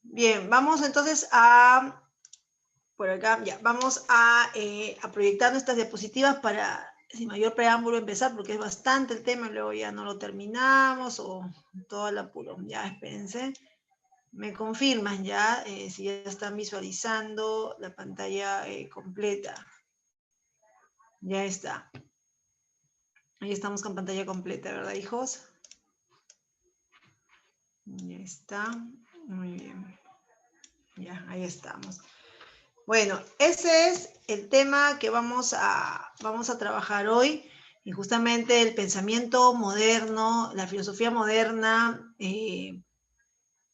Bien, vamos entonces a, por acá, ya, vamos a proyectar nuestras diapositivas para, sin mayor preámbulo, empezar, porque es bastante el tema, y luego ya no lo terminamos, o todo el apuro. Ya, espérense. Me confirman ya, si ya están visualizando la pantalla completa. Ya está. Ahí estamos con pantalla completa, ¿verdad, hijos? Ya está. Muy bien. Ya, ahí estamos. Bueno, ese es el tema que vamos a trabajar hoy. Y justamente el pensamiento moderno, la filosofía moderna,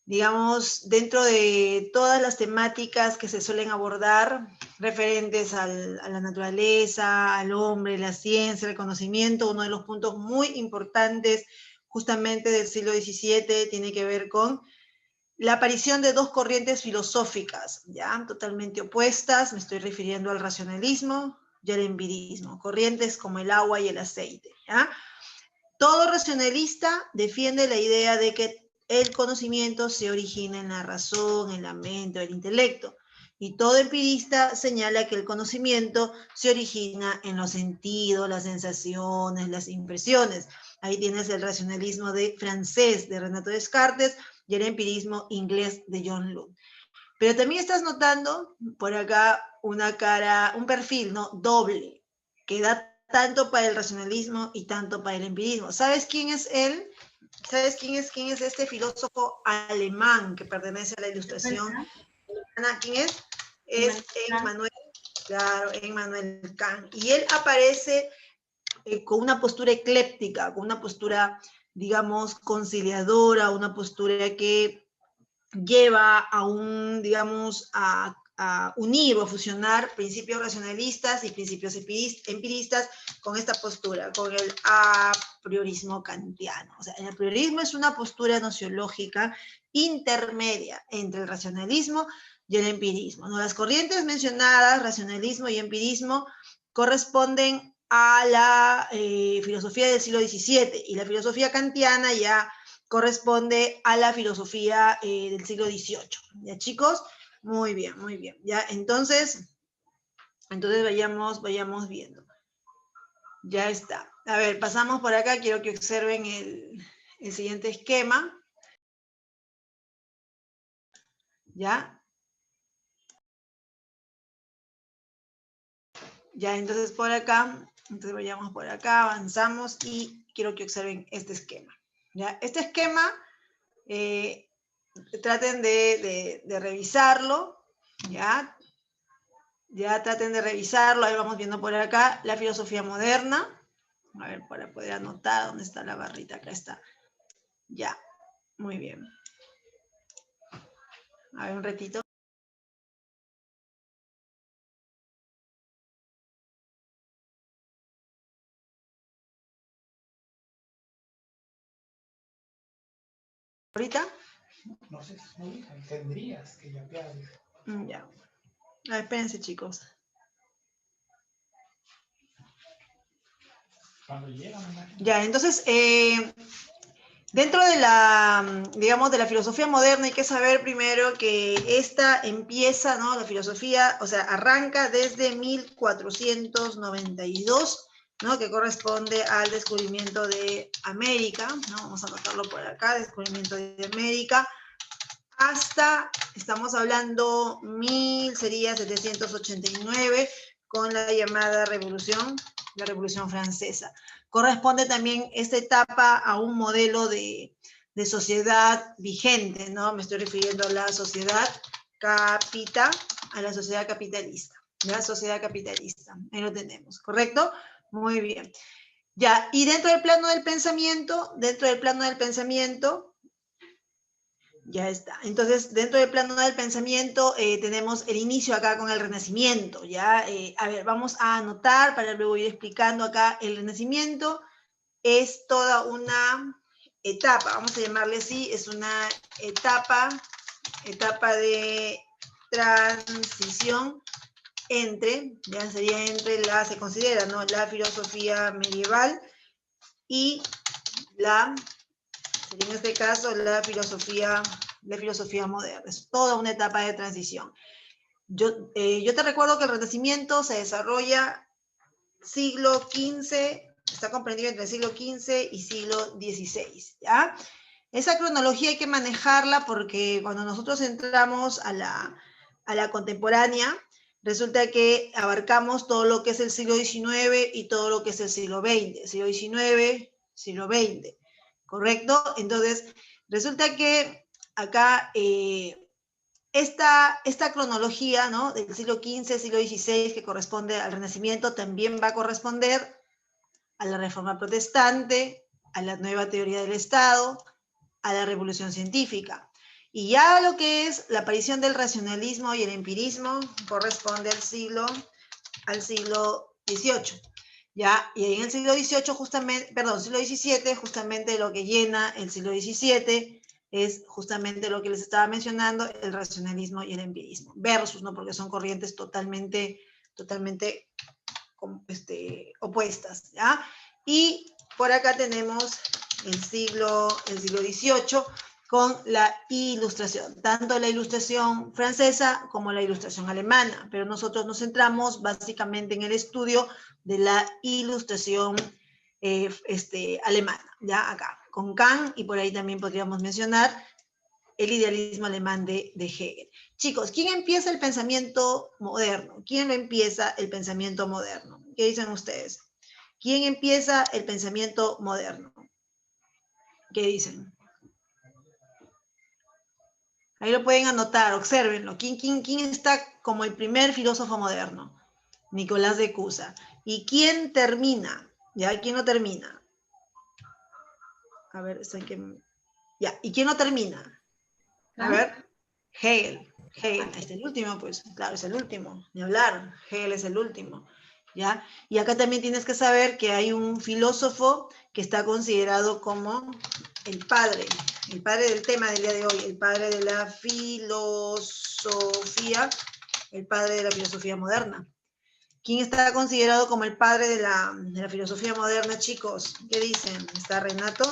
digamos, dentro de todas las temáticas que se suelen abordar referentes a la naturaleza, al hombre, la ciencia, el conocimiento, uno de los puntos muy importantes justamente del siglo XVII tiene que ver con la aparición de dos corrientes filosóficas, ya totalmente opuestas. Me estoy refiriendo al racionalismo y al empirismo, corrientes como el agua y el aceite, ¿ya? Todo racionalista defiende la idea de que el conocimiento se origina en la razón, en la mente, el intelecto. Y todo empirista señala que el conocimiento se origina en los sentidos, las sensaciones, las impresiones. Ahí tienes el racionalismo francés de Renato Descartes y el empirismo inglés de John Locke. Pero también estás notando por acá un perfil, ¿no? Doble, que da tanto para el racionalismo y tanto para el empirismo. ¿Sabes quién es él? ¿Sabes quién es este filósofo alemán que pertenece a la Ilustración? ¿Quién es? Es Emmanuel, claro, Emmanuel Kant. Y él aparece con una postura ecléptica, con una postura, digamos, conciliadora, una postura que lleva a digamos, a unir o a fusionar principios racionalistas y principios empiristas con esta postura, con el a priorismo kantiano. O sea, el apriorismo es una postura nociológica intermedia entre el racionalismo y el empirismo, ¿no? Las corrientes mencionadas, racionalismo y empirismo, corresponden a la filosofía del siglo XVII, y la filosofía kantiana ya corresponde a la filosofía del siglo XVIII. ¿Ya, chicos? Muy bien, muy bien. Ya, entonces vayamos viendo. Ya está. A ver, pasamos por acá. Quiero que observen el siguiente esquema. ¿Ya? Ya, entonces por acá, entonces vayamos por acá, avanzamos y quiero que observen este esquema. ¿Ya? Este esquema, traten de revisarlo, ¿ya? Ya traten de revisarlo, ahí vamos viendo por acá la filosofía moderna. A ver, para poder anotar dónde está la barrita, acá está. Ya, muy bien. A ver, un ratito. ¿Ahorita? No sé, no digan, tendrías que llapear. Ya. A ver, espérense, chicos. Cuando llegan, ya, entonces, dentro de digamos, de la filosofía moderna hay que saber primero que esta empieza, ¿no? La filosofía, o sea, arranca desde 1492, ¿no? Que corresponde al descubrimiento de América, ¿no? Vamos a anotarlo por acá, descubrimiento de América, hasta, estamos hablando, 1789, con la llamada la Revolución Francesa. Corresponde también esta etapa a un modelo de sociedad vigente, ¿no? Me estoy refiriendo a la sociedad capitalista. La sociedad capitalista, ahí lo tenemos, ¿correcto? Muy bien. Ya, y dentro del plano del pensamiento, ya está. Entonces, dentro del plano del pensamiento tenemos el inicio acá con el Renacimiento, ¿ya? A ver, vamos a anotar para luego ir explicando acá. El Renacimiento es toda una etapa, vamos a llamarle así, es una etapa de transición se considera, ¿no? La filosofía medieval y en este caso, la filosofía la filosofía moderna. Es toda una etapa de transición. Yo te recuerdo que el Renacimiento se desarrolla siglo XV, está comprendido entre el siglo XV y siglo XVI, ¿ya? Esa cronología hay que manejarla porque cuando nosotros entramos a la contemporánea, resulta que abarcamos todo lo que es el siglo XIX y todo lo que es el siglo XX, siglo XIX, siglo XX, ¿correcto? Entonces, resulta que acá esta cronología, ¿no?, del siglo XV, siglo XVI, que corresponde al Renacimiento, también va a corresponder a la Reforma Protestante, a la nueva teoría del Estado, a la Revolución Científica. Y ya lo que es la aparición del racionalismo y el empirismo corresponde al siglo XVIII. ¿Ya? Y en el siglo XVIII, siglo XVII, justamente lo que llena el siglo XVII es justamente lo que les estaba mencionando, el racionalismo y el empirismo, versus, ¿no?, porque son corrientes totalmente opuestas, ¿ya? Y por acá tenemos el siglo XVIII con la Ilustración, tanto la Ilustración francesa como la Ilustración alemana, pero nosotros nos centramos básicamente en el estudio de la Ilustración alemana, ya acá, con Kant, y por ahí también podríamos mencionar el idealismo alemán de Hegel. Chicos, ¿quién empieza el pensamiento moderno? ¿Quién lo empieza el pensamiento moderno? ¿Qué dicen ustedes? ¿Quién empieza el pensamiento moderno? ¿Qué dicen? Ahí lo pueden anotar, obsérvenlo. ¿Quién está como el primer filósofo moderno? Nicolás de Cusa. ¿Y quién termina? ¿Ya? ¿Quién lo termina? A ver, ¿saben qué? Ya, ¿y quién lo termina? A ver, Hegel. Hegel, este es el último, pues, claro, es el último, ni hablar, Hegel es el último, ¿ya? Y acá también tienes que saber que hay un filósofo que está considerado como el padre del tema del día de hoy, el padre de la filosofía moderna. ¿Quién está considerado como el padre de la filosofía moderna, chicos? ¿Qué dicen? ¿Está Renato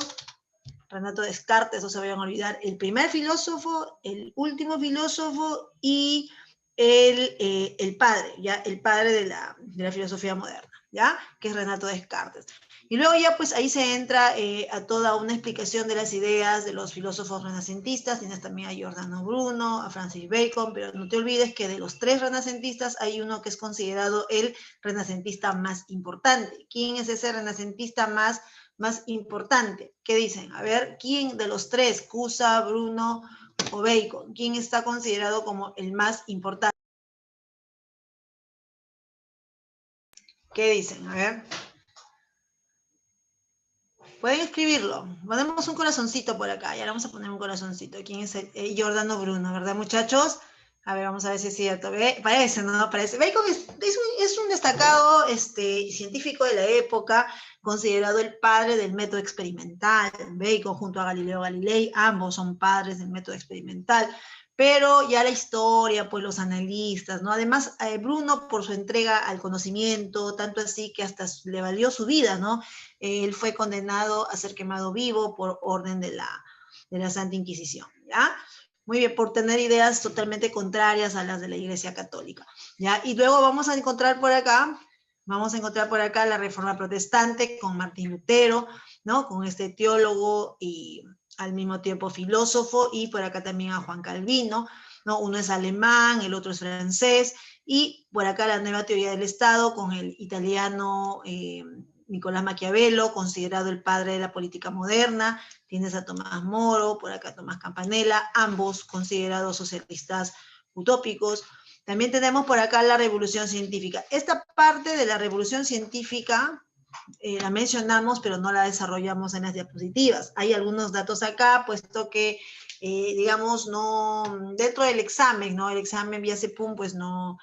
Descartes? No se vayan a olvidar, el primer filósofo, el último filósofo y el padre, ¿ya? El padre de la filosofía moderna, ¿ya? Que es Renato Descartes. Y luego ya pues ahí se entra a toda una explicación de las ideas de los filósofos renacentistas. Tienes también a Giordano Bruno, a Francis Bacon, pero no te olvides que de los tres renacentistas hay uno que es considerado el renacentista más importante. ¿Quién es ese renacentista más importante? ¿Qué dicen? A ver, ¿quién de los tres, Cusa, Bruno o Bacon, quién está considerado como el más importante? ¿Qué dicen? A ver. Pueden escribirlo. Ponemos un corazoncito por acá. Ya le vamos a poner un corazoncito. ¿Quién es Giordano Bruno, verdad, muchachos? A ver, vamos a ver si es cierto. Parece, ¿no? Parece. Bacon es un destacado científico de la época, considerado el padre del método experimental. Bacon junto a Galileo Galilei, ambos son padres del método experimental. Pero ya la historia, pues los analistas, ¿no? Además, Bruno por su entrega al conocimiento, tanto así que hasta le valió su vida, ¿no? Él fue condenado a ser quemado vivo por orden de la Santa Inquisición, ¿ya? Muy bien, por tener ideas totalmente contrarias a las de la Iglesia Católica, ¿ya? Y luego vamos a encontrar por acá la Reforma Protestante con Martín Lutero, ¿no? Con este teólogo y al mismo tiempo filósofo, y por acá también a Juan Calvino, ¿no? Uno es alemán, el otro es francés, y por acá la nueva teoría del Estado con el italiano Nicolás Maquiavelo, considerado el padre de la política moderna. Tienes a Tomás Moro, por acá Tomás Campanella, ambos considerados socialistas utópicos. También tenemos por acá la Revolución Científica. Esta parte de la Revolución Científica la mencionamos, pero no la desarrollamos en las diapositivas. Hay algunos datos acá, puesto que, digamos, no, dentro del examen, ¿no? El examen vía CEPUM, pues no,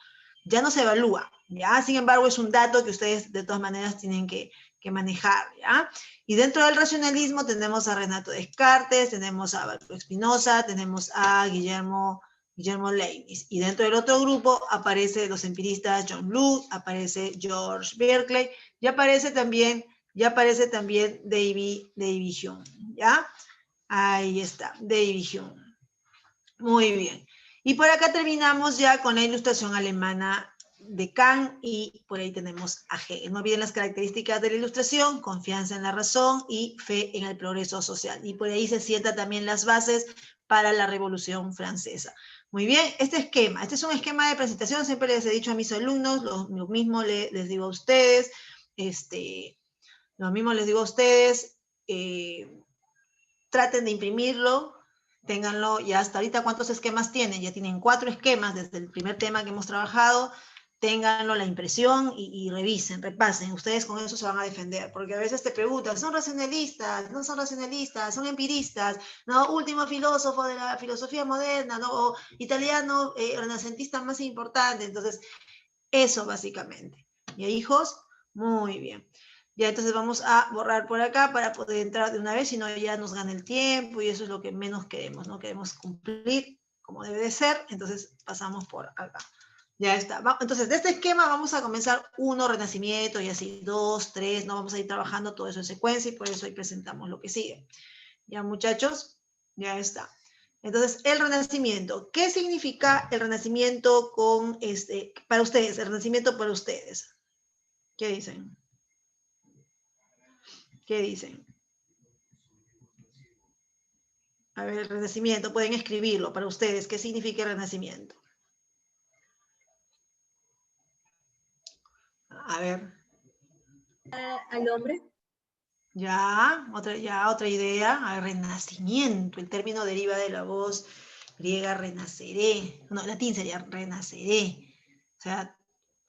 ya no se evalúa, ¿ya? Sin embargo, es un dato que ustedes de todas maneras tienen que manejar, ¿ya? Y dentro del racionalismo tenemos a Renato Descartes, tenemos a Baruch Spinoza, tenemos a Guillermo Leibniz. Y dentro del otro grupo aparecen los empiristas John Locke, aparece George Berkeley, y aparece también David Hume, ¿ya? Ahí está, David Hume. Muy bien. Y por acá terminamos ya con la ilustración alemana de Kant y por ahí tenemos a Hegel. No olviden las características de la ilustración: confianza en la razón y fe en el progreso social. Y por ahí se sientan también las bases para la Revolución Francesa. Muy bien, este es un esquema de presentación, siempre les he dicho a mis alumnos, lo mismo les digo a ustedes, lo mismo les digo a ustedes, traten de imprimirlo, ténganlo ya hasta ahorita. ¿Cuántos esquemas tienen? Ya tienen 4 esquemas desde el primer tema que hemos trabajado. Ténganlo la impresión y revisen, repasen. Ustedes con eso se van a defender, porque a veces te preguntan, ¿son racionalistas? ¿No son racionalistas? ¿Son empiristas? ¿No? Último filósofo de la filosofía moderna, ¿no? O italiano, renacentista más importante. Entonces, eso básicamente. ¿Ya, hijos? Muy bien. Ya, entonces vamos a borrar por acá para poder entrar de una vez, si no ya nos gana el tiempo y eso es lo que menos queremos, ¿no? Queremos cumplir como debe de ser, entonces pasamos por acá. Ya está. Entonces, de este esquema vamos a comenzar 1, renacimiento, y así 2, 3, no vamos a ir trabajando todo eso en secuencia y por eso ahí presentamos lo que sigue. Ya, muchachos, ya está. Entonces, el renacimiento. ¿Qué significa el renacimiento para ustedes? El renacimiento para ustedes. ¿Qué dicen? ¿Qué dicen? A ver, el renacimiento, pueden escribirlo para ustedes. ¿Qué significa el renacimiento? A ver. Al hombre. Ya, otra idea. A ver, renacimiento. El término deriva de la voz griega renaceré. No, latín sería renaceré. O sea,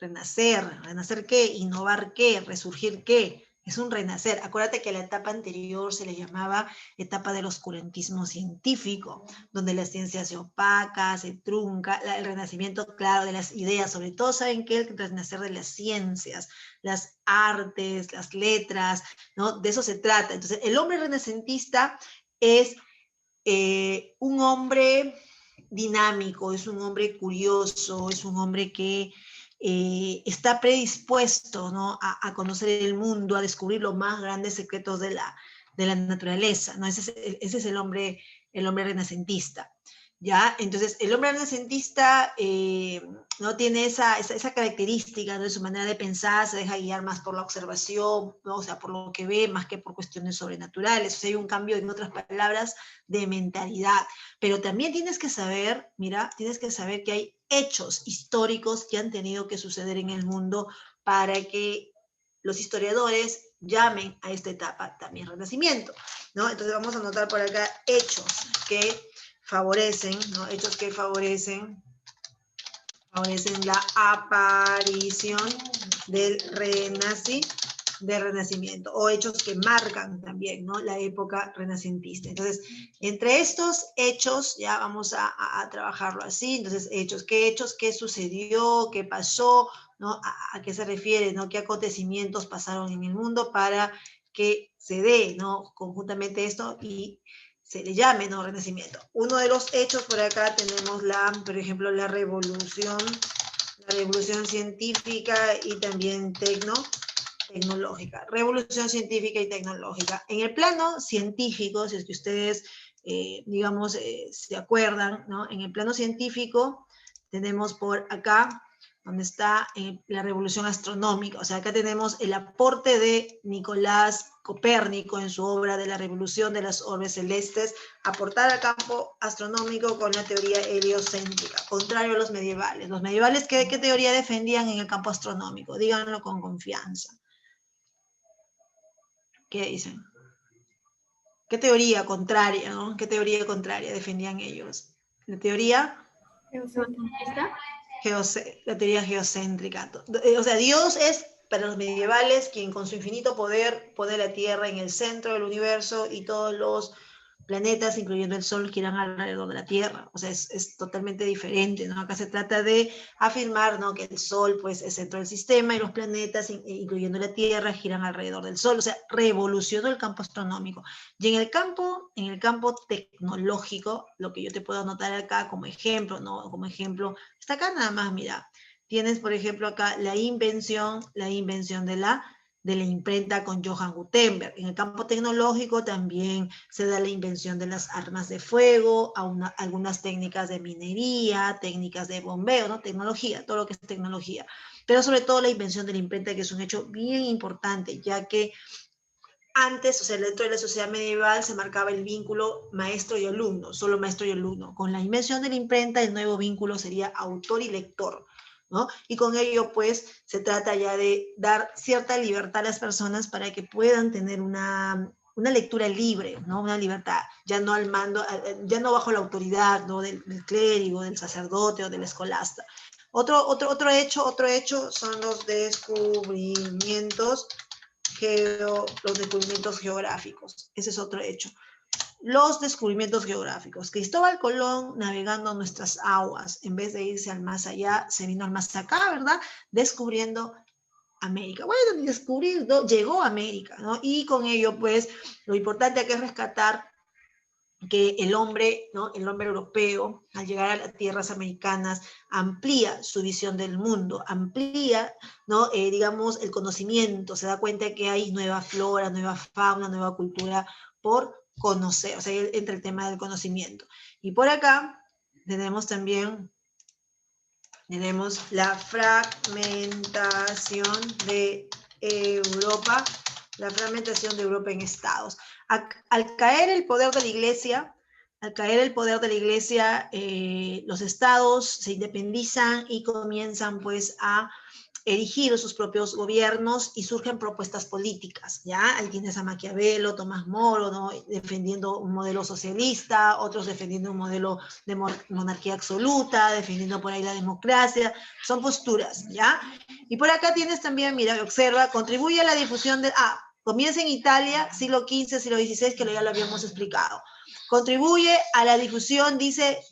renacer. ¿Renacer qué? Innovar qué, resurgir qué. Es un renacer. Acuérdate que la etapa anterior se le llamaba etapa del oscurantismo científico, donde la ciencia se opaca, se trunca. El renacimiento, claro, de las ideas, sobre todo, ¿saben qué? El renacer de las ciencias, las artes, las letras, ¿no? De eso se trata. Entonces, el hombre renacentista es un hombre dinámico, es un hombre curioso, es un hombre que está predispuesto, ¿no? a conocer el mundo, a descubrir los más grandes secretos de la naturaleza, ¿no? Ese es el hombre renacentista. ¿Ya? Entonces, el hombre renacentista no tiene esa característica, ¿no? De su manera de pensar, se deja guiar más por la observación, ¿no? O sea, por lo que ve, más que por cuestiones sobrenaturales. O sea, hay un cambio, en otras palabras, de mentalidad. Pero también tienes que saber, mira, tienes que saber que hay hechos históricos que han tenido que suceder en el mundo para que los historiadores llamen a esta etapa también renacimiento, ¿no? Entonces vamos a anotar por acá hechos que favorecen, ¿no? Hechos que favorecen la aparición del renacimiento, o hechos que marcan también, ¿no? La época renacentista. Entonces, entre estos hechos, ya vamos a trabajarlo así. Entonces, ¿qué sucedió? ¿Qué pasó? ¿No? ¿A qué se refiere? ¿No? ¿Qué acontecimientos pasaron en el mundo para que se dé, ¿no? Conjuntamente esto y se le llame, ¿no? Renacimiento. Uno de los hechos por acá tenemos por ejemplo, la revolución científica y también tecnológica. Revolución científica y tecnológica. En el plano científico, si es que ustedes, digamos, se acuerdan, ¿no? En el plano científico tenemos por acá donde está la revolución astronómica. O sea, acá tenemos el aporte de Nicolás Copérnico en su obra de la revolución de las orbes celestes, aportar al campo astronómico con la teoría heliocéntrica, contrario a los medievales. Los medievales, ¿qué teoría defendían en el campo astronómico? Díganlo con confianza. ¿Qué dicen? ¿Qué teoría contraria, no? ¿Qué teoría contraria defendían ellos? La teoría la teoría geocéntrica. O sea, Dios es para los medievales quien con su infinito poder pone la Tierra en el centro del universo y todos los planetas, incluyendo el Sol, giran alrededor de la Tierra. O sea, es totalmente diferente, ¿no? Acá se trata de afirmar, ¿no? Que el Sol, pues, es centro del sistema y los planetas, incluyendo la Tierra, giran alrededor del Sol. O sea, revolucionó el campo astronómico. Y en el campo tecnológico, lo que yo te puedo anotar acá como ejemplo, ¿no? Como ejemplo, está acá nada más, mira. Tienes, por ejemplo, acá la invención de la de la imprenta con Johann Gutenberg. En el campo tecnológico también se da la invención de las armas de fuego, algunas técnicas de minería, técnicas de bombeo, ¿no? Tecnología, todo lo que es tecnología. Pero sobre todo la invención de la imprenta, que es un hecho bien importante, ya que antes, o sea, dentro de la sociedad medieval se marcaba el vínculo maestro y alumno, solo maestro y alumno. Con la invención de la imprenta, el nuevo vínculo sería autor y lector, ¿no? Y con ello, pues, se trata ya de dar cierta libertad a las personas para que puedan tener una lectura libre, ¿no? Una libertad, ya no al mando, ya no bajo la autoridad, ¿no? Del clérigo, del sacerdote o del escolasta. Otro hecho son los descubrimientos los descubrimientos geográficos. Ese es otro hecho. Los descubrimientos geográficos. Cristóbal Colón, navegando nuestras aguas, en vez de irse al más allá, se vino al más acá, ¿verdad? Descubriendo América. Bueno, ni descubrir, ¿no? Llegó a América, ¿no? Y con ello, pues, lo importante aquí es rescatar que el hombre, ¿no? El hombre europeo, al llegar a las tierras americanas, amplía su visión del mundo, amplía, ¿no? Digamos, el conocimiento, se da cuenta que hay nueva flora, nueva fauna, nueva cultura por conocer, o sea, entra el tema del conocimiento. Y por acá tenemos también, la fragmentación de Europa, en estados. Al caer el poder de la iglesia, los estados se independizan y comienzan pues a erigir sus propios gobiernos y surgen propuestas políticas, ¿ya? Ahí tienes a Maquiavelo, Tomás Moro, ¿no? Defendiendo un modelo socialista, otros defendiendo un modelo de monarquía absoluta, defendiendo por ahí la democracia, son posturas, ¿ya? Y por acá tienes también, mira, observa, contribuye a la difusión de, comienza en Italia, siglo XV, siglo XVI, que ya lo habíamos explicado. Contribuye a la difusión, dice,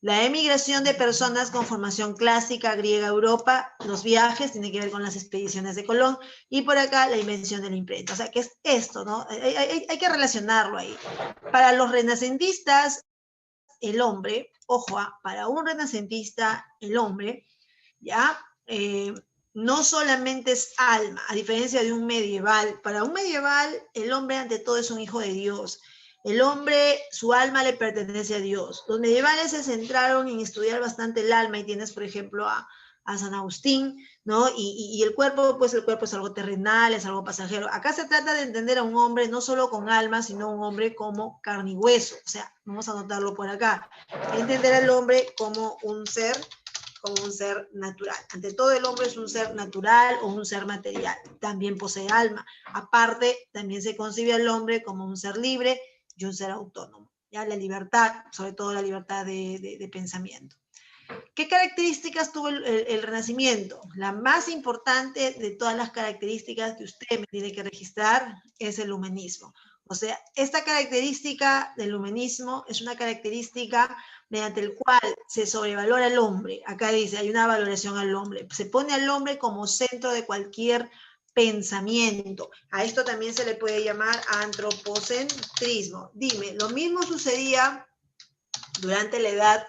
la emigración de personas con formación clásica griega a Europa, los viajes, tiene que ver con las expediciones de Colón, y por acá la invención de la imprenta. O sea, ¿qué es esto, no? Hay que relacionarlo ahí. Para los renacentistas, el hombre, ojo, para un renacentista, el hombre, ¿ya? No solamente es alma, a diferencia de un medieval. Para un medieval, el hombre ante todo es un hijo de Dios. El hombre, su alma le pertenece a Dios. Los medievales se centraron en estudiar bastante el alma y tienes, por ejemplo, a San Agustín, ¿no? Y el cuerpo, pues el cuerpo es algo terrenal, es algo pasajero. Acá se trata de entender a un hombre no solo con alma, sino un hombre como carne y hueso. O sea, vamos a anotarlo por acá. Entender al hombre como un ser natural. Ante todo, el hombre es un ser natural o un ser material. También posee alma. Aparte, también se concibe al hombre como un ser libre y un ser autónomo. Ya la libertad, sobre todo la libertad de pensamiento. ¿Qué características tuvo el Renacimiento? La más importante de todas las características que usted me tiene que registrar es el humanismo. O sea, esta característica del humanismo es una característica mediante el cual se sobrevalora al hombre. Acá dice, hay una valoración al hombre. Se pone al hombre como centro de cualquier pensamiento. A esto también se le puede llamar antropocentrismo. Dime, ¿lo mismo sucedía durante la Edad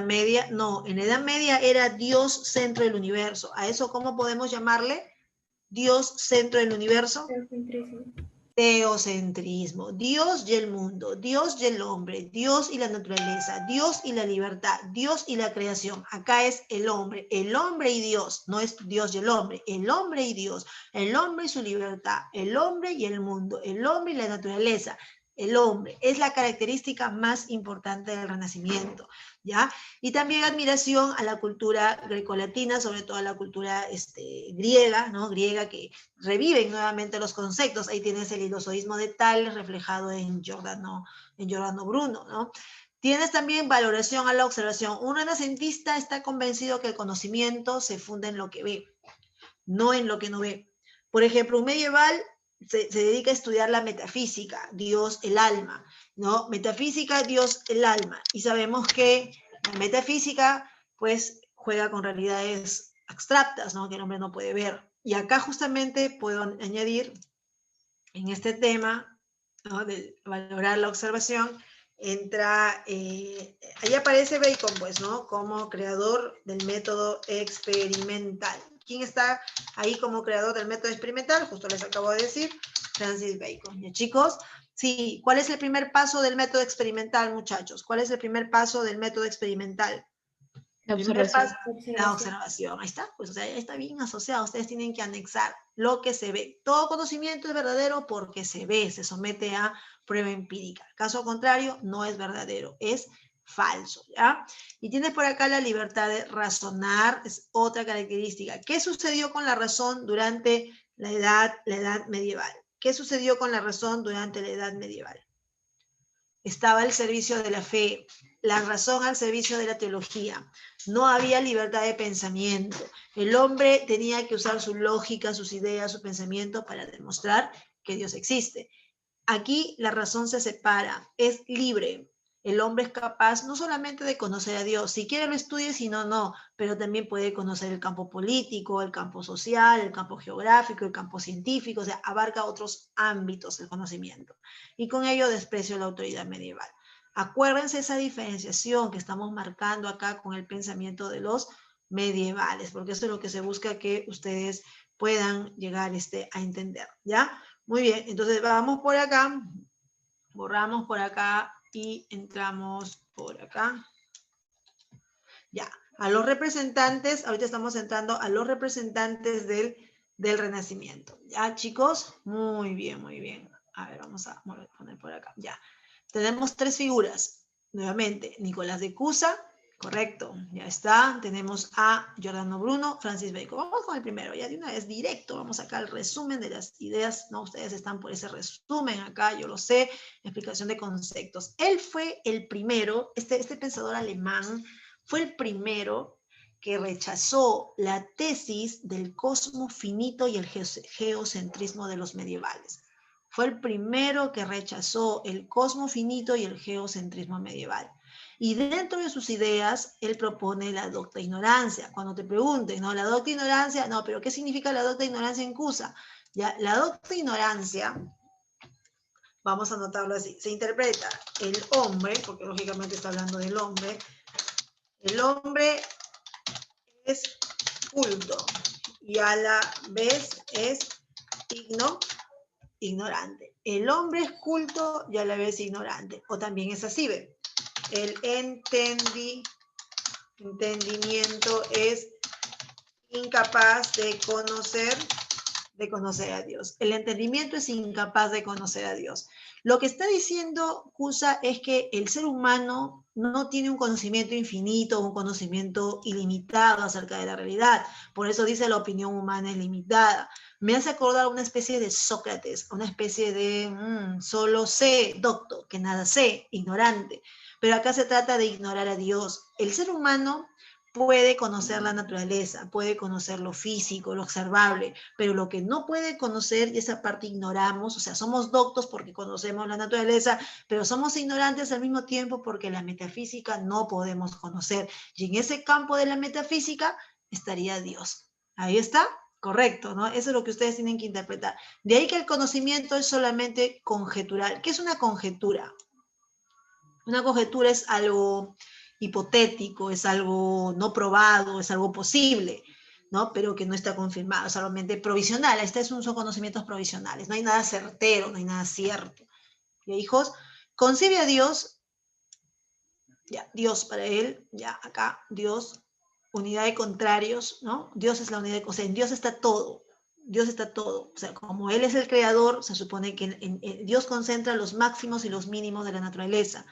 Media? No, en la Edad Media era Dios centro del universo. ¿A eso cómo podemos llamarle? Dios centro del universo. Teocentrismo. Dios y el mundo, Dios y el hombre, Dios y la naturaleza, Dios y la libertad, Dios y la creación. Acá es el hombre y Dios, no es Dios y el hombre y Dios, el hombre y su libertad, el hombre y el mundo, el hombre y la naturaleza. El hombre es la característica más importante del Renacimiento, ¿ya? Y también admiración a la cultura grecolatina, sobre todo a la cultura griega, ¿no? Griega, que reviven nuevamente los conceptos. Ahí tienes el ilozoísmo de Tales reflejado en Giordano Bruno, ¿no? Tienes también valoración a la observación. Un renacentista está convencido que el conocimiento se funda en lo que ve, no en lo que no ve. Por ejemplo, un medieval se dedica a estudiar la metafísica, Dios, el alma, ¿no? Metafísica, Dios, el alma. Y sabemos que la metafísica, pues, juega con realidades abstractas, ¿no? Que el hombre no puede ver. Y acá justamente puedo añadir en este tema, ¿no? De valorar la observación, entra, ahí aparece Bacon, pues, ¿no? Como creador del método experimental. ¿Quién está ahí como creador del método experimental? Justo les acabo de decir, Francis Bacon. ¿Ya, chicos? Sí, ¿cuál es el primer paso del método experimental, muchachos? ¿Cuál es el primer paso del método experimental? La Primer paso, observación. la observación. Ahí está, pues, o sea, está bien asociado. Ustedes tienen que anexar lo que se ve. Todo conocimiento es verdadero porque se ve, se somete a prueba empírica. Caso contrario, no es verdadero, es falso, ¿ya? Y tienes por acá la libertad de razonar, es otra característica. ¿Qué sucedió con la razón durante la edad medieval? ¿Qué sucedió con la razón durante la edad medieval? Estaba al servicio de la fe, la razón al servicio de la teología. No había libertad de pensamiento. El hombre tenía que usar su lógica, sus ideas, su pensamiento para demostrar que Dios existe. Aquí la razón se separa, es libre. El hombre es capaz no solamente de conocer a Dios, si quiere lo estudie, si no, no, pero también puede conocer el campo político, el campo social, el campo geográfico, el campo científico, o sea, abarca otros ámbitos del conocimiento. Y con ello desprecio la autoridad medieval. Acuérdense esa diferenciación que estamos marcando acá con el pensamiento de los medievales, porque eso es lo que se busca que ustedes puedan llegar a entender, ¿ya? Muy bien, entonces vamos por acá, borramos por acá y entramos por acá. Ya, a los representantes, ahorita estamos entrando a los representantes del Renacimiento. ¿Ya, chicos? Muy bien, muy bien. A ver, vamos a poner por acá. Ya, tenemos tres figuras. Nuevamente, Nicolás de Cusa, correcto, ya está. Tenemos a Giordano Bruno, Francis Bacon. Vamos con el primero, ya de una vez directo. Vamos acá al resumen de las ideas. No, ustedes están por ese resumen acá, yo lo sé. Explicación de conceptos. Él fue el primero, este pensador alemán, fue el primero que rechazó la tesis del cosmos finito y el geocentrismo de los medievales. Fue el primero que rechazó el cosmos finito y el geocentrismo medieval. Y dentro de sus ideas, él propone la docta ignorancia. Cuando te pregunten, ¿no? La docta ignorancia, no, pero ¿qué significa la docta ignorancia en Cusa? Ya, la docta ignorancia, vamos a anotarlo así, se interpreta el hombre, porque lógicamente está hablando del hombre, el hombre es culto y a la vez es ignorante. El hombre es culto y a la vez ignorante. O también es así, ¿ve? El entendimiento es incapaz de conocer a Dios. El entendimiento es incapaz de conocer a Dios. Lo que está diciendo Cusa es que el ser humano no tiene un conocimiento infinito, un conocimiento ilimitado acerca de la realidad. Por eso dice la opinión humana es limitada. Me hace acordar a una especie de Sócrates, una especie de solo sé, docto, que nada sé, ignorante. Pero acá se trata de ignorar a Dios. El ser humano puede conocer la naturaleza, puede conocer lo físico, lo observable, pero lo que no puede conocer, y esa parte ignoramos, o sea, somos doctos porque conocemos la naturaleza, pero somos ignorantes al mismo tiempo porque la metafísica no podemos conocer. Y en ese campo de la metafísica estaría Dios. Ahí está, correcto, ¿no? Eso es lo que ustedes tienen que interpretar. De ahí que el conocimiento es solamente conjetural. ¿Qué es una conjetura? Una conjetura es algo hipotético, es algo no probado, es algo posible, ¿no? Pero que no está confirmado, es solamente provisional. Son conocimientos provisionales, no hay nada certero, no hay nada cierto. ¿Ya, hijos? Concibe a Dios, ya, Dios para él, ya acá, Dios, unidad de contrarios, ¿no? Dios es la unidad de, o sea, en Dios está todo. Dios está todo. O sea, como Él es el creador, se supone que Dios concentra los máximos y los mínimos de la naturaleza.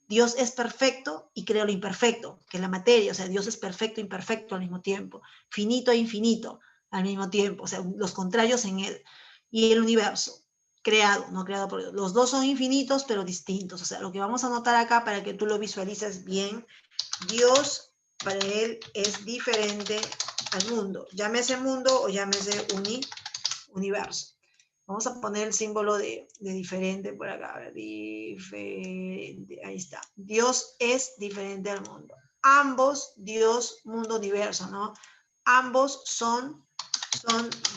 Dios es perfecto y crea lo imperfecto, que es la materia, o sea, Dios es perfecto e imperfecto al mismo tiempo, finito e infinito al mismo tiempo, o sea, los contrarios en Él. Y el universo, creado, no creado por Dios. Los dos son infinitos, pero distintos, o sea, lo que vamos a notar acá para que tú lo visualices bien, Dios para Él es diferente al mundo, llámese mundo o llámese universo. Vamos a poner el símbolo de diferente por acá. Diferente, ahí está. Dios es diferente al mundo. Ambos, Dios, mundo, universo, ¿no? Ambos son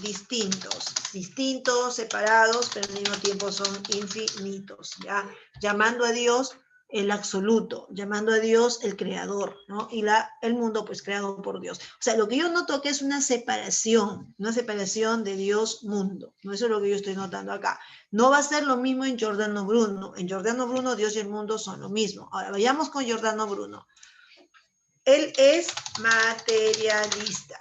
distintos, separados, pero al mismo tiempo son infinitos, ¿ya? Llamando a Dios el absoluto, llamando a Dios el creador, ¿no? Y el mundo, pues, creado por Dios. O sea, lo que yo noto que es una separación de Dios-mundo, ¿no? Eso es lo que yo estoy notando acá. No va a ser lo mismo en Giordano Bruno. En Giordano Bruno, Dios y el mundo son lo mismo. Ahora, vayamos con Giordano Bruno. Él es materialista,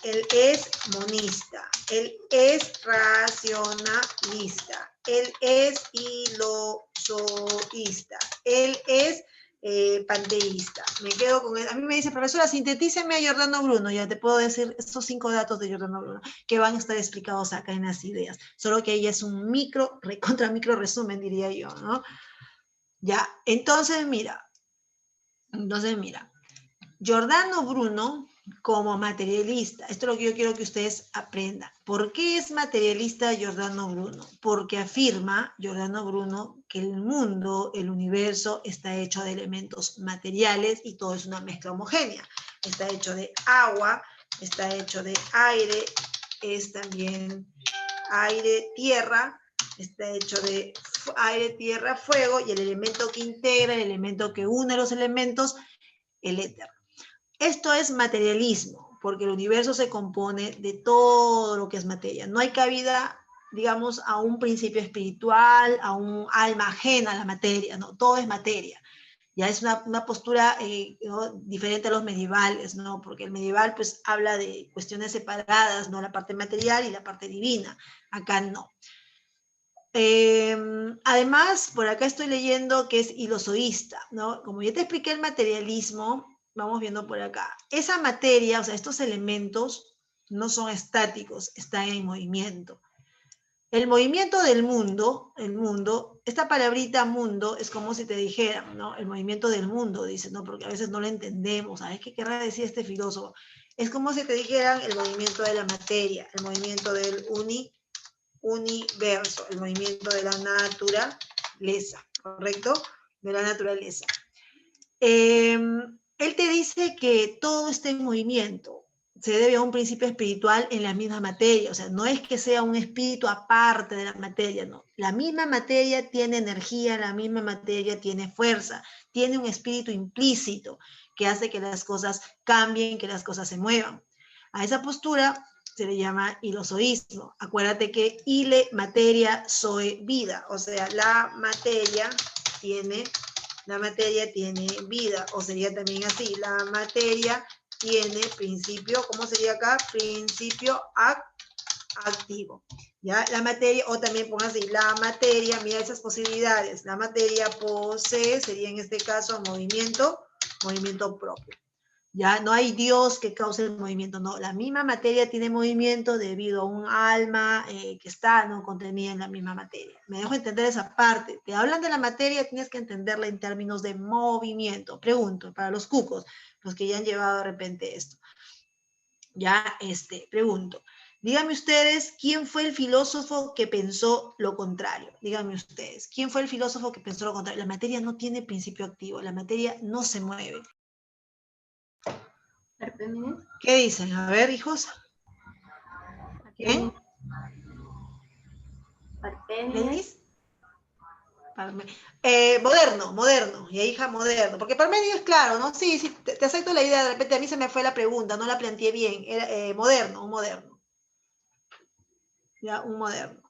él es monista, él es racionalista, él es ilosoísta, él es panteísta. Me quedo con él. A mí me dice, profesora, sintetíceme a Giordano Bruno. Ya te puedo decir estos 5 datos de Giordano Bruno que van a estar explicados acá en las ideas. Solo que ella es un micro resumen, diría yo, ¿no? Ya, entonces mira, Giordano Bruno como materialista, esto es lo que yo quiero que ustedes aprendan. ¿Por qué es materialista Giordano Bruno? Porque afirma Giordano Bruno que el mundo, el universo, está hecho de elementos materiales y todo es una mezcla homogénea. Está hecho de agua, está hecho de aire, es también aire, tierra, está hecho de aire, tierra, fuego, y el elemento que integra, el elemento que une los elementos, el éter. Esto es materialismo, porque el universo se compone de todo lo que es materia. No hay cabida, digamos, a un principio espiritual, a un alma ajena a la materia, no, todo es materia. Ya es una postura ¿no? diferente a los medievales, ¿no? Porque el medieval pues habla de cuestiones separadas, ¿no? La parte material y la parte divina. Acá no. Además, por acá estoy leyendo que es ilosoísta, ¿no? Como ya te expliqué el materialismo, vamos viendo por acá. Esa materia, o sea, estos elementos no son estáticos, están en movimiento. El movimiento del mundo, esta palabrita mundo es como si te dijeran, ¿no? El movimiento del mundo, dice, ¿no? Porque a veces no lo entendemos, ¿sabes qué querrá decir este filósofo? Es como si te dijeran el movimiento de la materia, el movimiento del universo, el movimiento de la naturaleza, ¿correcto? De la naturaleza. Él te dice que todo este movimiento se debe a un principio espiritual en la misma materia, o sea, no es que sea un espíritu aparte de la materia, no. La misma materia tiene energía, la misma materia tiene fuerza, tiene un espíritu implícito que hace que las cosas cambien, que las cosas se muevan. A esa postura se le llama ilosoísmo. Acuérdate que ile, materia, soy vida, o sea, la materia tiene vida, o sería también así, la materia tiene principio, ¿cómo sería acá? Principio activo. ¿Ya? La materia, o también pongan así, la materia, mira esas posibilidades, la materia posee, sería en este caso movimiento propio. Ya no hay Dios que cause el movimiento, no, la misma materia tiene movimiento debido a un alma que está ¿no? contenida en la misma materia. Me dejo entender esa parte. Te hablan de la materia, tienes que entenderla en términos de movimiento. Pregunto, para los cucos, los que ya han llevado de repente esto. Ya, pregunto. Díganme ustedes, ¿quién fue el filósofo que pensó lo contrario? Díganme ustedes, ¿quién fue el filósofo que pensó lo contrario? La materia no tiene principio activo, la materia no se mueve. Parménides. ¿Qué dicen? A ver, hijos. ¿Quién? Parménides. Moderno, y hija moderno, porque Parménides, claro, ¿no? Sí, sí, te acepto la idea, de repente a mí se me fue la pregunta, no la planteé bien, era moderno, un moderno. Ya, un moderno.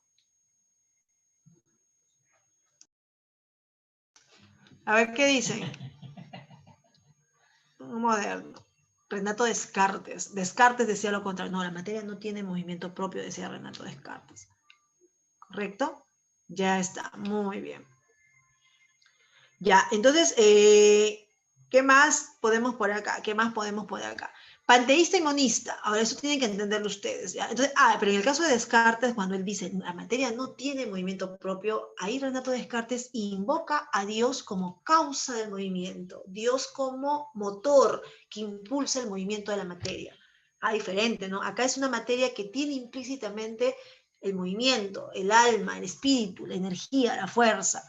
A ver, ¿qué dicen? Un moderno. Renato Descartes. Descartes decía lo contrario. No, la materia no tiene movimiento propio, decía Renato Descartes. ¿Correcto? Ya está, muy bien. Ya, entonces, ¿qué más podemos por acá? ¿Qué más podemos por acá? Panteísta y monista. Ahora, eso tienen que entenderlo ustedes, ¿ya? Entonces, pero en el caso de Descartes, cuando él dice, la materia no tiene movimiento propio, ahí Renato Descartes invoca a Dios como causa del movimiento, Dios como motor que impulsa el movimiento de la materia. Diferente, ¿no? Acá es una materia que tiene implícitamente el movimiento, el alma, el espíritu, la energía, la fuerza.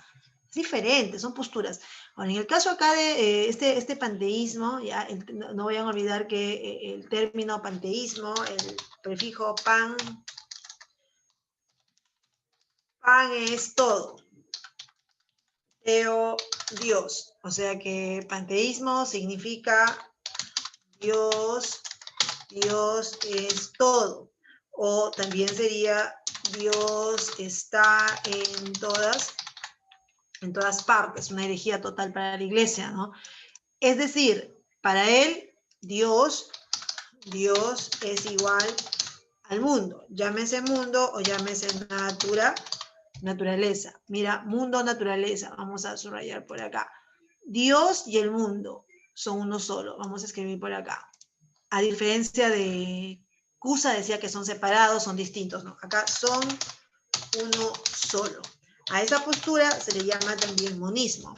Es diferente, son posturas. Ahora, en el caso acá de este panteísmo, ya, no vayan a olvidar que el término panteísmo, el prefijo pan es todo. Dios. O sea que panteísmo significa Dios es todo. O también sería Dios está en todas partes, una herejía total para la iglesia, ¿no? Es decir, para él, Dios es igual al mundo. Llámese mundo o llámese naturaleza. Mira, mundo, naturaleza. Vamos a subrayar por acá. Dios y el mundo son uno solo. Vamos a escribir por acá. A diferencia de Cusa decía que son separados, son distintos, ¿no? Acá son uno solo. A esa postura se le llama también monismo.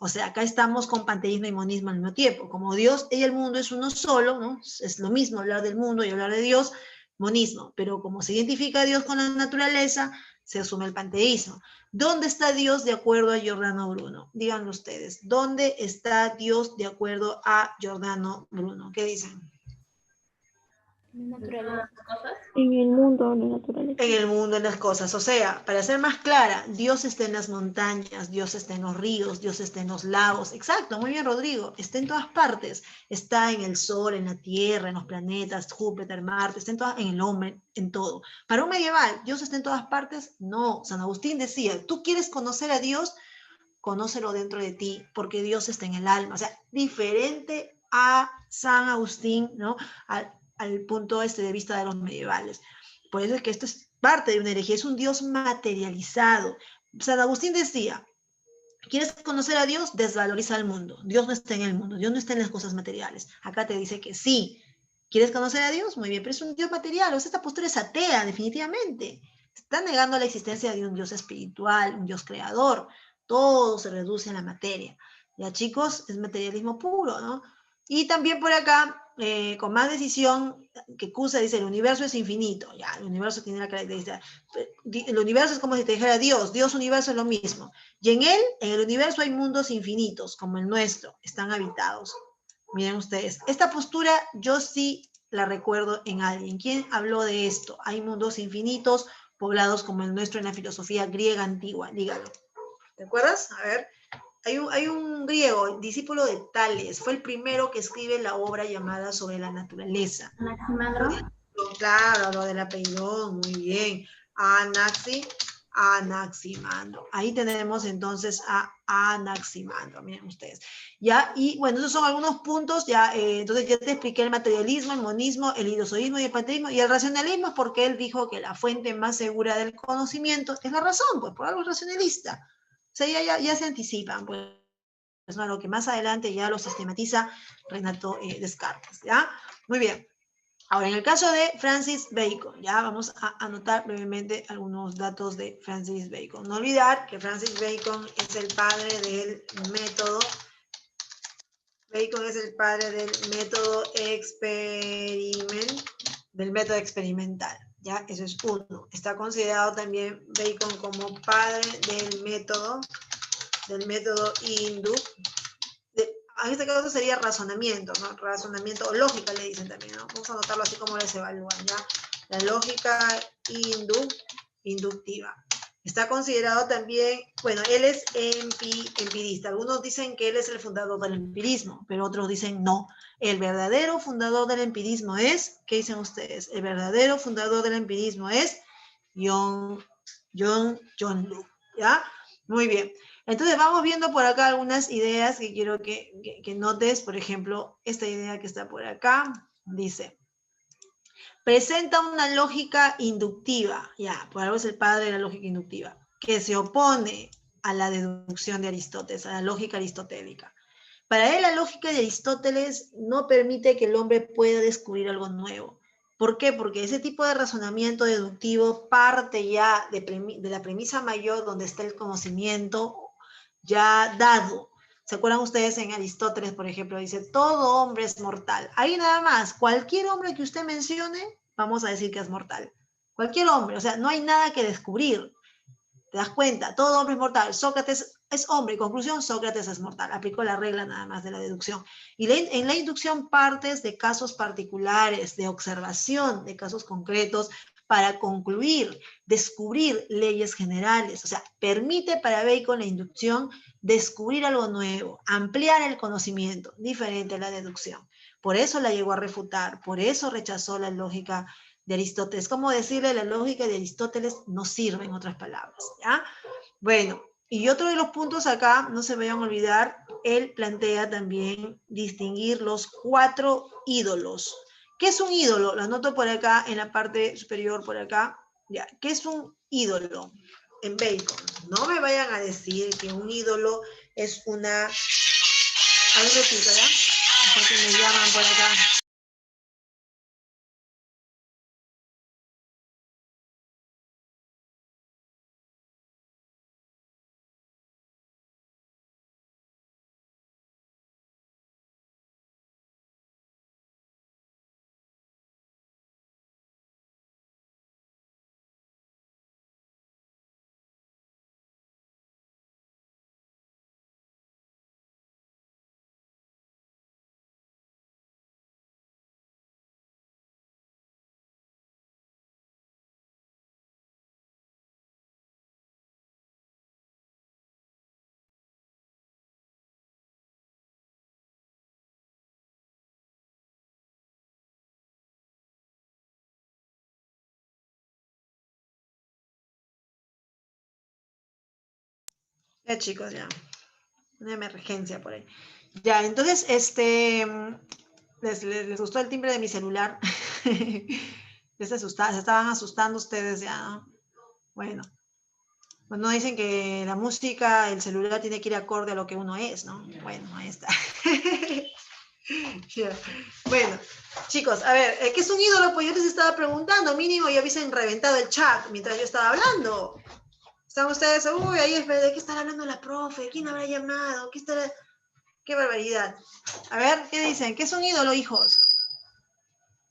O sea, acá estamos con panteísmo y monismo al mismo tiempo. Como Dios y el mundo es uno solo, ¿no? Es lo mismo hablar del mundo y hablar de Dios, monismo. Pero como se identifica a Dios con la naturaleza, se asume el panteísmo. ¿Dónde está Dios de acuerdo a Giordano Bruno? Díganlo ustedes. ¿Dónde está Dios de acuerdo a Giordano Bruno? ¿Qué dicen? Naturaleza. Cosas. En el mundo, en la naturaleza. En el mundo, en las cosas. O sea, para ser más clara, Dios está en las montañas, Dios está en los ríos, Dios está en los lagos. Exacto, muy bien, Rodrigo. Está en todas partes. Está en el sol, en la tierra, en los planetas, Júpiter, Marte, está en el hombre, en todo. Para un medieval, ¿Dios está en todas partes? No. San Agustín decía, ¿tú quieres conocer a Dios? Conócelo dentro de ti, porque Dios está en el alma. O sea, diferente a San Agustín, ¿no? Al punto de vista de los medievales. Por eso es que esto es parte de una herejía, es un Dios materializado. San Agustín decía, ¿quieres conocer a Dios? Desvaloriza el mundo. Dios no está en el mundo, Dios no está en las cosas materiales. Acá te dice que sí. ¿Quieres conocer a Dios? Muy bien, pero es un Dios material. O sea, esta postura es atea, definitivamente. Está negando la existencia de un Dios espiritual, un Dios creador. Todo se reduce a la materia. Ya, chicos, es materialismo puro, ¿no? Y también por acá, con más decisión, que Cusa dice, el universo es infinito. Ya, el universo tiene la característica. El universo es como si te dijera Dios. Dios, universo es lo mismo. Y en el universo hay mundos infinitos, como el nuestro. Están habitados. Miren ustedes, esta postura yo sí la recuerdo en alguien. ¿Quién habló de esto? Hay mundos infinitos poblados como el nuestro en la filosofía griega antigua. Dígalo. ¿Te acuerdas? A ver. Hay un griego, discípulo de Tales, fue el primero que escribe la obra llamada Sobre la naturaleza. Anaximandro. Claro, lo del apellido, muy bien. Anaximandro. Ahí tenemos entonces a Anaximandro, miren ustedes. Ya, y bueno, esos son algunos puntos, ya, entonces ya te expliqué el materialismo, el monismo, el idiosoísmo y el panteísmo, y el racionalismo, porque él dijo que la fuente más segura del conocimiento es la razón, pues por algo es racionalista. O sea, ya se anticipan, pues, ¿no? Lo que más adelante ya lo sistematiza Renato Descartes, ¿ya? Muy bien. Ahora, en el caso de Francis Bacon, ya vamos a anotar brevemente algunos datos de Francis Bacon. No olvidar que Francis Bacon es el padre del método. Bacon es el padre del método experimental. ¿Ya? Eso es uno. Está considerado también Bacon como padre del método inductivo. En este caso sería razonamiento, ¿no? Razonamiento o lógica le dicen también, ¿no? Vamos a anotarlo así como les evalúan, ¿ya? La lógica inductiva. Está considerado también, bueno, él es empirista. Algunos dicen que él es el fundador del empirismo, pero otros dicen no. El verdadero fundador del empirismo es, ¿qué dicen ustedes? El verdadero fundador del empirismo es John Locke, ¿ya? Muy bien. Entonces vamos viendo por acá algunas ideas que quiero que notes. Por ejemplo, esta idea que está por acá dice, presenta una lógica inductiva, ya, por algo es el padre de la lógica inductiva, que se opone a la deducción de Aristóteles, a la lógica aristotélica. Para él la lógica de Aristóteles no permite que el hombre pueda descubrir algo nuevo. ¿Por qué? Porque ese tipo de razonamiento deductivo parte ya de la premisa mayor donde está el conocimiento ya dado. ¿Se acuerdan ustedes en Aristóteles, por ejemplo? Dice, todo hombre es mortal. Ahí nada más, cualquier hombre que usted mencione, vamos a decir que es mortal. Cualquier hombre, o sea, no hay nada que descubrir. ¿Te das cuenta? Todo hombre es mortal. Sócrates es hombre. Conclusión, Sócrates es mortal. Aplicó la regla nada más de la deducción. Y en la inducción partes de casos particulares, de observación de casos concretos, para concluir, descubrir leyes generales. O sea, permite para Bacon la inducción descubrir algo nuevo, ampliar el conocimiento, diferente a la deducción. Por eso la llegó a refutar, por eso rechazó la lógica de Aristóteles. ¿Cómo decirle? La lógica de Aristóteles no sirve, en otras palabras, ¿ya? Bueno, y otro de los puntos acá, no se vayan a olvidar, él plantea también distinguir los 4 ídolos. ¿Qué es un ídolo? Lo anoto por acá, en la parte superior, por acá. Ya, ¿qué es un ídolo? En Bacon. No me vayan a decir que un ídolo es una... A ver, repito, ¿ya? Porque me llaman por acá. Ya, chicos, ya. Una emergencia por ahí. Ya, entonces, ¿les gustó el timbre de mi celular? Se estaban asustando ustedes ya, ¿no? Bueno, pues no dicen que la música, el celular tiene que ir acorde a lo que uno es, ¿no? Bueno, ahí está. Yeah. Bueno, chicos, a ver, ¿qué es un ídolo? Pues yo les estaba preguntando, mínimo ya hubiesen reventado el chat mientras yo estaba hablando. Están ustedes, uy, ahí es, ¿de qué estará hablando la profe? ¿Quién habrá llamado? Qué barbaridad. A ver, ¿qué dicen? ¿Qué es un ídolo, hijos?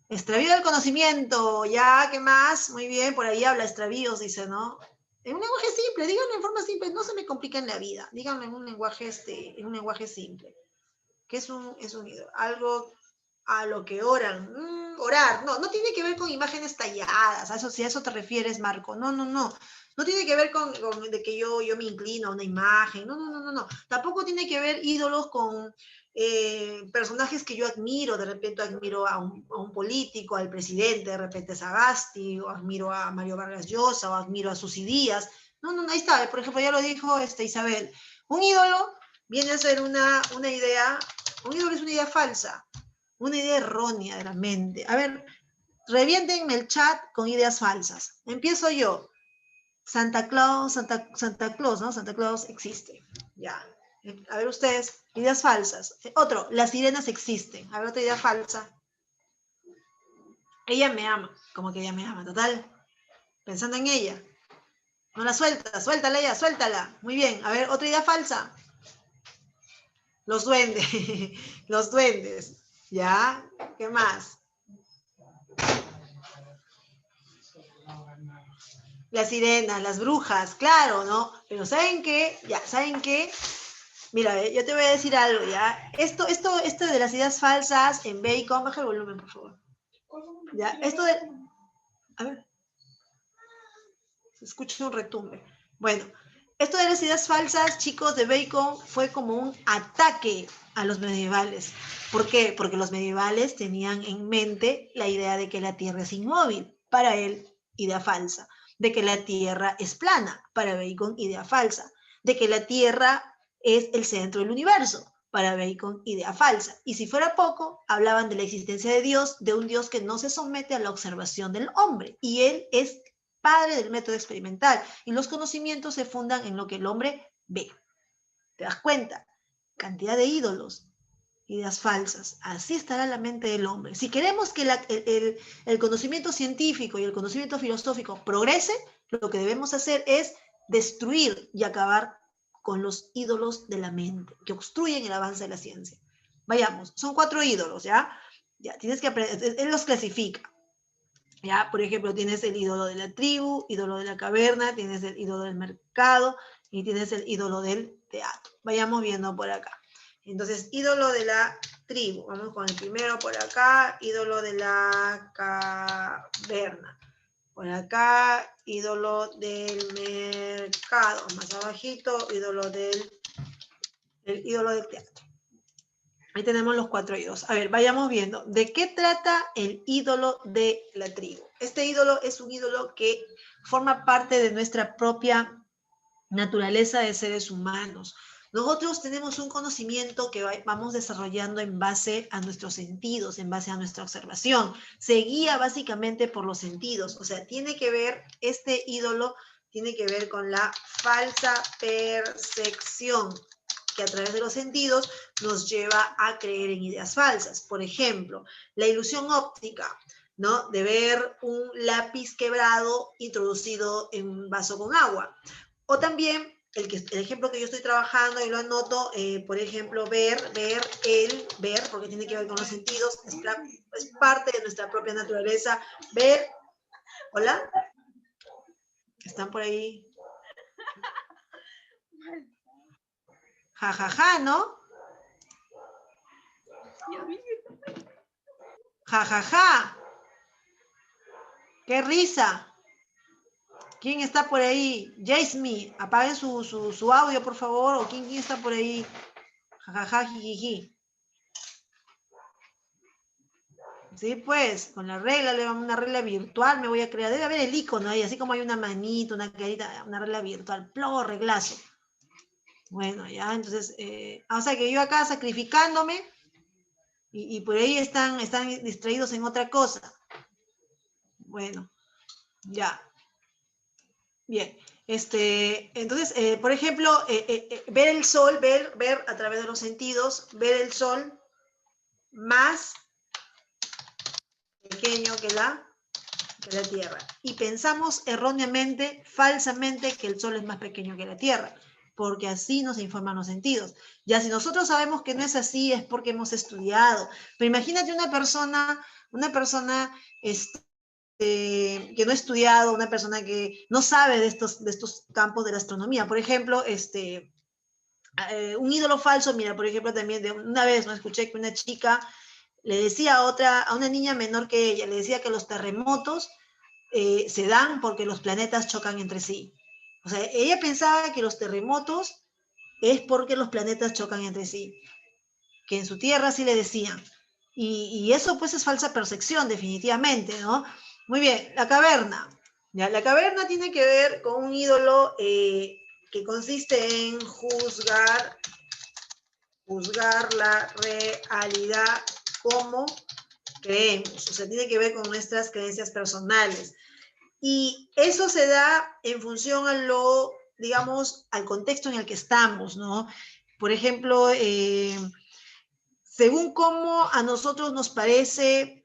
Extravío del conocimiento, ya, ¿qué más? Muy bien, por ahí habla extravíos, dice, ¿no? En un lenguaje simple, díganlo en forma simple, no se me complica en la vida, díganlo en un lenguaje simple. ¿Qué es un ídolo? Algo a lo que oran. Orar, no tiene que ver con imágenes talladas, si a eso te refieres, Marco. No. No tiene que ver con de que yo me inclino a una imagen. No. Tampoco tiene que ver ídolos con personajes que yo admiro. De repente admiro a un político, al presidente, de repente a Sagasti, o admiro a Mario Vargas Llosa, o admiro a Susy Díaz. No, ahí está. Por ejemplo, ya lo dijo Isabel. Un ídolo viene a ser una idea. Un ídolo es una idea falsa, una idea errónea de la mente. A ver, reviéntenme el chat con ideas falsas. Empiezo yo. Santa Claus, ¿no? Santa Claus existe. Ya. A ver ustedes, ideas falsas. Otro, las sirenas existen. A ver, otra idea falsa. Ella me ama. ¿Cómo que ella me ama? Total. Pensando en ella. No la suelta, suéltala ella, suéltala. Muy bien. A ver, otra idea falsa. Los duendes. Los duendes. ¿Ya? ¿Qué más? Las sirenas, las brujas, claro, ¿no? Pero ¿saben qué? Ya, ¿saben qué? Mira, yo te voy a decir algo, ¿ya? Esto de las ideas falsas en Bacon, baja el volumen, por favor. Ya, esto de... A ver. Se escucha un retumbe. Bueno, esto de las ideas falsas, chicos, de Bacon fue como un ataque a los medievales. ¿Por qué? Porque los medievales tenían en mente la idea de que la Tierra es inmóvil. Para él, idea falsa. De que la Tierra es plana. Para Bacon, idea falsa. De que la Tierra es el centro del universo. Para Bacon, idea falsa. Y si fuera poco, hablaban de la existencia de Dios, de un Dios que no se somete a la observación del hombre. Y él es padre del método experimental, y los conocimientos se fundan en lo que el hombre ve. ¿Te das cuenta? Cantidad de ídolos, ideas falsas. Así estará la mente del hombre. Si queremos que el conocimiento científico y el conocimiento filosófico progrese, lo que debemos hacer es destruir y acabar con los ídolos de la mente, que obstruyen el avance de la ciencia. Vayamos, son 4 ídolos, ¿ya? Ya, tienes que aprender, él los clasifica. ¿Ya? Por ejemplo, tienes el ídolo de la tribu, ídolo de la caverna, tienes el ídolo del mercado y tienes el ídolo del teatro. Vayamos viendo por acá. Entonces, ídolo de la tribu. Vamos con el primero por acá, ídolo de la caverna. Por acá, ídolo del mercado. Más abajito, ídolo del teatro. Ahí tenemos los 4 ídolos. A ver, vayamos viendo. ¿De qué trata el ídolo de la tribu? Este ídolo es un ídolo que forma parte de nuestra propia naturaleza de seres humanos. Nosotros tenemos un conocimiento que vamos desarrollando en base a nuestros sentidos, en base a nuestra observación. Se guía básicamente por los sentidos. O sea, este ídolo tiene que ver con la falsa percepción, que a través de los sentidos nos lleva a creer en ideas falsas. Por ejemplo, la ilusión óptica, ¿no? De ver un lápiz quebrado introducido en un vaso con agua. O también el ejemplo que yo estoy trabajando y lo anoto, por ejemplo, ver, porque tiene que ver con los sentidos, es parte de nuestra propia naturaleza. Ver, ¿hola? ¿Están por ahí? Ja, ja, ja, ¿no? Ja, ja, ja. ¡Qué risa! ¿Quién está por ahí? Jasmine, apaguen su audio, por favor. ¿O quién está por ahí? Jajaja, jijiji. Sí, pues, con la regla, una regla virtual me voy a crear. Debe haber el icono ahí, así como hay una manita, una carita, una regla virtual. Plomo, reglazo. Bueno, ya, entonces, o sea que yo acá sacrificándome y por ahí están distraídos en otra cosa. Bueno, ya. Bien, entonces, por ejemplo, ver el sol, ver a través de los sentidos, ver el sol más pequeño que la Tierra. Y pensamos erróneamente, falsamente, que el sol es más pequeño que la Tierra, porque así nos informan los sentidos. Ya si nosotros sabemos que no es así, es porque hemos estudiado. Pero imagínate una persona que no ha estudiado, una persona que no sabe de estos campos de la astronomía. Por ejemplo, un ídolo falso, mira, por ejemplo, también de una vez no escuché que una chica le decía a una niña menor que ella, le decía que los terremotos se dan porque los planetas chocan entre sí. O sea, ella pensaba que los terremotos es porque los planetas chocan entre sí, que en su tierra sí le decían. Y eso pues es falsa percepción, definitivamente, ¿no? Muy bien, la caverna. ¿Ya? La caverna tiene que ver con un ídolo que consiste en juzgar la realidad como creemos. O sea, tiene que ver con nuestras creencias personales. Y eso se da en función a digamos, al contexto en el que estamos, ¿no? Por ejemplo, según cómo a nosotros nos parece,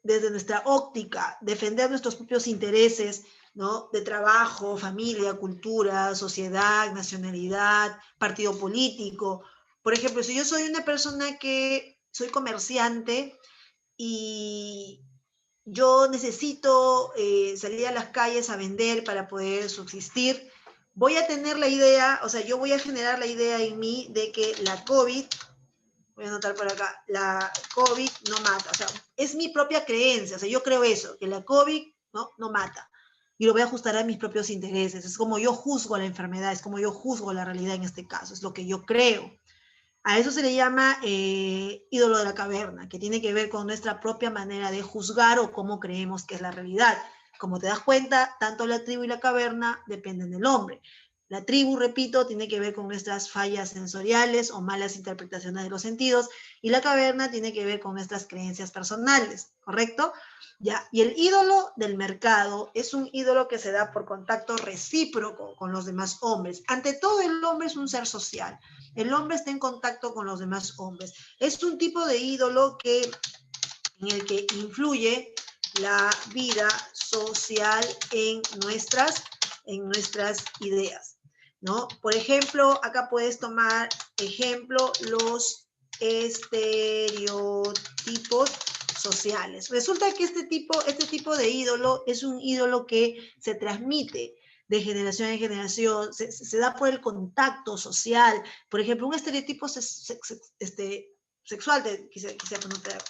desde nuestra óptica, defender nuestros propios intereses, ¿no? De trabajo, familia, cultura, sociedad, nacionalidad, partido político. Por ejemplo, si yo soy una persona que soy comerciante y yo necesito salir a las calles a vender para poder subsistir, voy a tener la idea, o sea, yo voy a generar la idea en mí de que la COVID, voy a anotar por acá, la COVID no mata, o sea, es mi propia creencia, o sea, yo creo eso, que la COVID no mata, y lo voy a ajustar a mis propios intereses, es como yo juzgo la enfermedad, es como yo juzgo la realidad en este caso, es lo que yo creo. A eso se le llama ídolo de la caverna, que tiene que ver con nuestra propia manera de juzgar o cómo creemos que es la realidad. Como te das cuenta, tanto la tribu y la caverna dependen del hombre. La tribu, repito, tiene que ver con nuestras fallas sensoriales o malas interpretaciones de los sentidos, y la caverna tiene que ver con nuestras creencias personales, ¿correcto? Ya, y el ídolo del mercado es un ídolo que se da por contacto recíproco con los demás hombres. Ante todo, el hombre es un ser social. El hombre está en contacto con los demás hombres. Es un tipo de ídolo en el que influye la vida social en nuestras ideas, ¿no? Por ejemplo, acá puedes tomar ejemplo los estereotipos sociales. Resulta que este tipo de ídolo es un ídolo que se transmite de generación en generación, se da por el contacto social. Por ejemplo, un estereotipo sexual, quise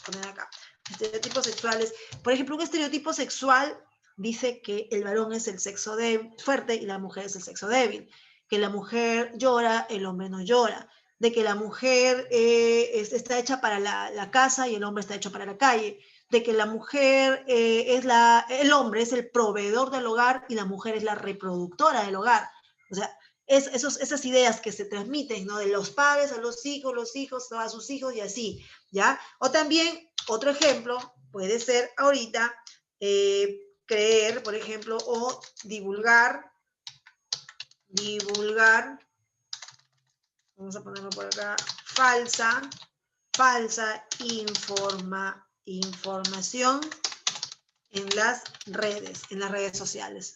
poner acá, estereotipos sexuales. Por ejemplo, un estereotipo sexual dice que el varón es el sexo fuerte y la mujer es el sexo débil, que la mujer llora, el hombre no llora, de que la mujer está hecha para la casa y el hombre está hecho para la calle, de que la mujer el hombre es el proveedor del hogar y la mujer es la reproductora del hogar. O sea, esas ideas que se transmiten, ¿no? De los padres a los hijos a sus hijos y así, ¿ya? O también, otro ejemplo, puede ser ahorita creer, por ejemplo, o divulgar, vamos a ponerlo por acá, falsa información en las redes sociales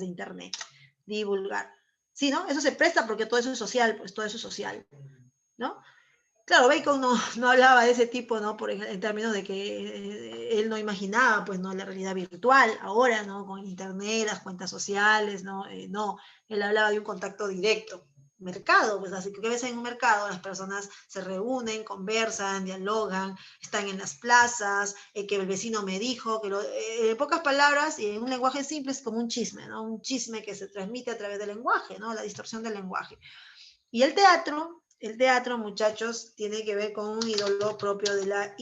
de internet. Divulgar. Sí, ¿no? Eso se presta porque todo eso es social, pues todo eso es social, ¿no? Claro, Bacon no hablaba de ese tipo, ¿no? En términos de que él no imaginaba, pues, ¿no? La realidad virtual, ahora, ¿no? Con internet, las cuentas sociales, ¿no? No, él hablaba de un contacto directo. Mercado, pues, así que ves en un mercado, las personas se reúnen, conversan, dialogan, están en las plazas, que el vecino me dijo, en pocas palabras y en un lenguaje simple es como un chisme, ¿no? Un chisme que se transmite a través del lenguaje, ¿no? La distorsión del lenguaje. Y el teatro, muchachos, tiene que ver con un ídolo propio de la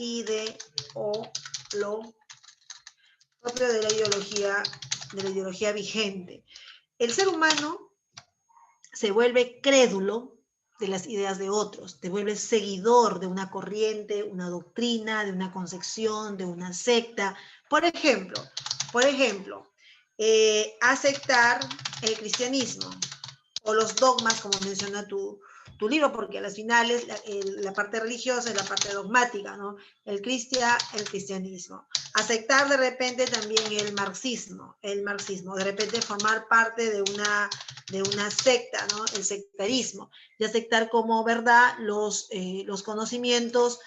ideología vigente. El ser humano se vuelve crédulo de las ideas de otros, te vuelves seguidor de una corriente, una doctrina, de una concepción, de una secta. Por ejemplo, aceptar el cristianismo o los dogmas, como menciona tu libro, porque a las finales la parte religiosa es la parte dogmática, ¿no? El cristianismo. Aceptar de repente también el marxismo, de repente formar parte de una secta, ¿no? El sectarismo, y aceptar como verdad los conocimientos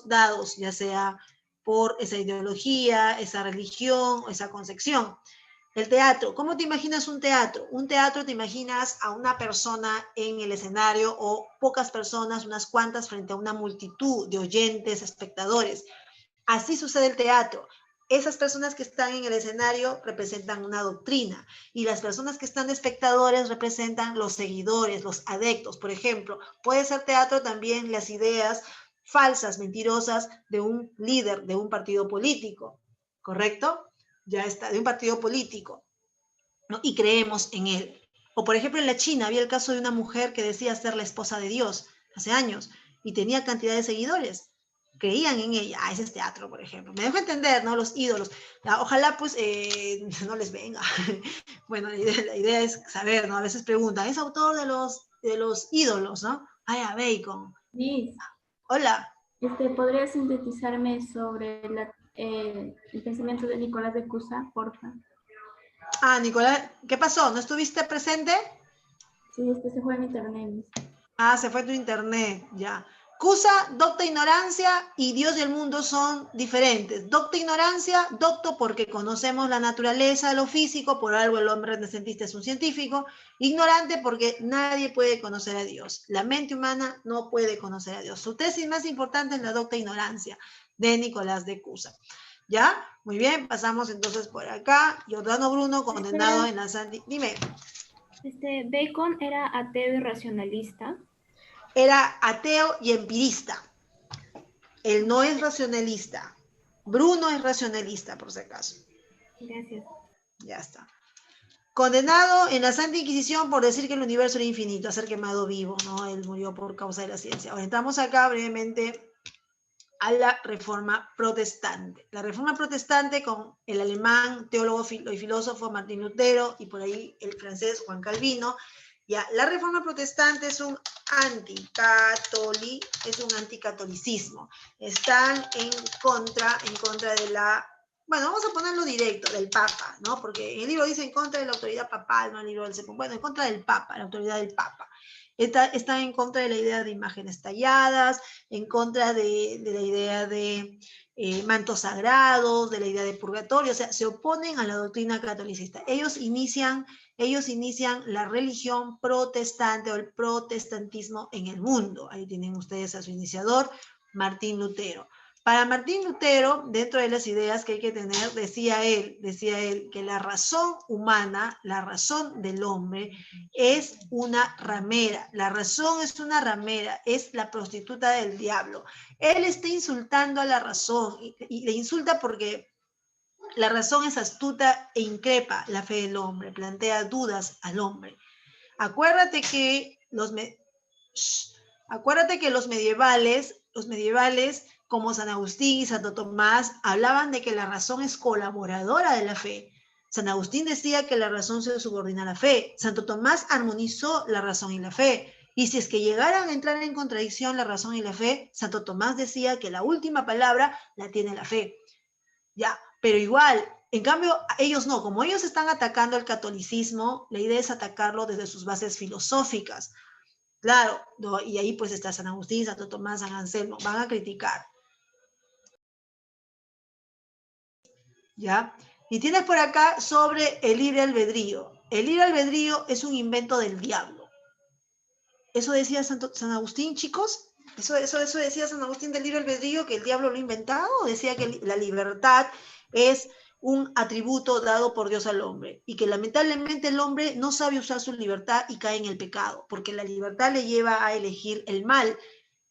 dados, ya sea por esa ideología, esa religión, esa concepción. El teatro, ¿cómo te imaginas un teatro? Un teatro te imaginas a una persona en el escenario o pocas personas, unas cuantas frente a una multitud de oyentes, espectadores. Así sucede el teatro. Esas personas que están en el escenario representan una doctrina y las personas que están de espectadores representan los seguidores, los adeptos. Por ejemplo, puede ser teatro también las ideas falsas, mentirosas de un líder de un partido político, ¿correcto? Ya está, de un partido político, ¿no? Y creemos en él. O por ejemplo en la China había el caso de una mujer que decía ser la esposa de Dios hace años y tenía cantidad de seguidores. Creían en ella. Ese es teatro, por ejemplo. Me dejo entender, ¿no? Los ídolos. Ojalá, pues, no les venga. Bueno, la idea es saber, ¿no? A veces preguntan, ¿es autor de los ídolos, no? A Bacon. Liz, Hola. ¿podrías sintetizarme sobre el pensamiento de Nicolás de Cusa, porfa? Nicolás, ¿qué pasó? ¿No estuviste presente? Sí, se fue en internet. Se fue tu internet, ya. Cusa, docta ignorancia y Dios y el mundo son diferentes. Docta ignorancia, docto porque conocemos la naturaleza, lo físico, por algo el hombre renacentista es un científico. Ignorante porque nadie puede conocer a Dios. La mente humana no puede conocer a Dios. Su tesis más importante es la docta ignorancia de Nicolás de Cusa. ¿Ya? Muy bien, pasamos entonces por acá. Giordano Bruno, condenado en la Santa... Dime. Bacon era ateo y racionalista. Era ateo y empirista. Él no es racionalista. Bruno es racionalista, por si acaso. Gracias. Ya está. Condenado en la Santa Inquisición por decir que el universo era infinito, a ser quemado vivo, ¿no? Él murió por causa de la ciencia. Ahora entramos acá brevemente a la Reforma Protestante. La Reforma Protestante con el alemán teólogo y filósofo Martín Lutero y por ahí el francés Juan Calvino. Ya, la Reforma Protestante es un anticatolicismo. Están en contra de la, bueno, vamos a ponerlo directo, del Papa, ¿no? Porque en el libro dice en contra de la autoridad papal, no el libro del segundo, bueno, en contra del Papa, la autoridad del Papa. Está en contra de la idea de imágenes talladas, en contra de la idea de mantos sagrados, de la idea de purgatorio, o sea, se oponen a la doctrina catolicista. Ellos inician la religión protestante o el protestantismo en el mundo. Ahí tienen ustedes a su iniciador, Martín Lutero. Para Martín Lutero, dentro de las ideas que hay que tener, decía él que la razón humana, la razón del hombre, es una ramera. La razón es una ramera, es la prostituta del diablo. Él está insultando a la razón y le insulta porque la razón es astuta e increpa la fe del hombre, plantea dudas al hombre. Acuérdate que los medievales como San Agustín y Santo Tomás hablaban de que la razón es colaboradora de la fe. San Agustín decía que la razón se subordina a la fe. Santo Tomás armonizó la razón y la fe. Y si es que llegaran a entrar en contradicción la razón y la fe, Santo Tomás decía que la última palabra la tiene la fe. Ya, pero igual, en cambio, ellos no. Como ellos están atacando el catolicismo, la idea es atacarlo desde sus bases filosóficas. Claro, ¿no? Y ahí pues está San Agustín, Santo Tomás, San Anselmo, van a criticar. ¿Ya? Y tienes por acá sobre el libre albedrío. El libre albedrío es un invento del diablo. ¿Eso decía San Agustín, chicos? ¿Eso decía San Agustín del libre albedrío, que el diablo lo ha inventado? ¿O decía que la libertad es un atributo dado por Dios al hombre y que lamentablemente el hombre no sabe usar su libertad y cae en el pecado, porque la libertad le lleva a elegir el mal,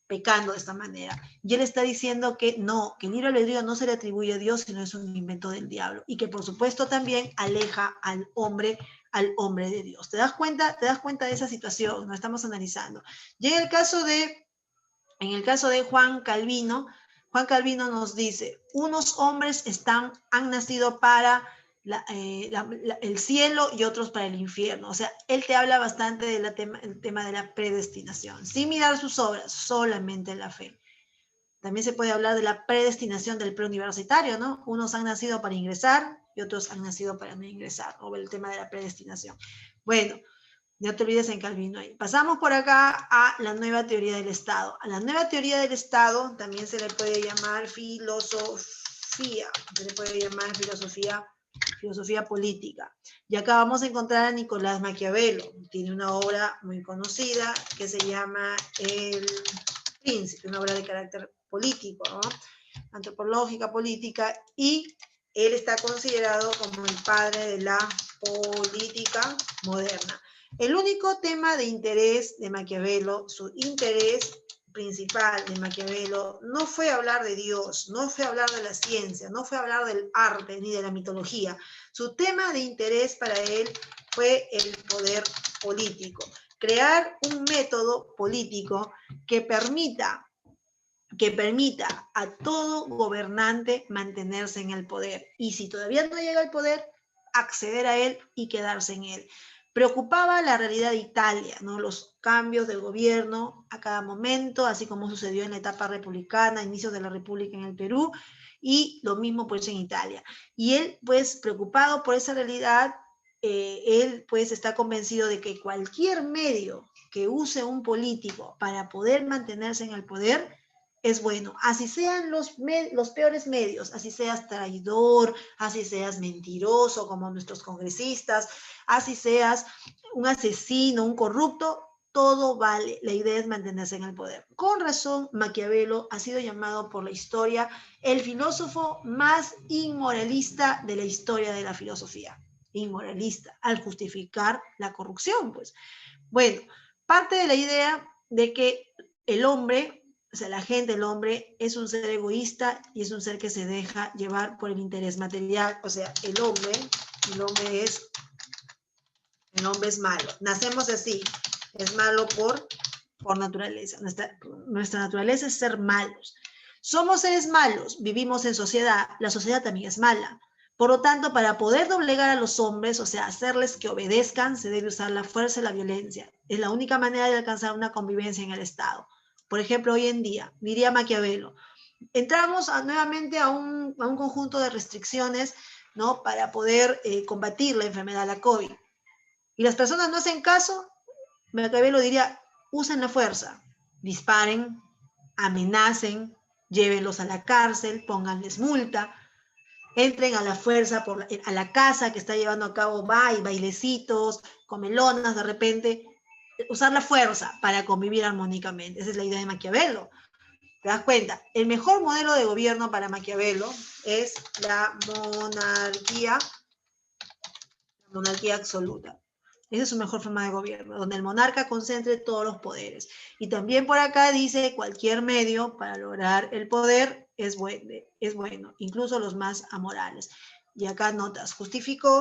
pecando de esta manera? Y él está diciendo que no, que el libre albedrío no se le atribuye a Dios, sino es un invento del diablo, y que por supuesto también aleja al hombre de Dios. ¿Te das cuenta de esa situación? Lo estamos analizando. Y en el caso de Juan Calvino nos dice, unos hombres han nacido para el cielo y otros para el infierno. O sea, él te habla bastante del tema de la predestinación, sin mirar sus obras, solamente la fe. También se puede hablar de la predestinación del preuniversitario, ¿no? Unos han nacido para ingresar y otros han nacido para no ingresar, o el tema de la predestinación. Bueno, no te olvides en Calvino ahí. Pasamos por acá a la nueva teoría del Estado. A la nueva teoría del Estado también se le puede llamar filosofía, se le puede llamar filosofía política. Y acá vamos a encontrar a Nicolás Maquiavelo. Tiene una obra muy conocida que se llama El Príncipe, una obra de carácter político, ¿no? Antropológica, política, y él está considerado como el padre de la política moderna. El único tema de interés de Maquiavelo, su interés principal de Maquiavelo, no fue hablar de Dios, no fue hablar de la ciencia, no fue hablar del arte ni de la mitología. Su tema de interés para él fue el poder político. Crear un método político que permita a todo gobernante mantenerse en el poder. Y si todavía no llega al poder, acceder a él y quedarse en él. Preocupaba la realidad de Italia, ¿no? Los cambios de gobierno a cada momento, así como sucedió en la etapa republicana, inicios de la República en el Perú, y lo mismo pues en Italia. Y él, pues, preocupado por esa realidad, él pues está convencido de que cualquier medio que use un político para poder mantenerse en el poder es bueno, así sean los peores medios, así seas traidor, así seas mentiroso como nuestros congresistas, así seas un asesino, un corrupto, todo vale. La idea es mantenerse en el poder. Con razón, Maquiavelo ha sido llamado por la historia el filósofo más inmoralista de la historia de la filosofía. Inmoralista, al justificar la corrupción, pues. Bueno, parte de la idea de que el hombre, o sea, el hombre es un ser egoísta y es un ser que se deja llevar por el interés material. O sea, el hombre es malo. Nacemos así, es malo por naturaleza. Nuestra naturaleza es ser malos. Somos seres malos, vivimos en sociedad, la sociedad también es mala. Por lo tanto, para poder doblegar a los hombres, o sea, hacerles que obedezcan, se debe usar la fuerza y la violencia. Es la única manera de alcanzar una convivencia en el Estado. Por ejemplo, hoy en día, diría Maquiavelo, entramos nuevamente a un conjunto de restricciones, ¿no? Para poder combatir la enfermedad, la COVID. Y las personas no hacen caso, Maquiavelo diría, usen la fuerza, disparen, amenacen, llévenlos a la cárcel, pónganles multa, entren a la fuerza a la casa que está llevando a cabo bailecitos, comelonas de repente, usar la fuerza para convivir armónicamente. Esa es la idea de Maquiavelo. ¿Te das cuenta? El mejor modelo de gobierno para Maquiavelo es la monarquía absoluta. Esa es su mejor forma de gobierno, donde el monarca concentre todos los poderes. Y también por acá dice, cualquier medio para lograr el poder es bueno, incluso los más amorales. Y acá notas, justificó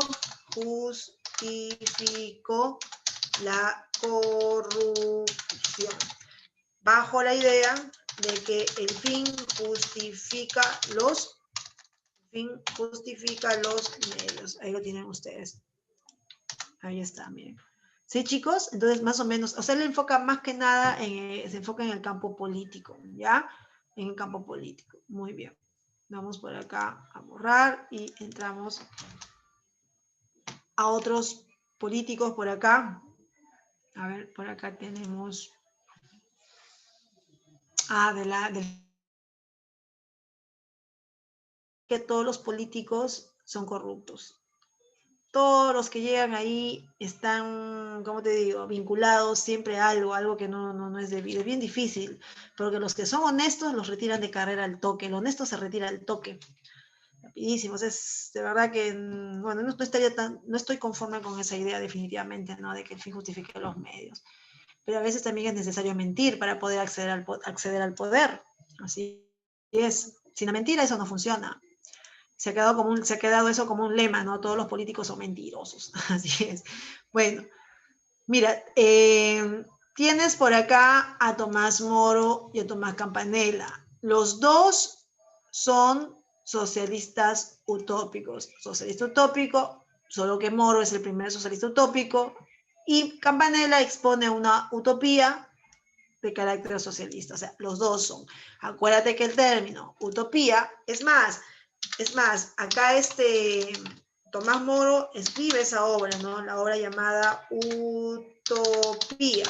la corrupción, bajo la idea de que el fin justifica los medios. Ahí lo tienen ustedes. Ahí está, miren. ¿Sí, chicos? Entonces, más o menos, o sea, le enfoca más que nada, se enfoca en el campo político, ¿ya? En el campo político. Muy bien. Vamos por acá a borrar y entramos a otros políticos por acá. A ver, por acá tenemos... que todos los políticos son corruptos. Todos los que llegan ahí están, ¿cómo te digo?, vinculados siempre a algo que no es debido. Es bien difícil, porque los que son honestos los retiran de carrera al toque. El honesto se retira al toque. Rapidísimo. Es de verdad que, bueno, no estoy conforme con esa idea definitivamente, ¿no?, de que el fin justifique los medios. Pero a veces también es necesario mentir para poder acceder al poder. Así es. Sin la mentira eso no funciona. Se ha quedado eso como un lema, ¿no? Todos los políticos son mentirosos. Así es. Bueno, mira, tienes por acá a Tomás Moro y a Tomás Campanella. Los dos son socialistas utópicos. Socialista utópico, solo que Moro es el primer socialista utópico y Campanella expone una utopía de carácter socialista. O sea, los dos son. Acuérdate que el término utopía, es más, acá Tomás Moro escribe esa obra, ¿no? La obra llamada Utopía.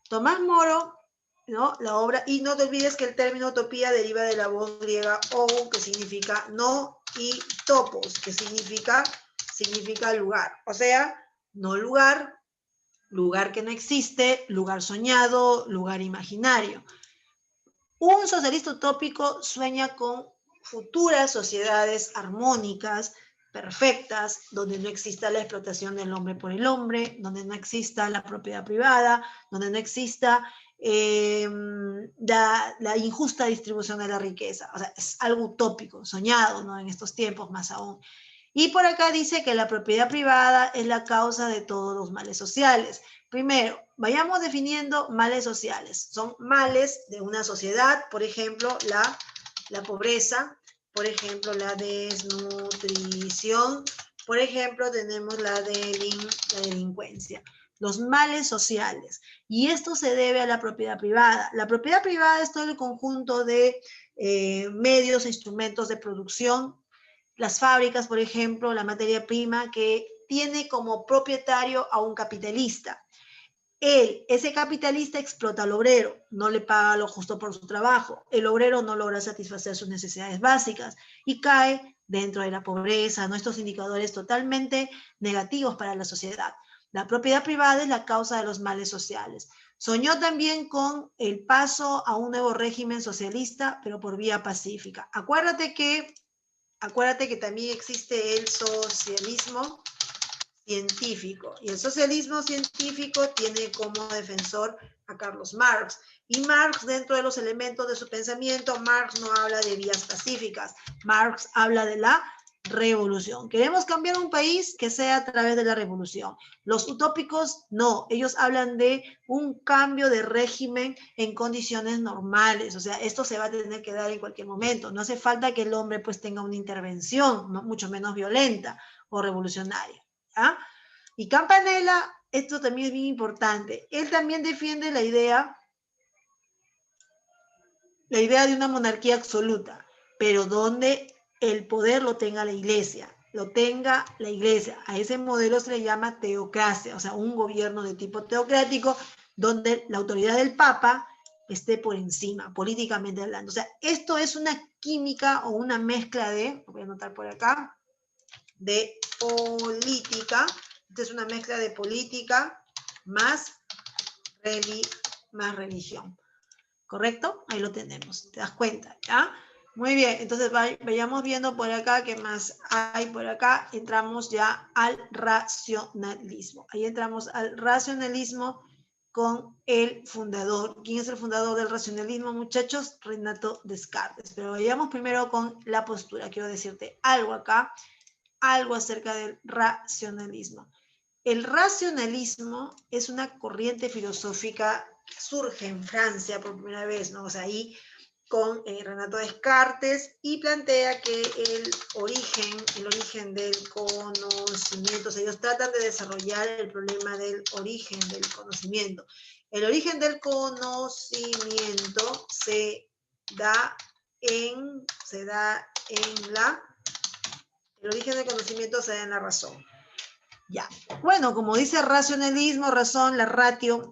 Tomás Moro, ¿no? La obra, y no te olvides que el término utopía deriva de la voz griega ou, que significa no, y topos, que significa lugar. O sea, no lugar que no existe, lugar soñado, lugar imaginario. Un socialista utópico sueña con futuras sociedades armónicas, perfectas, donde no exista la explotación del hombre por el hombre, donde no exista la propiedad privada, donde no exista la injusta distribución de la riqueza. O sea, es algo utópico, soñado, ¿no?, en estos tiempos más aún. Y por acá dice que la propiedad privada es la causa de todos los males sociales. Primero, vayamos definiendo males sociales. Son males de una sociedad, por ejemplo, la pobreza, por ejemplo, la desnutrición, por ejemplo, tenemos la delincuencia. Los males sociales. Y esto se debe a la propiedad privada. La propiedad privada es todo el conjunto de medios e instrumentos de producción. Las fábricas, por ejemplo, la materia prima que tiene como propietario a un capitalista. Ese capitalista explota al obrero, no le paga lo justo por su trabajo. El obrero no logra satisfacer sus necesidades básicas y cae dentro de la pobreza, ¿no? Estos indicadores totalmente negativos para la sociedad. La propiedad privada es la causa de los males sociales. Soñó también con el paso a un nuevo régimen socialista, pero por vía pacífica. Acuérdate que también existe el socialismo científico. Y el socialismo científico tiene como defensor a Carlos Marx. Y Marx, dentro de los elementos de su pensamiento, Marx no habla de vías pacíficas. Marx habla de la revolución. Queremos cambiar un país que sea a través de la revolución. Los utópicos no, ellos hablan de un cambio de régimen en condiciones normales. O sea, esto se va a tener que dar en cualquier momento. No hace falta que el hombre pues tenga una intervención, no, mucho menos violenta o revolucionaria. ¿Ah? Y Campanella, esto también es bien importante, él también defiende la idea de una monarquía absoluta, pero donde el poder lo tenga la iglesia, a ese modelo se le llama teocracia, o sea, un gobierno de tipo teocrático, donde la autoridad del Papa esté por encima, políticamente hablando. O sea, esto es una química o una mezcla de, lo voy a anotar por acá, de política. Esta es una mezcla de política más religión. ¿Correcto? Ahí lo tenemos, ¿te das cuenta? ¿Ya? Muy bien, entonces vayamos viendo por acá qué más hay por acá. Entramos ya al racionalismo. Ahí entramos al racionalismo con el fundador. ¿Quién es el fundador del racionalismo, muchachos? Renato Descartes. Pero vayamos primero con la postura. Quiero decirte algo acá, algo acerca del racionalismo. El racionalismo es una corriente filosófica que surge en Francia por primera vez, ¿no? O sea, ahí con Renato Descartes, y plantea que el origen del conocimiento, o sea, ellos tratan de desarrollar el problema del origen del conocimiento. El origen del conocimiento el origen del conocimiento se da en la razón. Ya. Bueno, como dice racionalismo, razón, la ratio,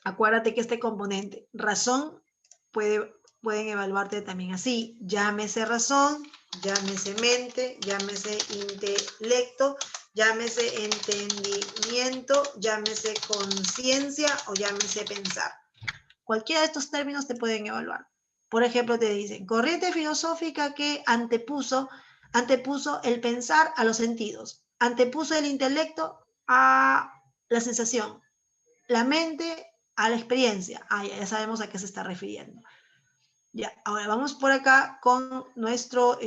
acuérdate que este componente, razón, pueden evaluarte también así. Llámese razón, llámese mente, llámese intelecto, llámese entendimiento, llámese conciencia o llámese pensar. Cualquiera de estos términos te pueden evaluar. Por ejemplo, te dicen, corriente filosófica que antepuso el pensar a los sentidos, antepuso el intelecto a la sensación, la mente a la experiencia. Ya sabemos a qué se está refiriendo. Ya, ahora vamos por acá con nuestro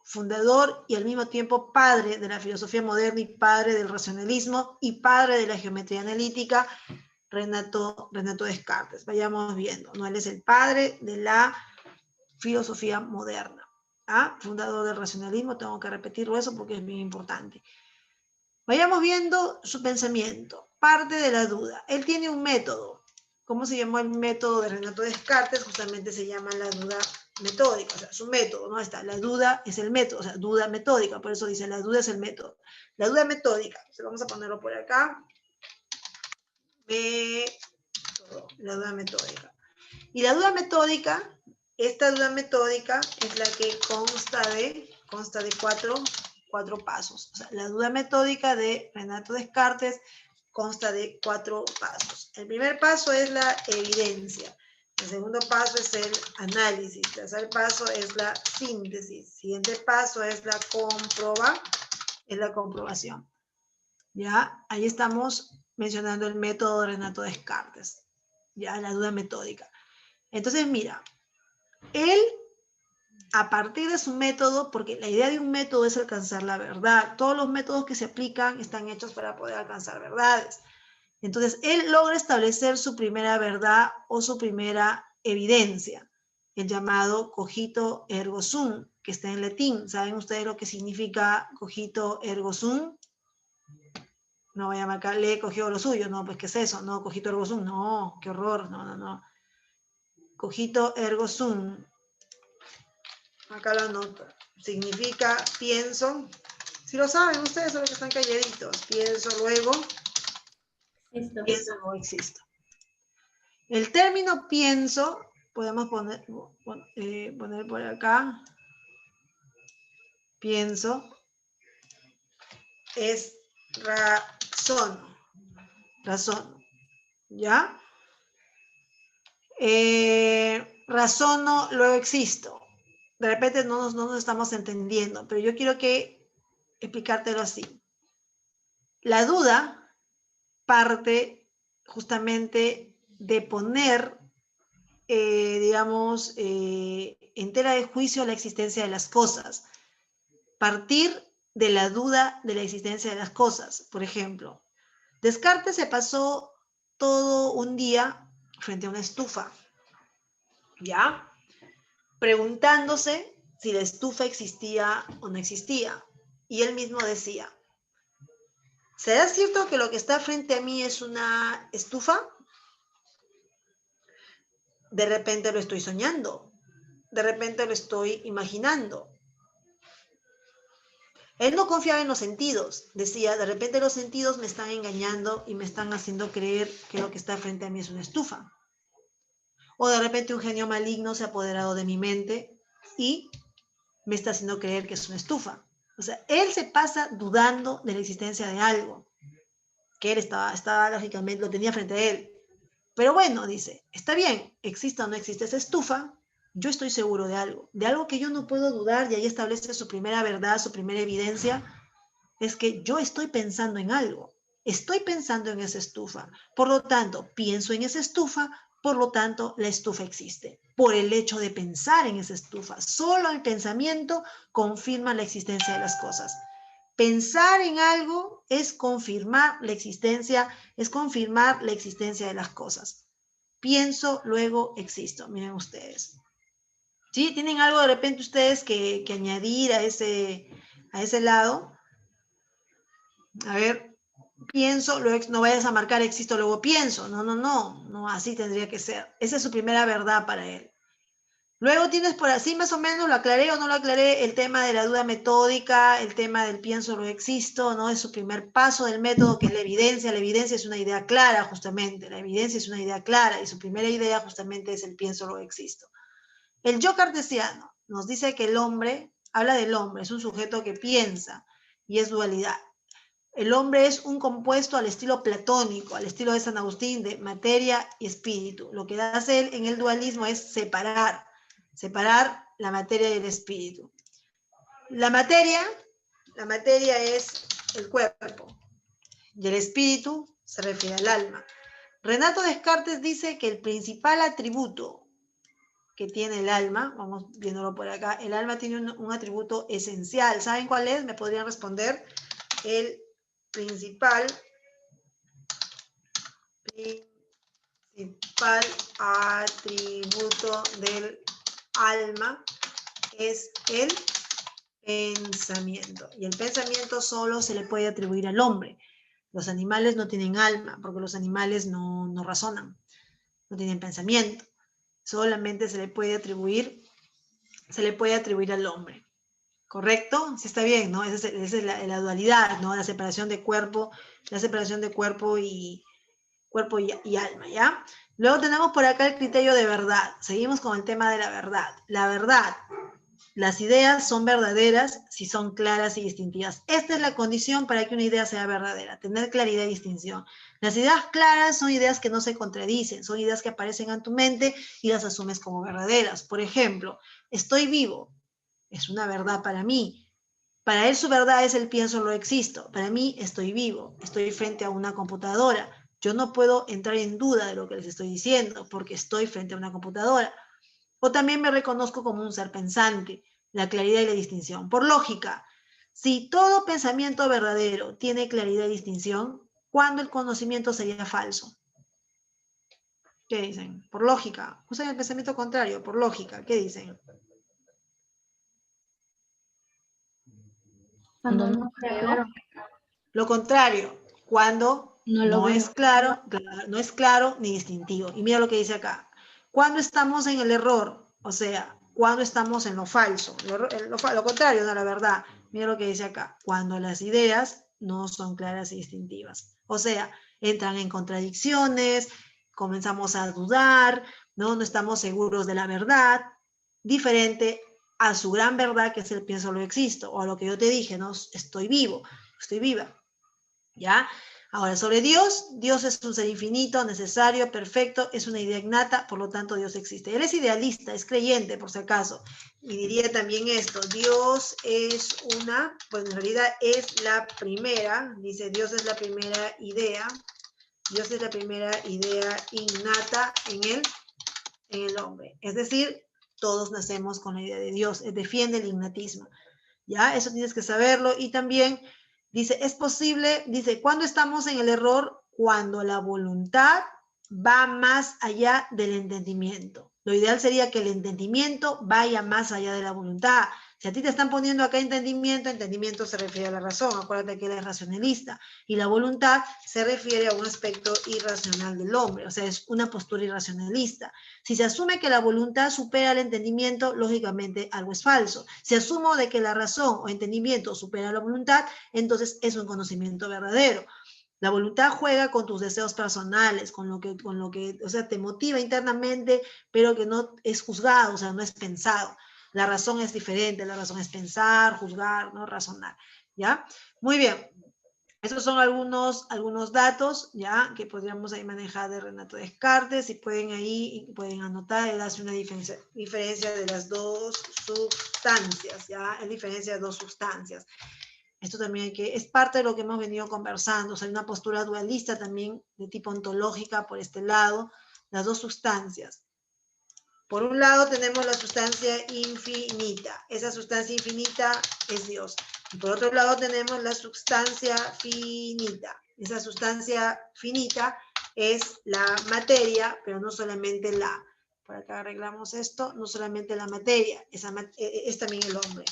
fundador y al mismo tiempo padre de la filosofía moderna y padre del racionalismo y padre de la geometría analítica, Renato Descartes. Vayamos viendo, ¿no? Él es el padre de la filosofía moderna, ¿ah? Fundador del racionalismo, tengo que repetirlo eso porque es bien importante. Vayamos viendo su pensamiento, parte de la duda. Él tiene un método. ¿Cómo se llamó el método de Renato Descartes? Justamente se llama la duda metódica, o sea, su método, ¿no? Está, la duda es el método, o sea, duda metódica, por eso dice la duda es el método. La duda metódica, entonces vamos a ponerlo por acá. La duda metódica. Y la duda metódica, esta duda metódica es la que consta de cuatro pasos. O sea, la duda metódica de Renato Descartes consta de 4 pasos. El primer paso es la evidencia. El segundo paso es el análisis. El tercer paso es la síntesis. El siguiente paso es la comprobación. ¿Ya? Ahí estamos mencionando el método de Renato Descartes. Ya, la duda metódica. Entonces, mira, él, a partir de su método, porque la idea de un método es alcanzar la verdad, todos los métodos que se aplican están hechos para poder alcanzar verdades. Entonces, él logra establecer su primera verdad o su primera evidencia, el llamado cogito ergo sum, que está en latín. ¿Saben ustedes lo que significa cogito ergo sum? No voy a marcar, le cogió lo suyo, no, pues ¿qué es eso? No, cogito ergo sum, no, qué horror, no. Cogito ergo sum, acá lo anoto, significa pienso, si lo saben ustedes son los que están calladitos, pienso luego existo. El término pienso, podemos poner por acá, pienso, es razón, ¿ya? Razono, luego existo. De repente no nos estamos entendiendo, pero yo quiero explicártelo así. La duda parte justamente de poner, digamos, en tela de juicio la existencia de las cosas. Partir de la duda de la existencia de las cosas. Por ejemplo, Descartes se pasó todo un día frente a una estufa, ¿ya? Preguntándose si la estufa existía o no existía. Y él mismo decía, ¿será cierto que lo que está frente a mí es una estufa? De repente lo estoy soñando, de repente lo estoy imaginando. Él no confiaba en los sentidos, decía, de repente los sentidos me están engañando y me están haciendo creer que lo que está frente a mí es una estufa. O de repente un genio maligno se ha apoderado de mi mente y me está haciendo creer que es una estufa. O sea, él se pasa dudando de la existencia de algo, que él estaba lógicamente, lo tenía frente a él. Pero bueno, dice, está bien, exista o no existe esa estufa, yo estoy seguro de algo que yo no puedo dudar, y ahí establece su primera verdad, su primera evidencia, es que yo estoy pensando en algo, estoy pensando en esa estufa, por lo tanto, pienso en esa estufa, por lo tanto, la estufa existe, por el hecho de pensar en esa estufa. Solo el pensamiento confirma la existencia de las cosas. Pensar en algo es confirmar la existencia, de las cosas. Pienso, luego existo. Miren ustedes. ¿Sí? ¿Tienen algo de repente ustedes que añadir a ese lado? A ver, pienso, luego no vayas a marcar existo, luego pienso. No, así tendría que ser. Esa es su primera verdad para él. Luego tienes por así, más o menos, lo aclaré o no lo aclaré, el tema de la duda metódica, el tema del pienso, lo existo, ¿no? Es su primer paso del método, que es la evidencia. La evidencia es una idea clara, justamente. La evidencia es una idea clara, y su primera idea justamente es el pienso, lo existo. El yo cartesiano nos dice que el hombre, habla del hombre, es un sujeto que piensa, y es dualidad. El hombre es un compuesto al estilo platónico, al estilo de San Agustín, de materia y espíritu. Lo que hace él en el dualismo es separar la materia y el espíritu. La materia es el cuerpo, y el espíritu se refiere al alma. Renato Descartes dice que el principal atributo que tiene el alma, vamos viéndolo por acá, el alma tiene un atributo esencial. ¿Saben cuál es? Me podrían responder. El principal atributo del alma es el pensamiento. Y el pensamiento solo se le puede atribuir al hombre. Los animales no tienen alma, porque los animales no razonan, no tienen pensamiento. Solamente se le puede atribuir al hombre. ¿Correcto? Sí, está bien, ¿no? Esa es la dualidad, ¿no? La separación de cuerpo y alma, ¿ya? Luego tenemos por acá el criterio de verdad. Seguimos con el tema de la verdad. La verdad, las ideas son verdaderas si son claras y distintivas. Esta es la condición para que una idea sea verdadera, tener claridad y distinción. Las ideas claras son ideas que no se contradicen, son ideas que aparecen en tu mente y las asumes como verdaderas. Por ejemplo, estoy vivo, es una verdad para mí. Para él su verdad es el pienso, lo existo. Para mí estoy vivo, estoy frente a una computadora. Yo no puedo entrar en duda de lo que les estoy diciendo porque estoy frente a una computadora. O también me reconozco como un ser pensante, la claridad y la distinción. Por lógica, si todo pensamiento verdadero tiene claridad y distinción, ¿cuándo el conocimiento sería falso? ¿Qué dicen? Por lógica. Usen el pensamiento contrario, por lógica. ¿Qué dicen? Cuando no sea claro. Lo contrario, cuando no es claro ni distintivo. Y mira lo que dice acá. Cuando estamos en el error, o sea, cuando estamos en lo falso, lo contrario, no la verdad. Mira lo que dice acá. Cuando las ideas no son claras y distintivas. O sea, entran en contradicciones, comenzamos a dudar, no estamos seguros de la verdad, diferente a su gran verdad, que es el pienso, lo existo, o a lo que yo te dije, no, estoy vivo, estoy viva. ¿Ya? Ahora, sobre Dios, Dios es un ser infinito, necesario, perfecto, es una idea innata, por lo tanto Dios existe. Él es idealista, es creyente, por si acaso. Y diría también esto, Dios es pues en realidad es la primera, dice Dios es la primera idea, Dios es la primera idea innata en el hombre. Es decir, todos nacemos con la idea de Dios, defiende el innatismo. ¿Ya? Eso tienes que saberlo. Y también dice, es posible, dice, ¿cuándo estamos en el error? Cuando la voluntad va más allá del entendimiento. Lo ideal sería que el entendimiento vaya más allá de la voluntad. Si a ti te están poniendo acá entendimiento se refiere a la razón. Acuérdate que él es racionalista. Y la voluntad se refiere a un aspecto irracional del hombre. O sea, es una postura irracionalista. Si se asume que la voluntad supera el entendimiento, lógicamente algo es falso. Si asumo de que la razón o entendimiento supera la voluntad, entonces es un conocimiento verdadero. La voluntad juega con tus deseos personales, con lo que, o sea, te motiva internamente, pero que no es juzgado, o sea, no es pensado. La razón es diferente, la razón es pensar, juzgar, no razonar, ¿ya? Muy bien. Estos son algunos datos, ya, que podríamos ahí manejar de Renato Descartes, y pueden anotar, él hace una diferencia de las dos sustancias, ya, él diferencia dos sustancias. Esto también es parte de lo que hemos venido conversando, o sea, hay una postura dualista también de tipo ontológica por este lado, las dos sustancias. Por un lado tenemos la sustancia infinita, esa sustancia infinita es Dios. Y por otro lado tenemos la sustancia finita, esa sustancia finita es la materia, pero no solamente por acá arreglamos esto, no solamente la materia, es también el hombre,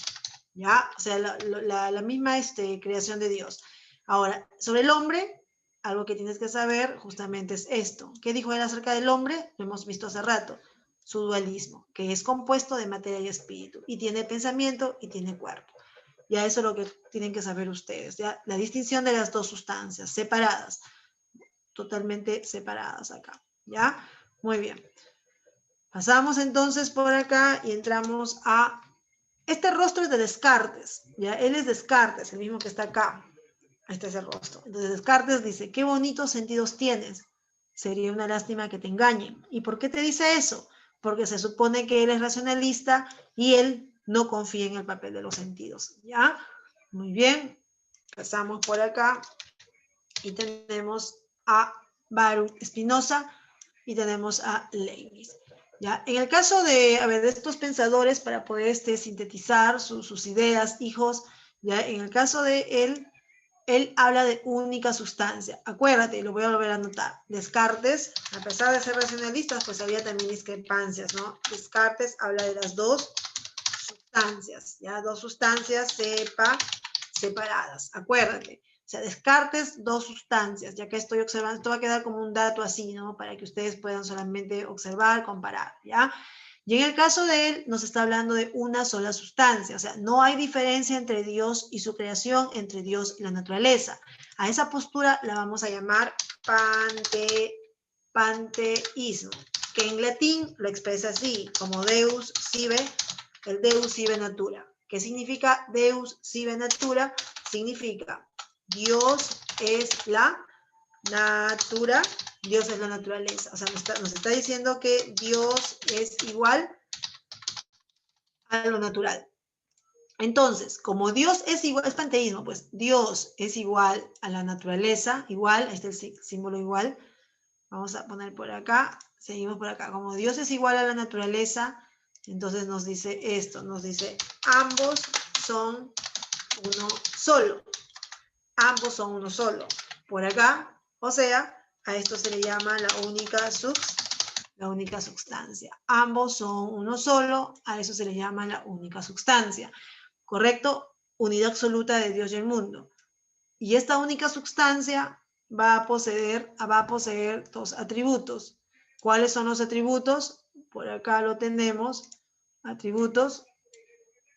¿ya? O sea, la misma creación de Dios. Ahora, sobre el hombre, algo que tienes que saber justamente es esto. ¿Qué dijo él acerca del hombre? Lo hemos visto hace rato. Su dualismo, que es compuesto de materia y espíritu, y tiene pensamiento y tiene cuerpo. Ya eso es lo que tienen que saber ustedes, ¿ya? La distinción de las dos sustancias, separadas, totalmente separadas acá, ¿ya? Muy bien. Pasamos entonces por acá y entramos a... Este rostro es de Descartes, ¿ya? Él es Descartes, el mismo que está acá. Este es el rostro. Entonces Descartes dice, qué bonitos sentidos tienes. Sería una lástima que te engañen. ¿Y por qué te dice eso? Porque se supone que él es racionalista y él no confía en el papel de los sentidos, ¿ya? Muy bien. Pasamos por acá y tenemos a Baruch Spinoza y tenemos a Leibniz. ¿Ya? En el caso de estos pensadores, para poder sintetizar sus ideas, hijos, ¿ya? En el caso de él habla de única sustancia. Acuérdate, lo voy a volver a anotar. Descartes, a pesar de ser racionalistas, pues había también discrepancias, ¿no? Descartes habla de las dos sustancias, ¿ya? Dos sustancias separadas. Acuérdate. O sea, Descartes, dos sustancias, ya que estoy observando, esto va a quedar como un dato así, ¿no? Para que ustedes puedan solamente observar, comparar, ¿ya? Y en el caso de él, nos está hablando de una sola sustancia, o sea, no hay diferencia entre Dios y su creación, entre Dios y la naturaleza. A esa postura la vamos a llamar panteísmo, que en latín lo expresa así, como Deus sive, el Deus sive natura. ¿Qué significa Deus sive natura? Significa Dios es la natura, Dios es la naturaleza. O sea, nos está diciendo que Dios es igual a lo natural. Entonces, como Dios es igual, es panteísmo, pues Dios es igual a la naturaleza, igual, este es el símbolo igual. Vamos a poner por acá, seguimos por acá. Como Dios es igual a la naturaleza, entonces nos dice esto, nos dice ambos son uno solo. Ambos son uno solo. Por acá, o sea, a esto se le llama la única sustancia. Ambos son uno solo, a eso se le llama la única sustancia. ¿Correcto? Unidad absoluta de Dios y el mundo. Y esta única sustancia va a poseer dos atributos. ¿Cuáles son los atributos? Por acá lo tenemos. Atributos,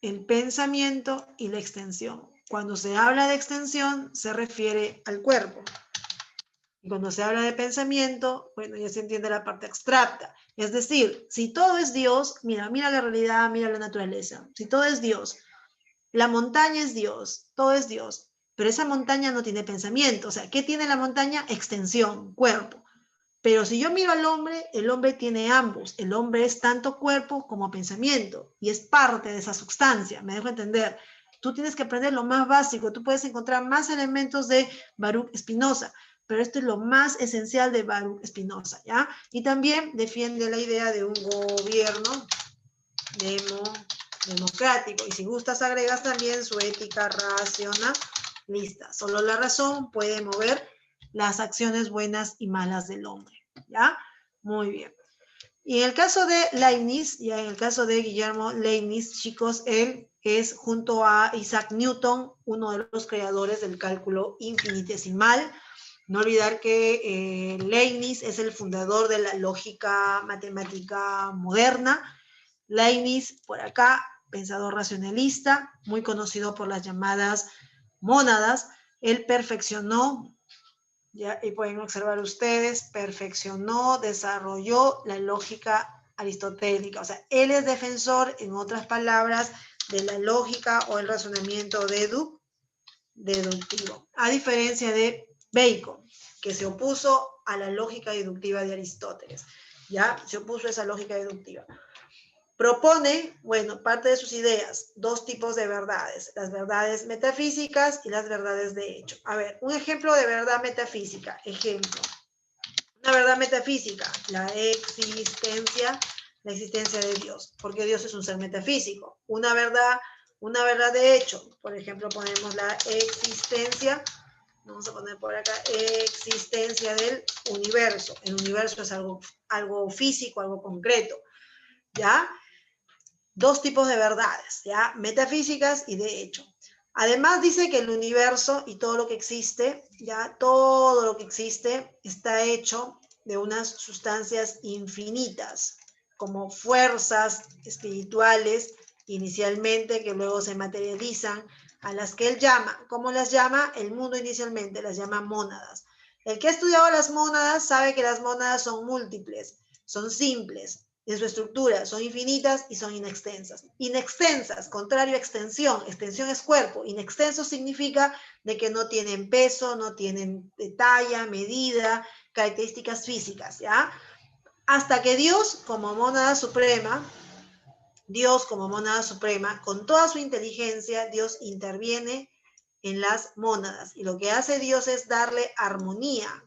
el pensamiento y la extensión. Cuando se habla de extensión, se refiere al cuerpo. Y cuando se habla de pensamiento, bueno, ya se entiende la parte abstracta. Es decir, si todo es Dios, mira la realidad, mira la naturaleza. Si todo es Dios, la montaña es Dios, todo es Dios, pero esa montaña no tiene pensamiento. O sea, ¿qué tiene la montaña? Extensión, cuerpo. Pero si yo miro al hombre, el hombre tiene ambos. El hombre es tanto cuerpo como pensamiento y es parte de esa sustancia. Me dejo entender. Tú tienes que aprender lo más básico. Tú puedes encontrar más elementos de Baruch Spinoza, pero esto es lo más esencial de Baruch Spinoza, ¿ya? Y también defiende la idea de un gobierno democrático. Y si gustas, agregas también su ética racionalista. Solo la razón puede mover las acciones buenas y malas del hombre, ¿ya? Muy bien. Y en el caso de Leibniz, ya en el caso de Guillermo Leibniz, chicos, él es junto a Isaac Newton, uno de los creadores del cálculo infinitesimal. No olvidar que Leibniz es el fundador de la lógica matemática moderna. Leibniz, por acá, pensador racionalista, muy conocido por las llamadas mónadas. Él perfeccionó, ya, y pueden observar ustedes, perfeccionó, desarrolló la lógica aristotélica. O sea, él es defensor, en otras palabras, de la lógica o el razonamiento deductivo. A diferencia de Bacon, que se opuso a la lógica deductiva de Aristóteles. ¿Ya? Se opuso a esa lógica deductiva. Propone, bueno, parte de sus ideas, dos tipos de verdades, las verdades metafísicas y las verdades de hecho. A ver, un ejemplo de verdad metafísica. Ejemplo. Una verdad metafísica, la existencia de Dios, porque Dios es un ser metafísico. Una verdad de hecho, por ejemplo, ponemos la existencia, vamos a poner por acá, existencia del universo. El universo es algo físico, algo concreto, ¿ya? Dos tipos de verdades, ¿ya? Metafísicas y de hecho. Además dice que el universo y todo lo que existe, ya todo lo que existe está hecho de unas sustancias infinitas, como fuerzas espirituales inicialmente que luego se materializan, a las que él llama, ¿cómo las llama? El mundo inicialmente las llama mónadas. El que ha estudiado las mónadas sabe que las mónadas son múltiples, son simples, en su estructura, son infinitas y son inextensas. Inextensas, contrario a extensión. Extensión es cuerpo. Inextenso significa de que no tienen peso, no tienen talla, medida, características físicas, ¿ya? Hasta que Dios, como mónada suprema, con toda su inteligencia, Dios interviene en las mónadas. Y lo que hace Dios es darle armonía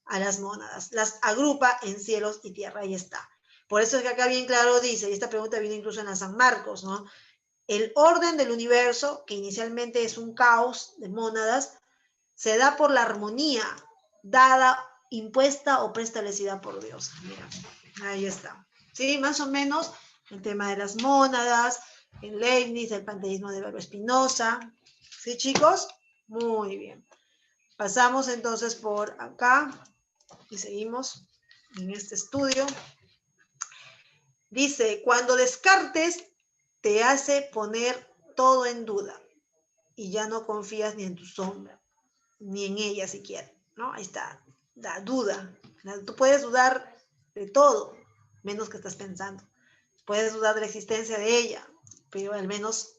a las mónadas, las agrupa en cielos y tierra, ahí está. Por eso es que acá bien claro dice, y esta pregunta viene incluso en la San Marcos, ¿no? El orden del universo, que inicialmente es un caos de mónadas, se da por la armonía dada, impuesta o preestablecida por Dios. Mira, ahí está. Sí, más o menos el tema de las mónadas, el Leibniz, el panteísmo de Álvaro Espinosa. ¿Sí, chicos? Muy bien. Pasamos entonces por acá y seguimos en este estudio. Dice, cuando Descartes te hace poner todo en duda y ya no confías ni en tu sombra, ni en ella siquiera, ¿no? Ahí está, la duda. Tú puedes dudar de todo, menos que estás pensando. Puedes dudar de la existencia de ella, pero al menos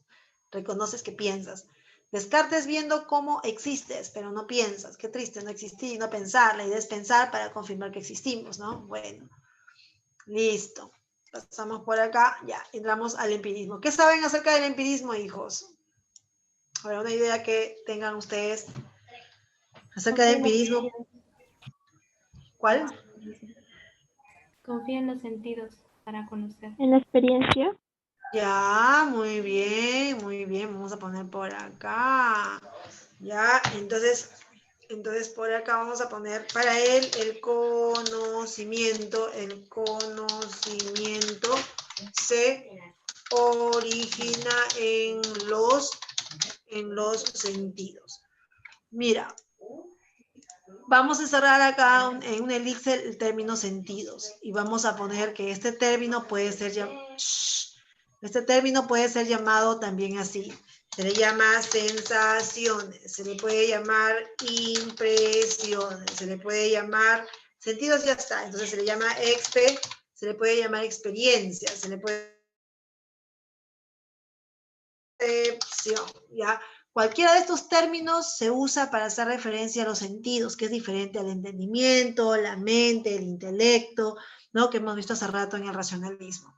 reconoces que piensas. Descartes viendo cómo existes, pero no piensas. Qué triste no existir y no pensar. La idea es pensar para confirmar que existimos, ¿no? Bueno, listo. Pasamos por acá, ya, entramos al empirismo. ¿Qué saben acerca del empirismo, hijos? A ver, una idea que tengan ustedes acerca del empirismo. ¿Cuál? Confía en los sentidos para conocer. En la experiencia. Ya, muy bien, muy bien. Vamos a poner por acá. Ya, entonces por acá vamos a poner para él el conocimiento se origina en los sentidos. Mira, vamos a cerrar acá en un elixir el término sentidos y vamos a poner que este término puede ser llamado también así. Se le llama sensaciones, se le puede llamar impresiones, se le puede llamar sentidos, ya está. Entonces se le llama se le puede llamar experiencia, se le puede percepción, ¿ya? Cualquiera de estos términos se usa para hacer referencia a los sentidos, que es diferente al entendimiento, la mente, el intelecto, ¿no? Que hemos visto hace rato en el racionalismo.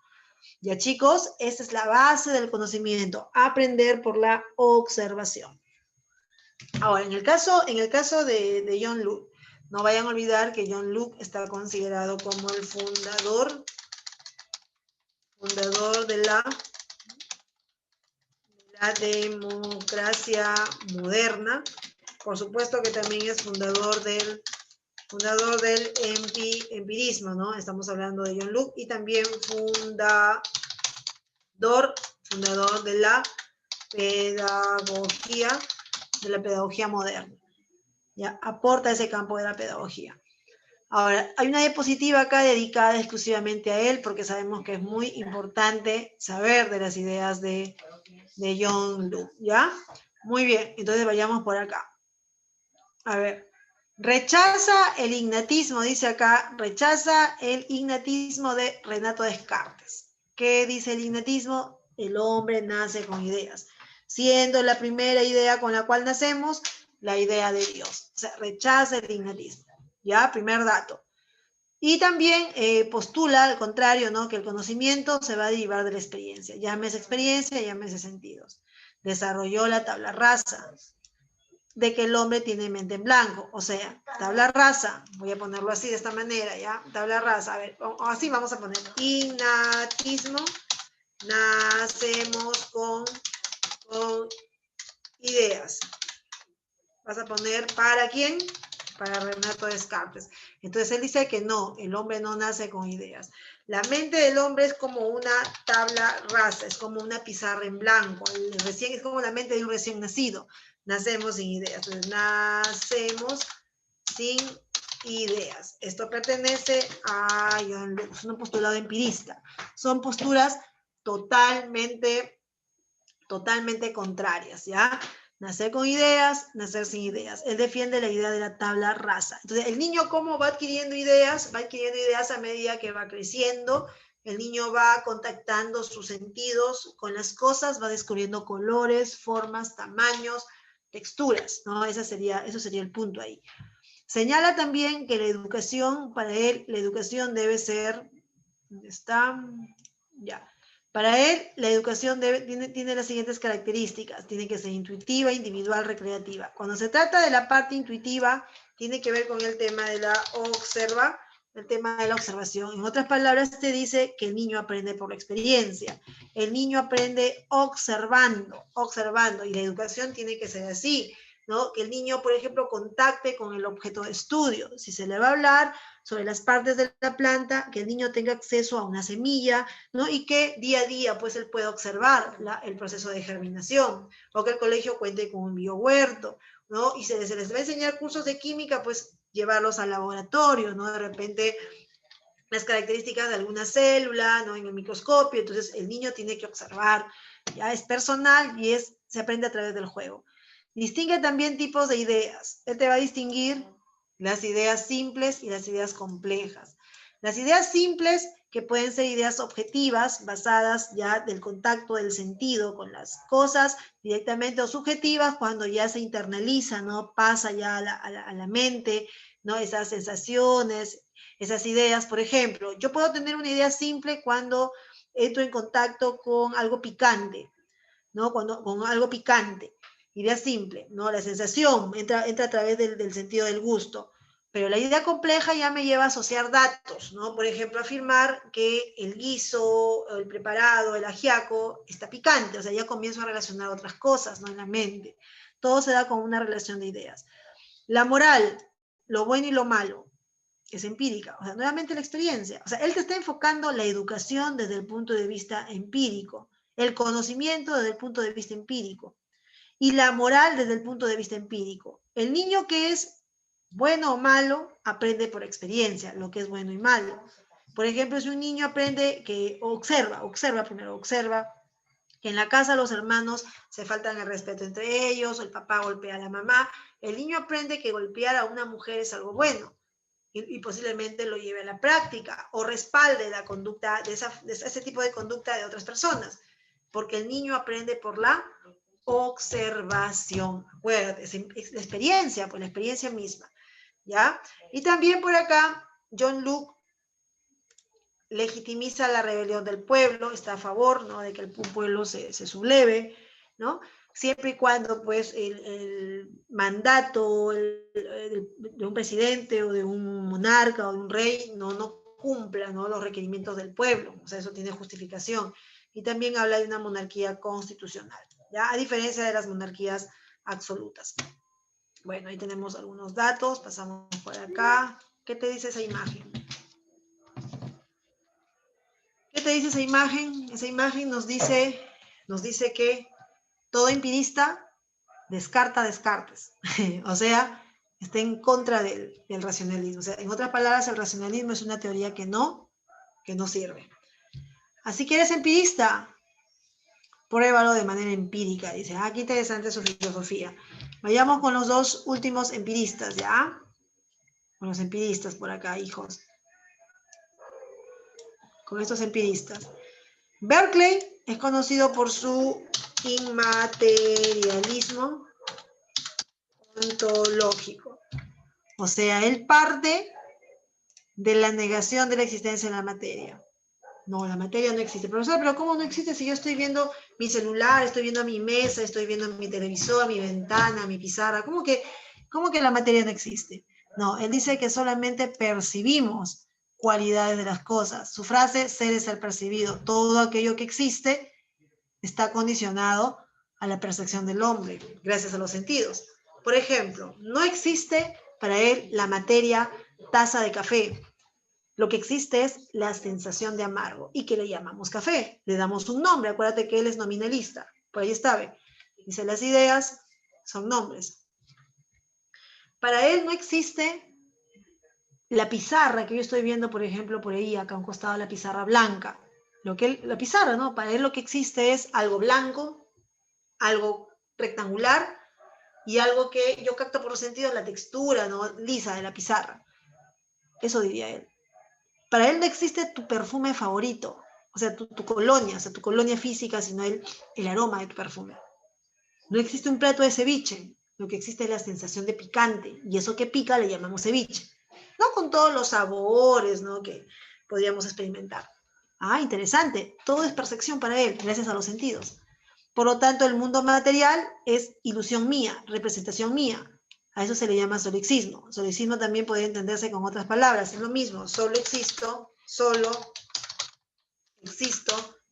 Ya, chicos, esta es la base del conocimiento, aprender por la observación. Ahora, en el caso de John Locke, no vayan a olvidar que John Locke está considerado como el fundador de la democracia moderna. Por supuesto que también es fundador del empirismo, ¿no? Estamos hablando de John Locke, y también fundador de la pedagogía moderna. Ya aporta ese campo de la pedagogía. Ahora, hay una diapositiva acá dedicada exclusivamente a él, porque sabemos que es muy importante saber de las ideas de John Locke, ¿ya? Muy bien, entonces vayamos por acá. A ver, rechaza el ignatismo, dice acá, rechaza el ignatismo de Renato Descartes. ¿Qué dice el ignatismo? El hombre nace con ideas. siendo la primera idea con la cual nacemos la idea de Dios. O sea, rechaza el dignalismo. ¿Ya? Primer dato. Y también postula, al contrario, ¿no? Que el conocimiento se va a derivar de la experiencia. Llámese experiencia, llámese sentidos. Desarrolló la tabla rasa de que el hombre tiene mente en blanco. O sea, tabla rasa, voy a ponerlo así de esta manera, ¿ya? Tabla rasa, a ver, así vamos a poner. Innatismo, nacemos con ideas. Vas a poner, ¿para quién? Para Renato Descartes. Entonces él dice que no, el hombre no nace con ideas. La mente del hombre es como una tabla rasa, es como una pizarra en blanco. Es como la mente de un recién nacido. Nacemos sin ideas. Entonces, nacemos sin ideas. Esto pertenece a John Locke, es un postulado empirista. Son posturas totalmente contrarias, ¿ya? Nacer con ideas, nacer sin ideas. Él defiende la idea de la tabla rasa. Entonces, el niño, ¿cómo va adquiriendo ideas? Va adquiriendo ideas a medida que va creciendo. El niño va contactando sus sentidos con las cosas, va descubriendo colores, formas, tamaños, texturas, ¿no? Eso sería el punto ahí. Señala también que la educación, para él, la educación debe ser, ¿dónde está? Ya. Para él, la educación tiene las siguientes características. Tiene que ser intuitiva, individual, recreativa. Cuando se trata de la parte intuitiva, tiene que ver con el tema de la observación. En otras palabras, te dice que el niño aprende por la experiencia. El niño aprende observando, y la educación tiene que ser así, ¿no? Que el niño, por ejemplo, contacte con el objeto de estudio. Si se le va a hablar sobre las partes de la planta, que el niño tenga acceso a una semilla, ¿no? Y que día a día, pues, él pueda observar el proceso de germinación, o que el colegio cuente con un biohuerto, ¿no? Y se les va a enseñar cursos de química, pues, llevarlos al laboratorio, ¿no? De repente, las características de alguna célula, ¿no? En el microscopio, entonces el niño tiene que observar, ya es personal y se aprende a través del juego. Distingue también tipos de ideas. Él te va a distinguir las ideas simples y las ideas complejas. Las ideas simples, que pueden ser ideas objetivas, basadas ya del contacto del sentido con las cosas directamente, o subjetivas, cuando ya se internaliza, ¿no? Pasa ya a la mente, ¿no? Esas sensaciones, esas ideas. Por ejemplo, yo puedo tener una idea simple cuando entro en contacto con algo picante, ¿no? Con algo picante. Idea simple, ¿no? La sensación entra a través del sentido del gusto. Pero la idea compleja ya me lleva a asociar datos, ¿no? Por ejemplo, afirmar que el guiso, el preparado, el ajiaco está picante. O sea, ya comienzo a relacionar otras cosas, ¿no? En la mente. Todo se da con una relación de ideas. La moral, lo bueno y lo malo, es empírica. O sea, nuevamente la experiencia. O sea, él te está enfocando la educación desde el punto de vista empírico, el conocimiento desde el punto de vista empírico, y la moral desde el punto de vista empírico. El niño que es bueno o malo aprende por experiencia lo que es bueno y malo. Por ejemplo, si un niño aprende que observa que en la casa los hermanos se faltan el respeto entre ellos, o el papá golpea a la mamá, el niño aprende que golpear a una mujer es algo bueno y posiblemente lo lleve a la práctica o respalde la conducta de ese tipo de conducta de otras personas, porque el niño aprende por la observación. Acuérdate, es la experiencia, pues la experiencia misma, ¿ya? Y también por acá, John Locke legitimiza la rebelión del pueblo, está a favor, ¿no? De que un pueblo se subleve, ¿no? Siempre y cuando, pues, el mandato de un presidente o de un monarca o de un rey no cumpla, ¿no? Los requerimientos del pueblo. O sea, eso tiene justificación. Y también habla de una monarquía constitucional, ¿ya? A diferencia de las monarquías absolutas. Bueno, ahí tenemos algunos datos, pasamos por acá. ¿Qué te dice esa imagen? ¿Qué te dice esa imagen? Esa imagen nos dice que todo empirista descarta Descartes. O sea, está en contra del racionalismo. O sea, en otras palabras, el racionalismo es una teoría que no sirve. Así que eres empirista, pruébalo de manera empírica. Dice, qué interesante su filosofía. Vayamos con los dos últimos empiristas, ¿ya? Con los empiristas por acá, hijos. Con estos empiristas. Berkeley es conocido por su inmaterialismo ontológico. O sea, él parte de la negación de la existencia de la materia. No, la materia no existe. Profesor, pero ¿cómo no existe si yo estoy viendo mi celular, estoy viendo mi mesa, estoy viendo mi televisor, mi ventana, mi pizarra? ¿Cómo que la materia no existe? No, él dice que solamente percibimos cualidades de las cosas. Su frase, ser es el percibido. Todo aquello que existe está condicionado a la percepción del hombre, gracias a los sentidos. Por ejemplo, no existe para él la materia taza de café. Lo que existe es la sensación de amargo y que le llamamos café. Le damos un nombre. Acuérdate que él es nominalista. Por ahí está, ¿ve? Dice, las ideas son nombres. Para él no existe la pizarra que yo estoy viendo, por ejemplo, por ahí, acá a un costado de la pizarra blanca. La pizarra, ¿no? Para él lo que existe es algo blanco, algo rectangular y algo que yo capto por los sentidos, la textura, ¿no? Lisa de la pizarra. Eso diría él. Para él no existe tu perfume favorito, o sea, tu colonia, o sea, tu colonia física, sino el aroma de tu perfume. No existe un plato de ceviche, lo que existe es la sensación de picante, y eso que pica le llamamos ceviche. No con todos los sabores, ¿no?, que podríamos experimentar. Ah, interesante. Todo es percepción para él, gracias a los sentidos. Por lo tanto, el mundo material es ilusión mía, representación mía. A eso se le llama solipsismo. Solipsismo también puede entenderse con otras palabras. Es lo mismo. Solo existo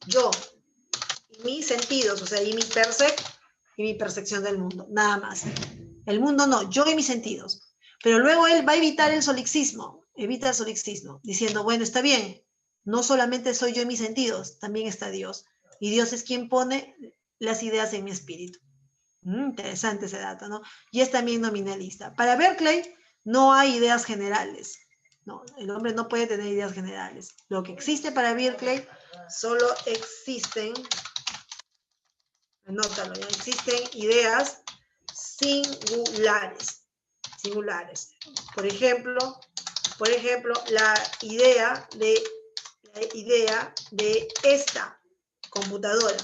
yo. Y mis sentidos, o sea, y mi percepción del mundo. Nada más. El mundo no, yo y mis sentidos. Pero luego él va a evitar el solipsismo. Evita el solipsismo, diciendo, bueno, está bien. No solamente soy yo y mis sentidos, también está Dios. Y Dios es quien pone las ideas en mi espíritu. Interesante ese dato, ¿no? Y es también nominalista. Para Berkeley no hay ideas generales. No, el hombre no puede tener ideas generales. Lo que existe para Berkeley solo existen, anótalo, ya existen ideas singulares. Por ejemplo, la idea de esta computadora,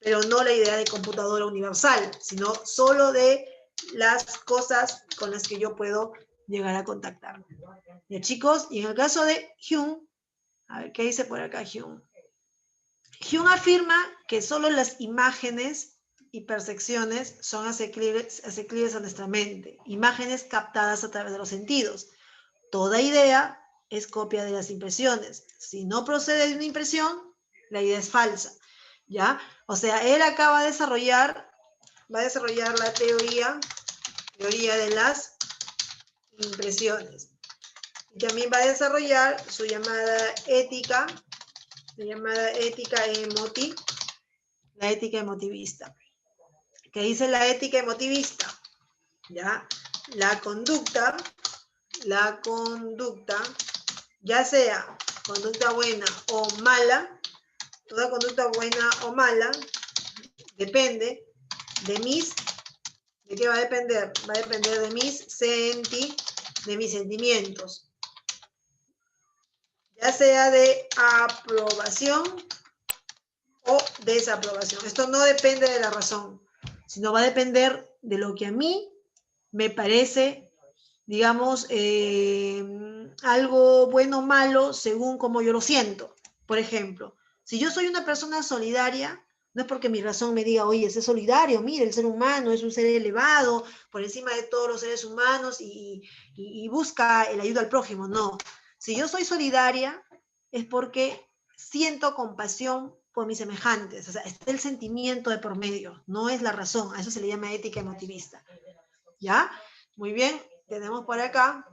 pero no la idea de computadora universal, sino solo de las cosas con las que yo puedo llegar a contactarme. ¿Ya, chicos? Y en el caso de Hume, a ver, ¿qué dice por acá Hume? Hume afirma que solo las imágenes y percepciones son asequibles a nuestra mente, imágenes captadas a través de los sentidos. Toda idea es copia de las impresiones. Si no procede de una impresión, la idea es falsa. ¿Ya? O sea, él acá va a desarrollar la teoría de las impresiones. Y también va a desarrollar su llamada ética, la ética emotivista. ¿Qué dice la ética emotivista? ¿Ya? La conducta, ya sea conducta buena o mala, toda conducta buena o mala depende ¿de qué va a depender? Va a depender de mis sentimientos. Ya sea de aprobación o desaprobación. Esto no depende de la razón, sino va a depender de lo que a mí me parece, digamos, algo bueno o malo según como yo lo siento. Por ejemplo, si yo soy una persona solidaria, no es porque mi razón me diga, oye, sé solidario, mire, el ser humano es un ser elevado, por encima de todos los seres humanos y busca el ayuda al prójimo. No. Si yo soy solidaria, es porque siento compasión por mis semejantes. O sea, está el sentimiento de por medio, no es la razón. A eso se le llama ética emotivista. ¿Ya? Muy bien, tenemos por acá.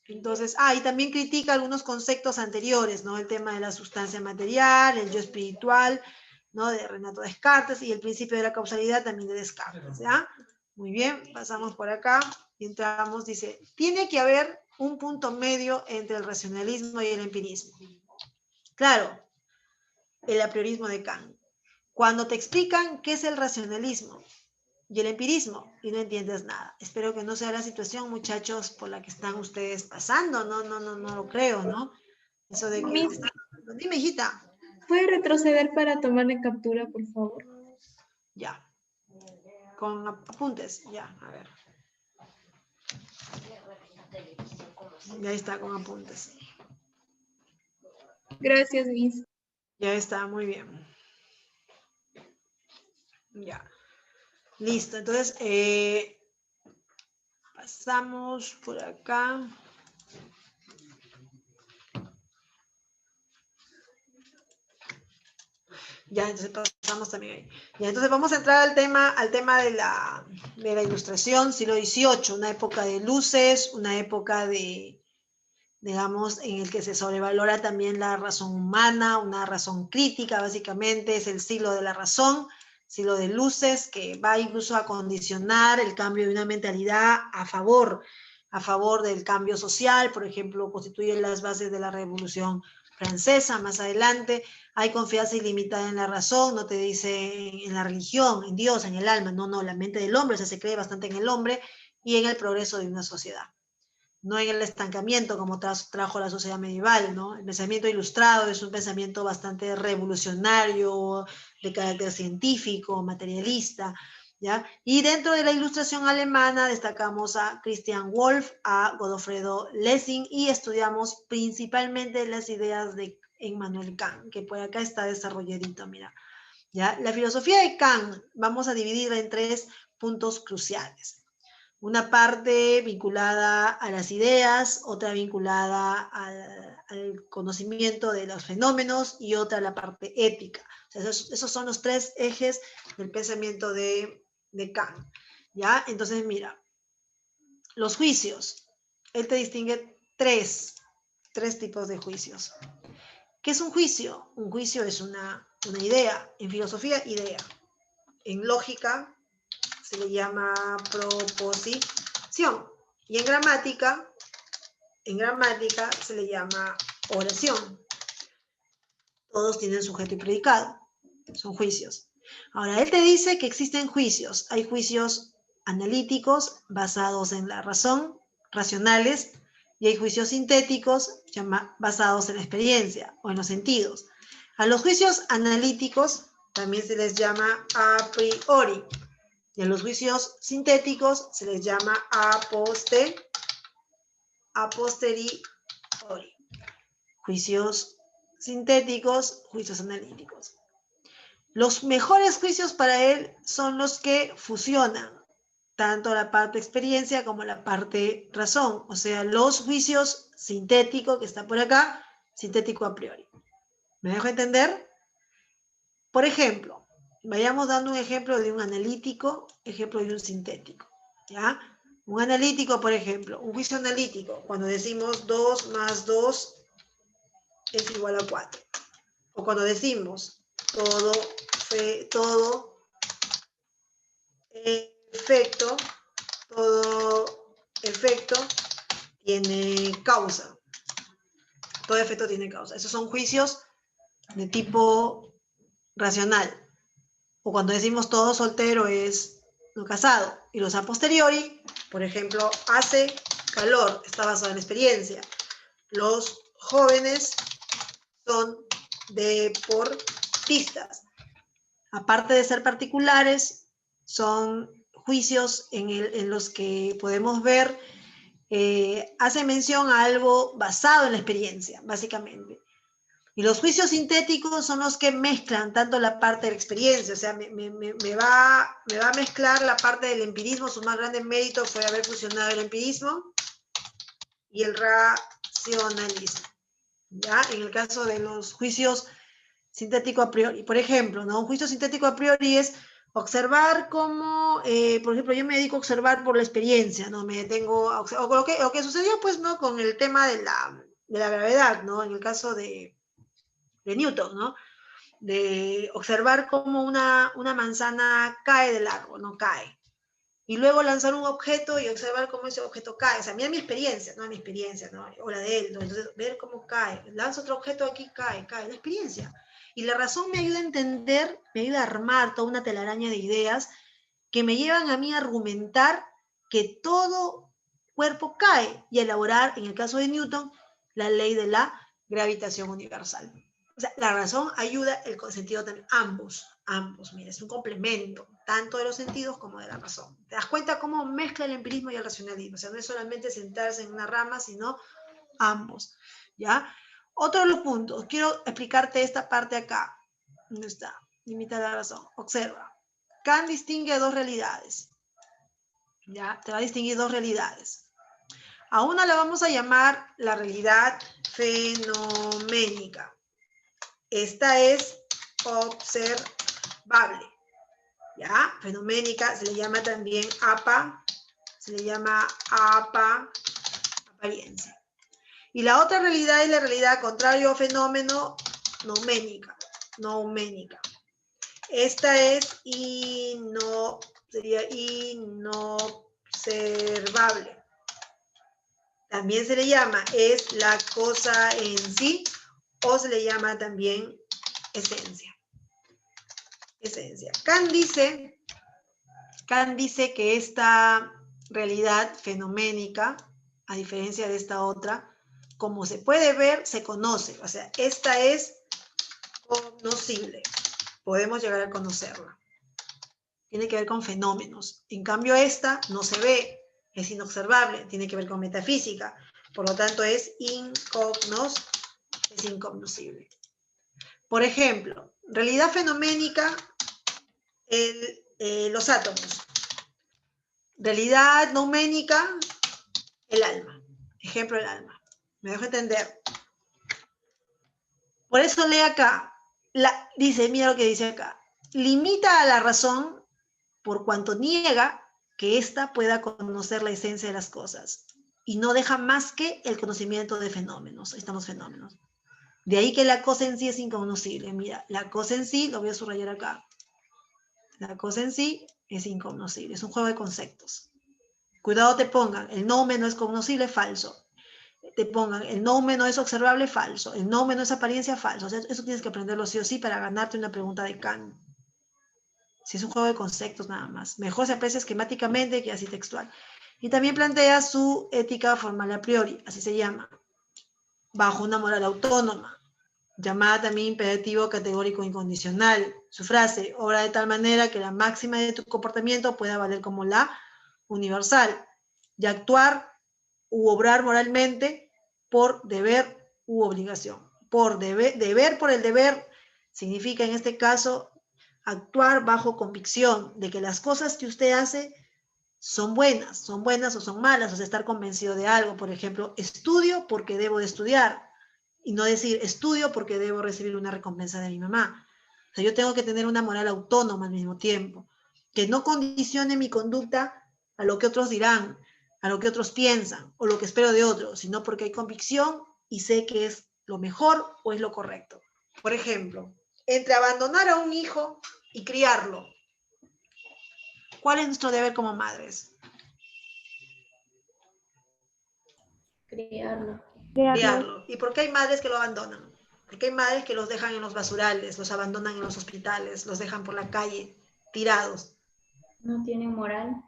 Entonces, y también critica algunos conceptos anteriores, ¿no? El tema de la sustancia material, el yo espiritual, ¿no? De Renato Descartes, y el principio de la causalidad también de Descartes, ¿ya? Muy bien, pasamos por acá y entramos, dice, tiene que haber un punto medio entre el racionalismo y el empirismo. Claro, el apriorismo de Kant. Cuando te explican qué es el racionalismo y el empirismo, y no entiendes nada. Espero que no sea la situación, muchachos, por la que están ustedes pasando. No lo creo, ¿no? Eso de que... Miss, Dime, hijita. ¿puede retroceder para tomarle captura, por favor? Ya. Con apuntes, ya, a ver. Ya está, con apuntes. Gracias, Miss. Ya está, muy bien. Ya. Listo, entonces pasamos por acá. Ya, entonces pasamos también ahí. Ya, entonces vamos a entrar al tema de la ilustración, siglo XVIII, una época de luces, una época de, digamos, en el que se sobrevalora también la razón humana, una razón crítica, básicamente, es el siglo de la razón, siglo de luces, que va incluso a condicionar el cambio de una mentalidad a favor del cambio social, por ejemplo, constituye las bases de la Revolución Francesa, más adelante. Hay confianza ilimitada en la razón, no te dice en la religión, en Dios, en el alma, no, la mente del hombre, o sea, se cree bastante en el hombre y en el progreso de una sociedad. No en el estancamiento como trajo la sociedad medieval, ¿no? El pensamiento ilustrado es un pensamiento bastante revolucionario, de carácter científico, materialista, ¿ya? Y dentro de la ilustración alemana destacamos a Christian Wolff, a Godofredo Lessing y estudiamos principalmente las ideas de Immanuel Kant, que por acá está desarrolladito, mira. ¿Ya? La filosofía de Kant vamos a dividirla en 3 puntos cruciales. Una parte vinculada a las ideas, otra vinculada al conocimiento de los fenómenos y otra la parte ética. O sea, esos son los 3 ejes del pensamiento de Kant. ¿Ya? Entonces, mira, los juicios. Él te distingue tres tipos de juicios. ¿Qué es un juicio? Un juicio es una idea. En filosofía, idea. En lógica, se le llama proposición. Y en gramática se le llama oración. Todos tienen sujeto y predicado. Son juicios. Ahora, él te dice que existen juicios. Hay juicios analíticos basados en la razón, racionales, y hay juicios sintéticos basados en la experiencia o en los sentidos. A los juicios analíticos también se les llama a priori. Y a los juicios sintéticos se les llama a posteriori. Juicios sintéticos, juicios analíticos. Los mejores juicios para él son los que fusionan tanto la parte experiencia como la parte razón. O sea, los juicios sintéticos, que está por acá, sintético a priori. ¿Me dejo entender? Por ejemplo, vayamos dando un ejemplo de un analítico, ejemplo de un sintético, ¿ya? Un analítico, por ejemplo, un juicio analítico, cuando decimos 2 más 2 es igual a 4. O cuando decimos todo efecto tiene causa. Todo efecto tiene causa. Esos son juicios de tipo racional. O cuando decimos todo soltero es no casado. Y los a posteriori, por ejemplo, hace calor, está basado en experiencia. Los jóvenes son deportistas. Aparte de ser particulares, son juicios en los que podemos ver, hace mención a algo basado en la experiencia, básicamente. Y los juicios sintéticos son los que mezclan tanto la parte de la experiencia, o sea, me va a mezclar la parte del empirismo. Su más grande mérito fue haber fusionado el empirismo y el racionalismo. ¿Ya? En el caso de los juicios sintético a priori, por ejemplo, ¿no? Un juicio sintético a priori es observar cómo, por ejemplo, yo me dedico a observar por la experiencia, ¿no? Me detengo a observar, o lo que sucedió, pues, ¿no? Con el tema de la gravedad, ¿no? En el caso de Newton, ¿no? De observar cómo una manzana cae del árbol, no cae. Y luego lanzar un objeto y observar cómo ese objeto cae. O sea, mira mi experiencia, ¿no? O la de él, ¿no? Entonces, ver cómo cae. Lanzo otro objeto aquí, cae. La experiencia. Y la razón me ayuda a entender, me ayuda a armar toda una telaraña de ideas que me llevan a mí a argumentar que todo cuerpo cae y a elaborar, en el caso de Newton, la ley de la gravitación universal. O sea, la razón ayuda, el sentido también, ambos, mira, es un complemento, tanto de los sentidos como de la razón. ¿Te das cuenta cómo mezcla el empirismo y el racionalismo? O sea, no es solamente centrarse en una rama, sino ambos, ¿ya? Otro de los puntos, quiero explicarte esta parte acá. ¿Dónde está? Limita la razón. Observa. Kant distingue dos realidades, ¿ya? Te va a distinguir dos realidades. A una la vamos a llamar la realidad fenoménica. Esta es observable, ¿ya? Fenoménica, se le llama también APA, apariencia. Y la otra realidad es la realidad contrario fenómeno, nouménica. Esta es sería inobservable. También se le llama, es la cosa en sí, o se le llama también esencia. Kant dice que esta realidad fenoménica, a diferencia de esta otra, como se puede ver, se conoce. O sea, esta es conocible. Podemos llegar a conocerla. Tiene que ver con fenómenos. En cambio, esta no se ve, es inobservable, tiene que ver con metafísica. Por lo tanto, es incognoscible. Por ejemplo, realidad fenoménica, los átomos. Realidad nouménica, el alma. Ejemplo, el alma. ¿Me dejo entender? Por eso lee acá. Dice, mira lo que dice acá. Limita a la razón por cuanto niega que ésta pueda conocer la esencia de las cosas y no deja más que el conocimiento de fenómenos. Ahí están los fenómenos. De ahí que la cosa en sí es incognoscible. Mira, la cosa en sí, lo voy a subrayar acá. La cosa en sí es incognoscible. Es un juego de conceptos. Cuidado te pongan, el noumeno es cognoscible, falso. Te pongan, el noumeno es observable, falso. El noumeno es apariencia, falso. O sea, eso tienes que aprenderlo sí o sí para ganarte una pregunta de Kant. Si es un juego de conceptos nada más. Mejor se aprecia esquemáticamente que así textual. Y también plantea su ética formal a priori, así se llama, bajo una moral autónoma, llamada también imperativo categórico incondicional. Su frase, obra de tal manera que la máxima de tu comportamiento pueda valer como la universal, y actuar u obrar moralmente por deber u obligación. Deber por el deber significa en este caso actuar bajo convicción de que las cosas que usted hace son buenas o son malas, o sea, estar convencido de algo. Por ejemplo, estudio porque debo de estudiar, y no decir estudio porque debo recibir una recompensa de mi mamá. O sea, yo tengo que tener una moral autónoma al mismo tiempo, que no condicione mi conducta a lo que otros dirán, a lo que otros piensan, o lo que espero de otros, sino porque hay convicción y sé que es lo mejor o es lo correcto. Por ejemplo, entre abandonar a un hijo y criarlo, ¿cuál es nuestro deber como madres? Criarlo. Criarlo. ¿Y por qué hay madres que lo abandonan? Porque hay madres que los dejan en los basurales, los abandonan en los hospitales, los dejan por la calle, tirados. No tienen moral.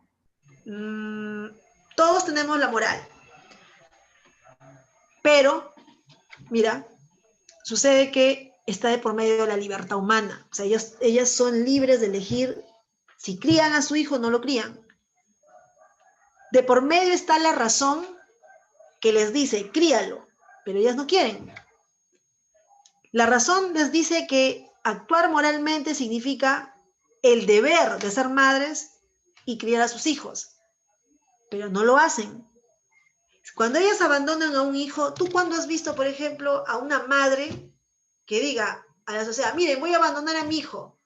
Todos tenemos la moral. Pero, mira, sucede que está de por medio de la libertad humana. O sea, ellas son libres de elegir si crían a su hijo o no lo crían. De por medio está la razón que les dice, críalo, pero ellas no quieren. La razón les dice que actuar moralmente significa el deber de ser madres y criar a sus hijos, pero no lo hacen. Cuando ellas abandonan a un hijo, ¿tú cuándo has visto, por ejemplo, a una madre que diga a la sociedad, miren, voy a abandonar a mi hijo?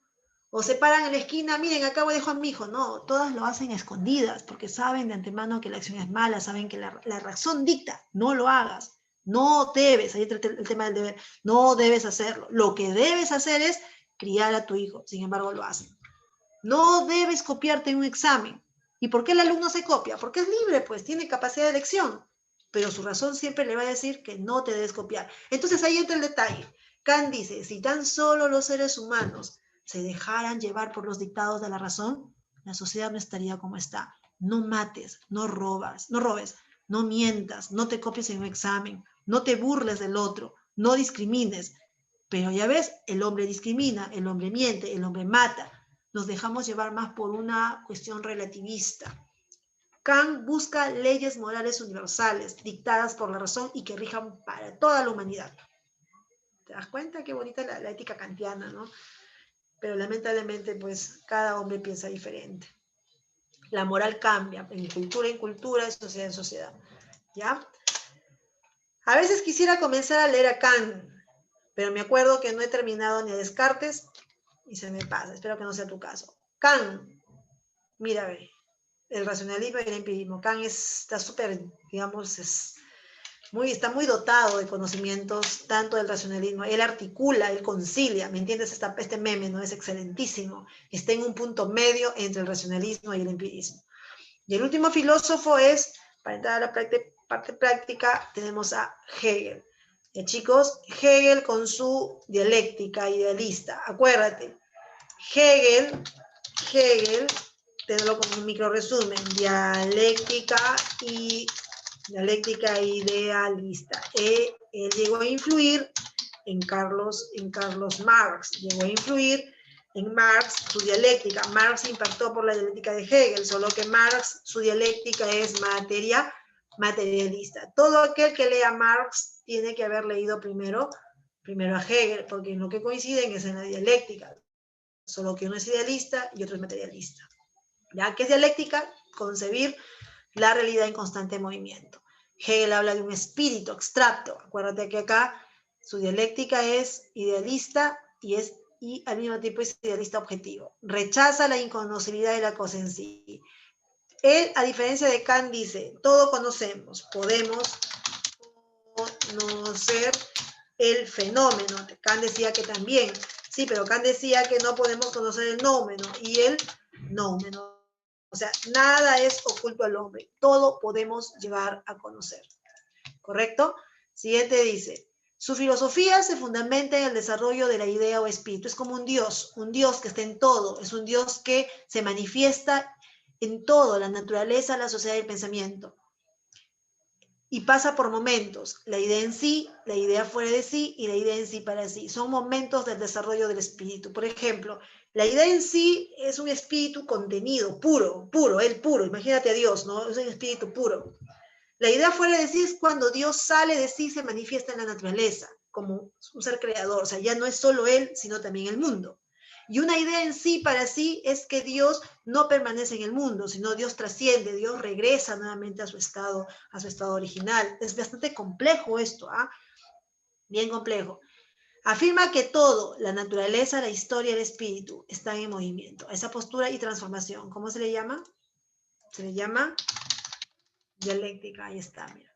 O se paran en la esquina, miren, acá dejo a mi hijo. No, todas lo hacen escondidas, porque saben de antemano que la acción es mala, saben que la razón dicta, no lo hagas. No debes, ahí está el tema del deber, no debes hacerlo. Lo que debes hacer es criar a tu hijo, sin embargo lo hacen. No debes copiarte en un examen. ¿Y por qué el alumno se copia? Porque es libre, pues, tiene capacidad de elección. Pero su razón siempre le va a decir que no te debes copiar. Entonces ahí entra el detalle. Kant dice, si tan solo los seres humanos se dejaran llevar por los dictados de la razón, la sociedad no estaría como está. No mates, no robes, no mientas, no te copies en un examen, no te burles del otro, no discrimines. Pero ya ves, el hombre discrimina, el hombre miente, el hombre mata. Nos dejamos llevar más por una cuestión relativista. Kant busca leyes morales universales, dictadas por la razón y que rijan para toda la humanidad. ¿Te das cuenta qué bonita la ética kantiana, no? Pero lamentablemente, pues, cada hombre piensa diferente. La moral cambia, en cultura, de sociedad en sociedad, ¿ya? A veces quisiera comenzar a leer a Kant, pero me acuerdo que no he terminado ni a Descartes y se me pasa. Espero que no sea tu caso. Kant, mira, ve, el racionalismo y el empirismo. Kant está súper, digamos, está muy dotado de conocimientos, tanto del racionalismo. Él articula, él concilia, ¿me entiendes? Este meme, ¿no? Es excelentísimo. Está en un punto medio entre el racionalismo y el empirismo. Y el último filósofo es, para entrar a la parte práctica, tenemos a Hegel. Chicos, Hegel con su dialéctica idealista. Acuérdate, Hegel, tenerlo como un micro resumen, dialéctica idealista. Él llegó a influir en Carlos Marx, llegó a influir en Marx, su dialéctica. Marx impactó por la dialéctica de Hegel, solo que Marx, su dialéctica es materialista. Todo aquel que lea Marx tiene que haber leído primero a Hegel, porque en lo que coinciden es en la dialéctica, solo que uno es idealista y otro es materialista. ¿Ya? ¿Qué es dialéctica? Concebir la realidad en constante movimiento. Hegel habla de un espíritu abstracto. Acuérdate que acá su dialéctica es idealista y al mismo tiempo es idealista objetivo. Rechaza la inconocibilidad de la cosa en sí. Él, a diferencia de Kant, dice, todo conocemos, podemos conocer el fenómeno. Kant decía que también, sí, pero Kant decía que no podemos conocer el nómeno, y el nómeno. O sea, nada es oculto al hombre, todo podemos llegar a conocer. ¿Correcto? Siguiente dice, su filosofía se fundamenta en el desarrollo de la idea o espíritu. Es como un Dios que está en todo, es un Dios que se manifiesta en todo, la naturaleza, la sociedad y el pensamiento. Y pasa por momentos, la idea en sí, la idea fuera de sí y la idea en sí para sí. Son momentos del desarrollo del espíritu. Por ejemplo, la idea en sí es un espíritu contenido, puro, imagínate a Dios, ¿no? Es un espíritu puro. La idea fuera de sí es cuando Dios sale de sí y se manifiesta en la naturaleza, como un ser creador. O sea, ya no es solo Él, sino también el mundo. Y una idea en sí para sí es que Dios no permanece en el mundo, sino Dios trasciende, Dios regresa nuevamente a su estado original. Es bastante complejo esto, ¿ah? Bien complejo. Afirma que todo, la naturaleza, la historia, el espíritu, están en movimiento. Esa postura y transformación, ¿cómo se le llama? Se le llama dialéctica, ahí está, mira.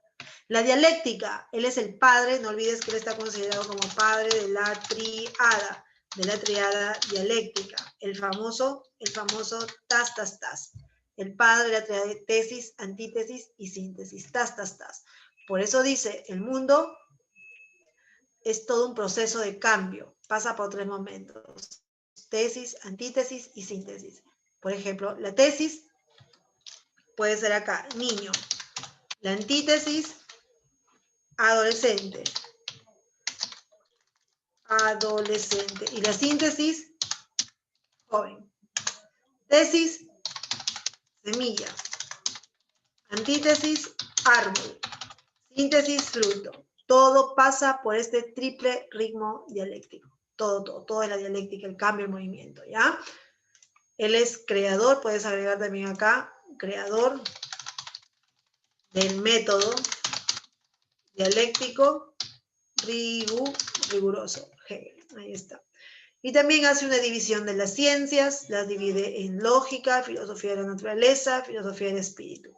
La dialéctica, él es el padre, no olvides que él está considerado como padre de la triada dialéctica, el famoso tas. El padre de la triada de tesis, antítesis y síntesis, tas. Por eso dice, el mundo es todo un proceso de cambio, pasa por 3 momentos, tesis, antítesis y síntesis. Por ejemplo, la tesis puede ser acá, niño. La antítesis, adolescente. Y la síntesis, joven. Tesis, semilla. Antítesis, árbol. Síntesis, fruto. Todo pasa por este triple ritmo dialéctico. Todo es la dialéctica, el cambio, el movimiento, ¿ya? Él es creador, puedes agregar también acá, creador del método dialéctico riguroso. Hegel, ahí está. Y también hace una división de las ciencias, las divide en lógica, filosofía de la naturaleza, filosofía del espíritu.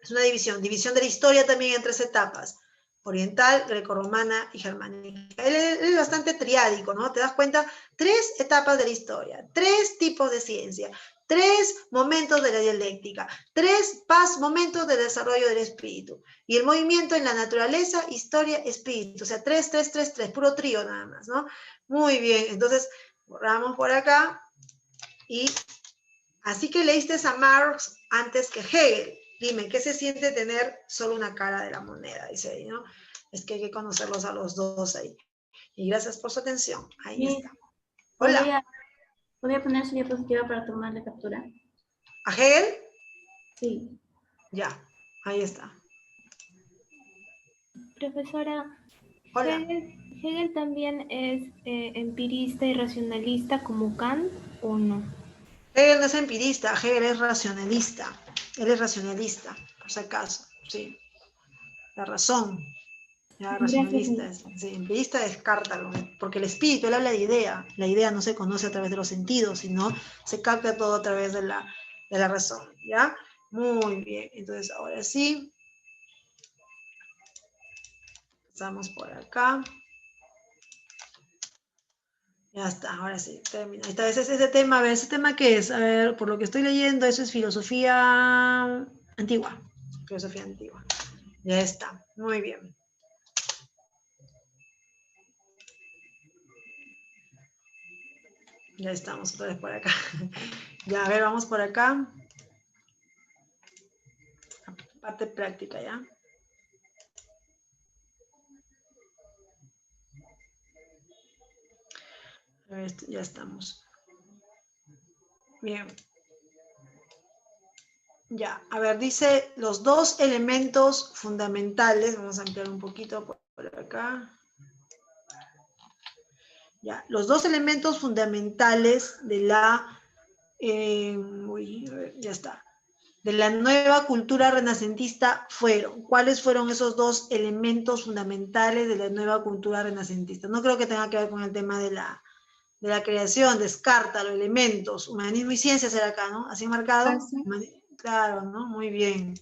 Es una división de la historia también en 3 etapas, oriental, grecorromana y germánica. Él es bastante triádico, ¿no? Te das cuenta, 3 etapas de la historia, 3 tipos de ciencia, 3 momentos de la dialéctica, 3 momentos de desarrollo del espíritu. Y el movimiento en la naturaleza, historia, espíritu. O sea, 3, puro trío nada más, ¿no? Muy bien, entonces borramos por acá. Y así que leíste a Marx antes que Hegel. Dime, ¿qué se siente tener solo una cara de la moneda? Dice ahí, ¿no? Es que hay que conocerlos a los dos ahí. Y gracias por su atención. Ahí Miss, está. Hola. ¿podría poner su diapositiva para tomarle captura? ¿A Hegel? Sí. Ya, ahí está. Profesora, Hola. Hegel también es empirista y racionalista como Kant, ¿o no? Hegel no es empirista, Hegel es racionalista. Él es racionalista, por si acaso. Sí. La razón. Ya, Gracias, racionalista. Miss. Sí, empirista descártalo. Porque el espíritu, él habla de idea. La idea no se conoce a través de los sentidos, sino se capta todo a través de la razón. ¿Ya? Muy bien. Entonces, ahora sí. Estamos por acá. Ya está, ahora sí, termina. Ahí está, ese tema, a ver, ¿ese tema qué es? A ver, por lo que estoy leyendo, eso es filosofía antigua. Filosofía antigua. Ya está, muy bien. Ya estamos otra vez por acá. Ya, a ver, vamos por acá. Parte práctica, ¿ya? A ver, ya estamos. Bien. Ya, a ver, dice los dos elementos fundamentales. Vamos a ampliar un poquito por acá. Ya, los dos elementos fundamentales de la, ya está, de la nueva cultura renacentista fueron. ¿Cuáles fueron esos dos elementos fundamentales de la nueva cultura renacentista? No creo que tenga que ver con el tema de la creación, descarta los elementos, humanismo y ciencia será acá, ¿no? Así marcado. Claro, ¿no? Muy bien.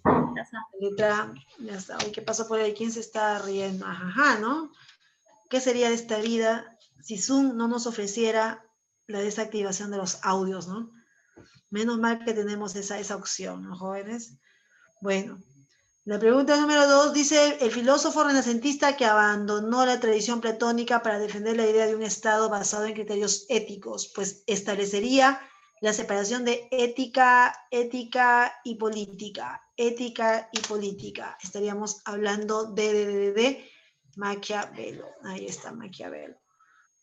Letra, ya está. Oye, ¿qué pasó por ahí? ¿Quién se está riendo? Ajá, ¿no? ¿Qué sería de esta vida si Zoom no nos ofreciera la desactivación de los audios, ¿no? Menos mal que tenemos esa opción, ¿no, jóvenes? Bueno, la pregunta número 2 dice, el filósofo renacentista que abandonó la tradición platónica para defender la idea de un Estado basado en criterios éticos, pues establecería la separación de ética y política. Ética y política. Estaríamos hablando de Maquiavelo. Ahí está Maquiavelo.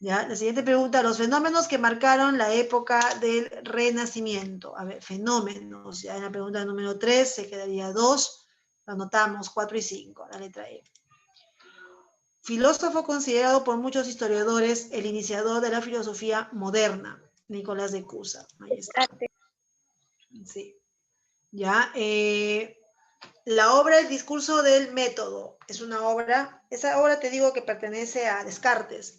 ¿Ya? La siguiente pregunta, los fenómenos que marcaron la época del Renacimiento. A ver, fenómenos. Ya en la pregunta número 3 se quedaría 2. Lo anotamos, 4 y 5, la letra E. Filósofo considerado por muchos historiadores el iniciador de la filosofía moderna, Nicolás de Cusa. Ahí está. Sí. Ya, la obra El discurso del método es una obra, esa obra te digo que pertenece a Descartes.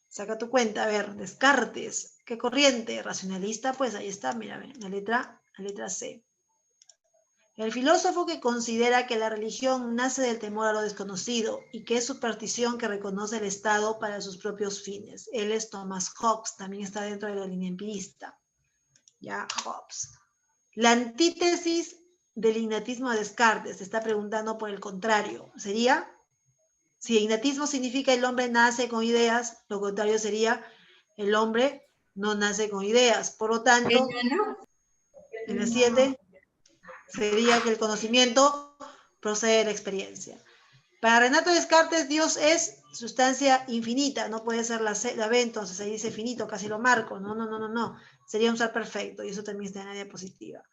Saca tu cuenta, a ver, Descartes, ¿qué corriente? Racionalista, pues ahí está, mira, la letra C. El filósofo que considera que la religión nace del temor a lo desconocido y que es superstición que reconoce el Estado para sus propios fines. Él es Thomas Hobbes, también está dentro de la línea empirista. Ya, Hobbes. La antítesis del ignatismo de Descartes, te está preguntando por el contrario, sería, si ignatismo significa el hombre nace con ideas, lo contrario sería el hombre no nace con ideas. Por lo tanto, en el 7 sería que el conocimiento procede de la experiencia. Para Renato Descartes, Dios es sustancia infinita, no puede ser la B, entonces ahí dice finito, casi lo marco, no, sería un ser perfecto, y eso también está en la diapositiva.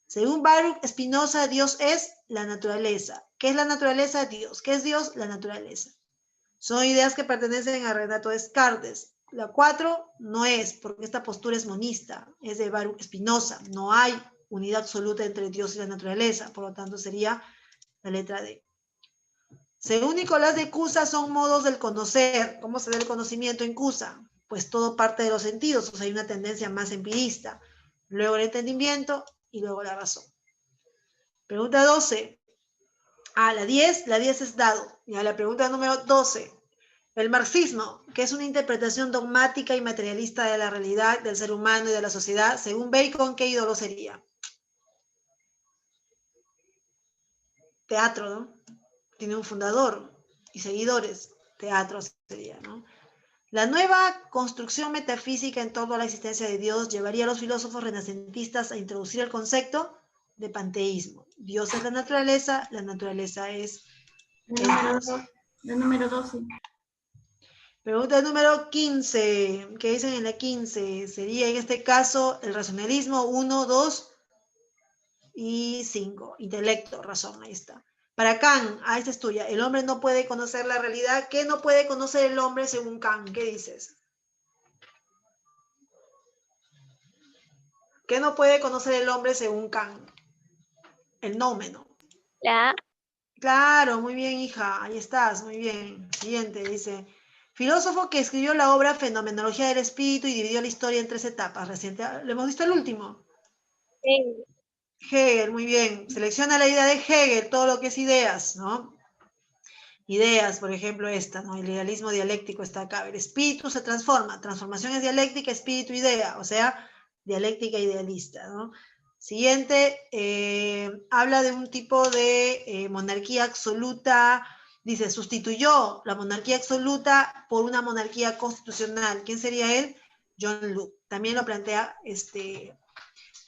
Según Baruch Spinoza, Dios es la naturaleza. ¿Qué es la naturaleza? Dios. ¿Qué es Dios? La naturaleza. Son ideas que pertenecen a Renato Descartes. La 4 no es, porque esta postura es monista, es de Baruch Spinoza. No hay unidad absoluta entre Dios y la naturaleza, por lo tanto sería la letra D. Según Nicolás de Cusa, son modos del conocer. ¿Cómo se da el conocimiento en Cusa? Pues todo parte de los sentidos, o sea, hay una tendencia más empirista. Luego el entendimiento y luego la razón. Pregunta 12. La 10 es dado. Ya la pregunta número 12. El marxismo, que es una interpretación dogmática y materialista de la realidad, del ser humano y de la sociedad, según Bacon, ¿qué ídolo sería? Teatro, ¿no? Tiene un fundador y seguidores. Teatro sería, ¿no? La nueva construcción metafísica en torno a la existencia de Dios llevaría a los filósofos renacentistas a introducir el concepto de panteísmo. Dios es la naturaleza es Dios. La número 12. Pregunta número 15. ¿Qué dicen en la 15? Sería en este caso el racionalismo 1, 2 y 5. Intelecto, razón, ahí está. Para Kant, esta es tuya. El hombre no puede conocer la realidad. ¿Qué no puede conocer el hombre según Kant? ¿Qué dices? ¿Qué no puede conocer el hombre según Kant? El nómeno. La Claro, muy bien, hija. Ahí estás, muy bien. Siguiente, dice. Filósofo que escribió la obra Fenomenología del Espíritu y dividió la historia en 3 etapas. Reciente. ¿Le hemos visto el último? Hegel, muy bien. Selecciona la idea de Hegel, todo lo que es ideas, ¿no? Ideas, por ejemplo, esta, ¿no? El idealismo dialéctico está acá. El espíritu se transforma. Transformación es dialéctica, espíritu, idea. O sea, dialéctica idealista, ¿no? Siguiente, habla de un tipo de monarquía absoluta. Dice, sustituyó la monarquía absoluta por una monarquía constitucional. ¿Quién sería él? John Locke. También lo plantea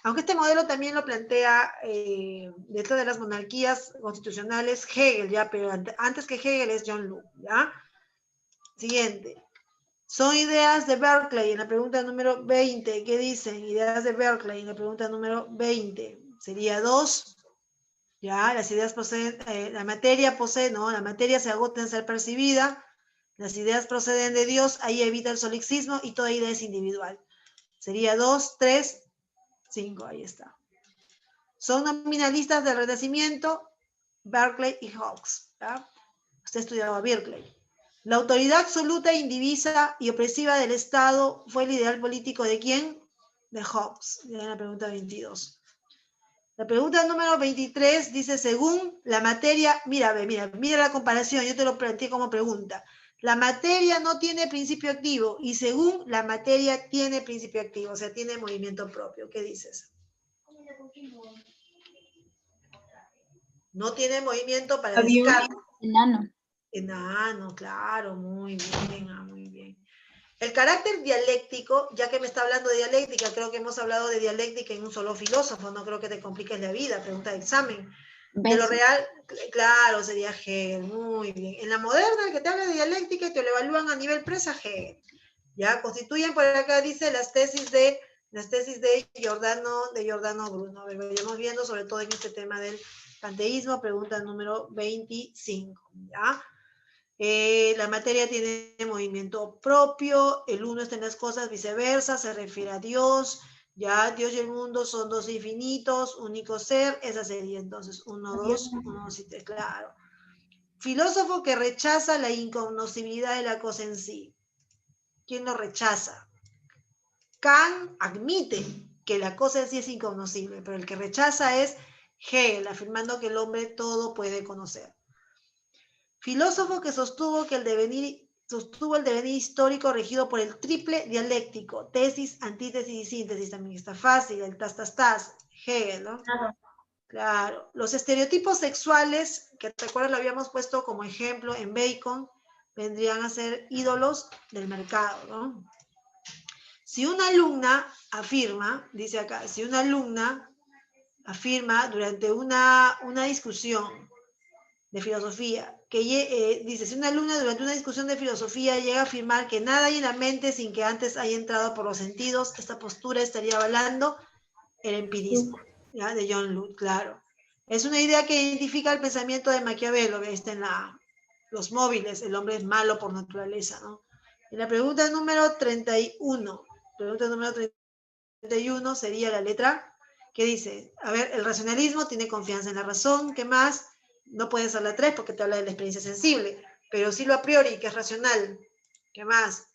aunque este modelo también lo plantea dentro de las monarquías constitucionales Hegel, ya, pero antes que Hegel es John Locke, ¿ya? Siguiente. Son ideas de Berkeley en la pregunta número 20. ¿Qué dicen? Ideas de Berkeley en la pregunta número 20. Sería 2. Ya, las ideas proceden, la materia posee, no, la materia se agota en ser percibida. Las ideas proceden de Dios, ahí evita el solipsismo y toda idea es individual. Sería 2, 3, 5, ahí está. Son nominalistas del Renacimiento, Berkeley y Hawkes. ¿Ya? Usted estudiaba Berkeley. La autoridad absoluta, indivisa y opresiva del Estado fue el ideal político ¿de quién? De Hobbes. Ya en la pregunta 22. La pregunta número 23 dice, según la materia, mira la comparación, yo te lo planteé como pregunta. La materia no tiene principio activo y según la materia tiene principio activo, o sea, tiene movimiento propio. ¿Qué dices? No tiene movimiento para descarga. Enano. Enano, claro, muy bien, muy bien. El carácter dialéctico, ya que me está hablando de dialéctica, creo que hemos hablado de dialéctica en un solo filósofo, no creo que te compliques la vida, pregunta de examen. De lo real, claro, sería Hegel, muy bien. En la moderna, el que te habla de dialéctica y te lo evalúan a nivel presa, Hegel. Ya, constituyen por acá, dice, las tesis de Giordano Bruno. A ver, vayamos viendo, sobre todo en este tema del panteísmo, pregunta número 25, ¿ya? La materia tiene movimiento propio, el uno está en las cosas, viceversa, se refiere a Dios, ya Dios y el mundo son dos infinitos, único ser, esa sería entonces 1, 2, 1, 2 y 3, claro. Filósofo que rechaza la incognoscibilidad de la cosa en sí. ¿Quién lo rechaza? Kant admite que la cosa en sí es incognoscible, pero el que rechaza es Hegel, afirmando que el hombre todo puede conocer. Filósofo que sostuvo el devenir histórico regido por el triple dialéctico, tesis, antítesis y síntesis, también está fácil, el tas, Hegel, ¿no? Claro. Los estereotipos sexuales, que te acuerdas lo habíamos puesto como ejemplo en Bacon, vendrían a ser ídolos del mercado, ¿no? Si una alumna afirma, dice acá, si una alumna afirma durante una discusión de filosofía, dice, si una alumna durante una discusión de filosofía llega a afirmar que nada hay en la mente sin que antes haya entrado por los sentidos, esta postura estaría avalando el empirismo, ¿ya? De John Locke, claro. Es una idea que identifica el pensamiento de Maquiavelo, que está en los móviles, el hombre es malo por naturaleza, ¿no? En la pregunta número 31, sería la letra que dice, a ver, el racionalismo tiene confianza en la razón, ¿qué más? No puedes ser la 3 porque te habla de la experiencia sensible, pero sí lo a priori, que es racional. ¿Qué más?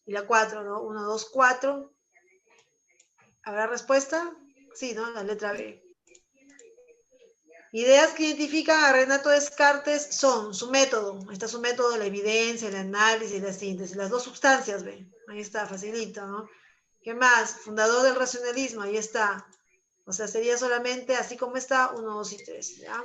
Y la 4, ¿no? 1, 2, 4. ¿Habrá respuesta? Sí, ¿no? La letra B. Ideas que identifican a Renato Descartes son su método. Ahí está su método, la evidencia, el análisis, la síntesis. Las dos sustancias, ¿ve? Ahí está, facilito, ¿no? ¿Qué más? Fundador del racionalismo, ahí está. O sea, sería solamente así como está, 1, 2 y 3, ¿ya?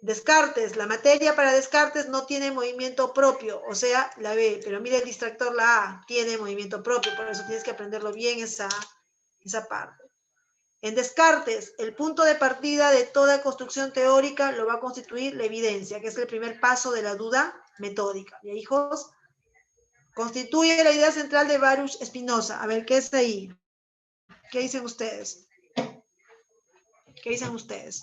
Descartes, la materia para Descartes no tiene movimiento propio, o sea, la B, pero mira el distractor, la A, tiene movimiento propio, por eso tienes que aprenderlo bien esa parte. En Descartes, el punto de partida de toda construcción teórica lo va a constituir la evidencia, que es el primer paso de la duda metódica. ¿Ya, hijos? constituye la idea central de Baruch Spinoza. A ver, ¿qué es ahí? ¿Qué dicen ustedes? ¿Qué dicen ustedes?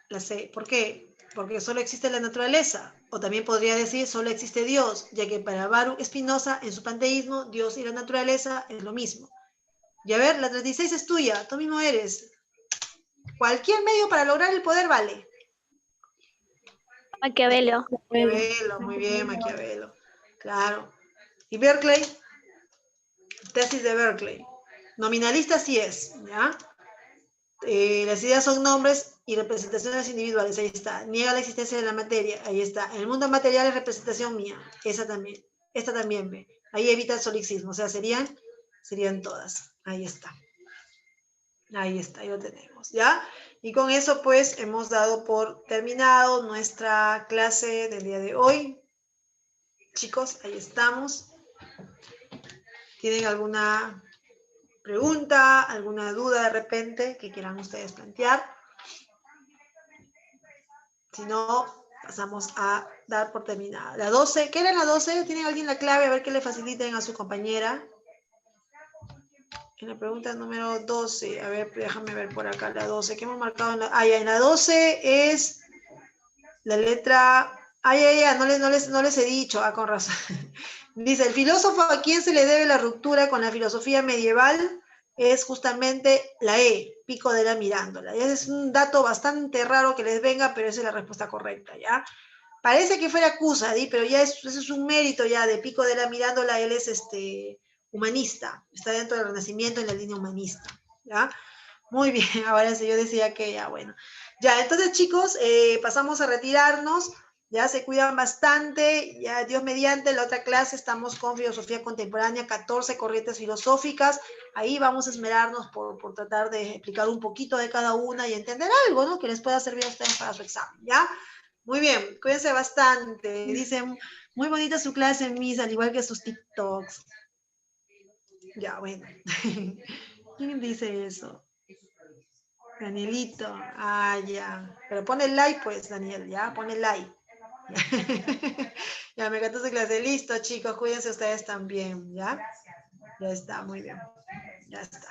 La C. ¿Por qué? Porque solo existe la naturaleza. O también podría decir solo existe Dios, ya que para Baruch Spinoza, en su panteísmo, Dios y la naturaleza es lo mismo. Y a ver, la 36 es tuya, tú mismo eres. Cualquier medio para lograr el poder vale. Maquiavelo. Maquiavelo, muy bien, Maquiavelo. Claro. ¿Y Berkeley? Tesis de Berkeley. Nominalista sí es, ¿ya? Las ideas son nombres y representaciones individuales, ahí está. Niega la existencia de la materia, ahí está. En el mundo material es representación mía, esa también. Esta también ve. Ahí evita el solipsismo, o sea, serían todas. Ahí está. Ahí está, ahí lo tenemos, ¿ya? Y con eso, pues, hemos dado por terminado nuestra clase del día de hoy. Chicos, ahí estamos. ¿Tienen alguna pregunta, alguna duda de repente que quieran ustedes plantear? Si no, pasamos a dar por terminada. La 12, ¿qué era la 12? ¿Tienen alguien la clave? A ver que le faciliten a su compañera. En la pregunta número 12, a ver, déjame ver por acá la 12, ¿qué hemos marcado? En la 12 es la letra... ya, no les he dicho, con razón. Dice, el filósofo a quien se le debe la ruptura con la filosofía medieval es justamente la E, Pico de la Mirándola. Ese es un dato bastante raro que les venga, pero esa es la respuesta correcta, ¿ya? Parece que fuera Cusadi, pero ya eso es un mérito ya de Pico de la Mirándola, él es humanista, está dentro del Renacimiento en la línea humanista, ¿ya? Muy bien, ahora sí, yo decía que ya, bueno. Ya, entonces chicos, pasamos a retirarnos, ya se cuidan bastante, ya Dios mediante, la otra clase estamos con filosofía contemporánea, 14 corrientes filosóficas, ahí vamos a esmerarnos por tratar de explicar un poquito de cada una y entender algo, ¿no? Que les pueda servir a ustedes para su examen, ¿ya? Muy bien, cuídense bastante, dicen, muy bonita su clase, Miss, al igual que sus TikToks. Ya, bueno. ¿Quién dice eso? Danielito. Ah, ya. Pero pone like, pues, Daniel, ya. Pone like. Ya, me encantó su clase. Listo, chicos. Cuídense ustedes también, ¿ya? Ya está, muy bien. Ya está.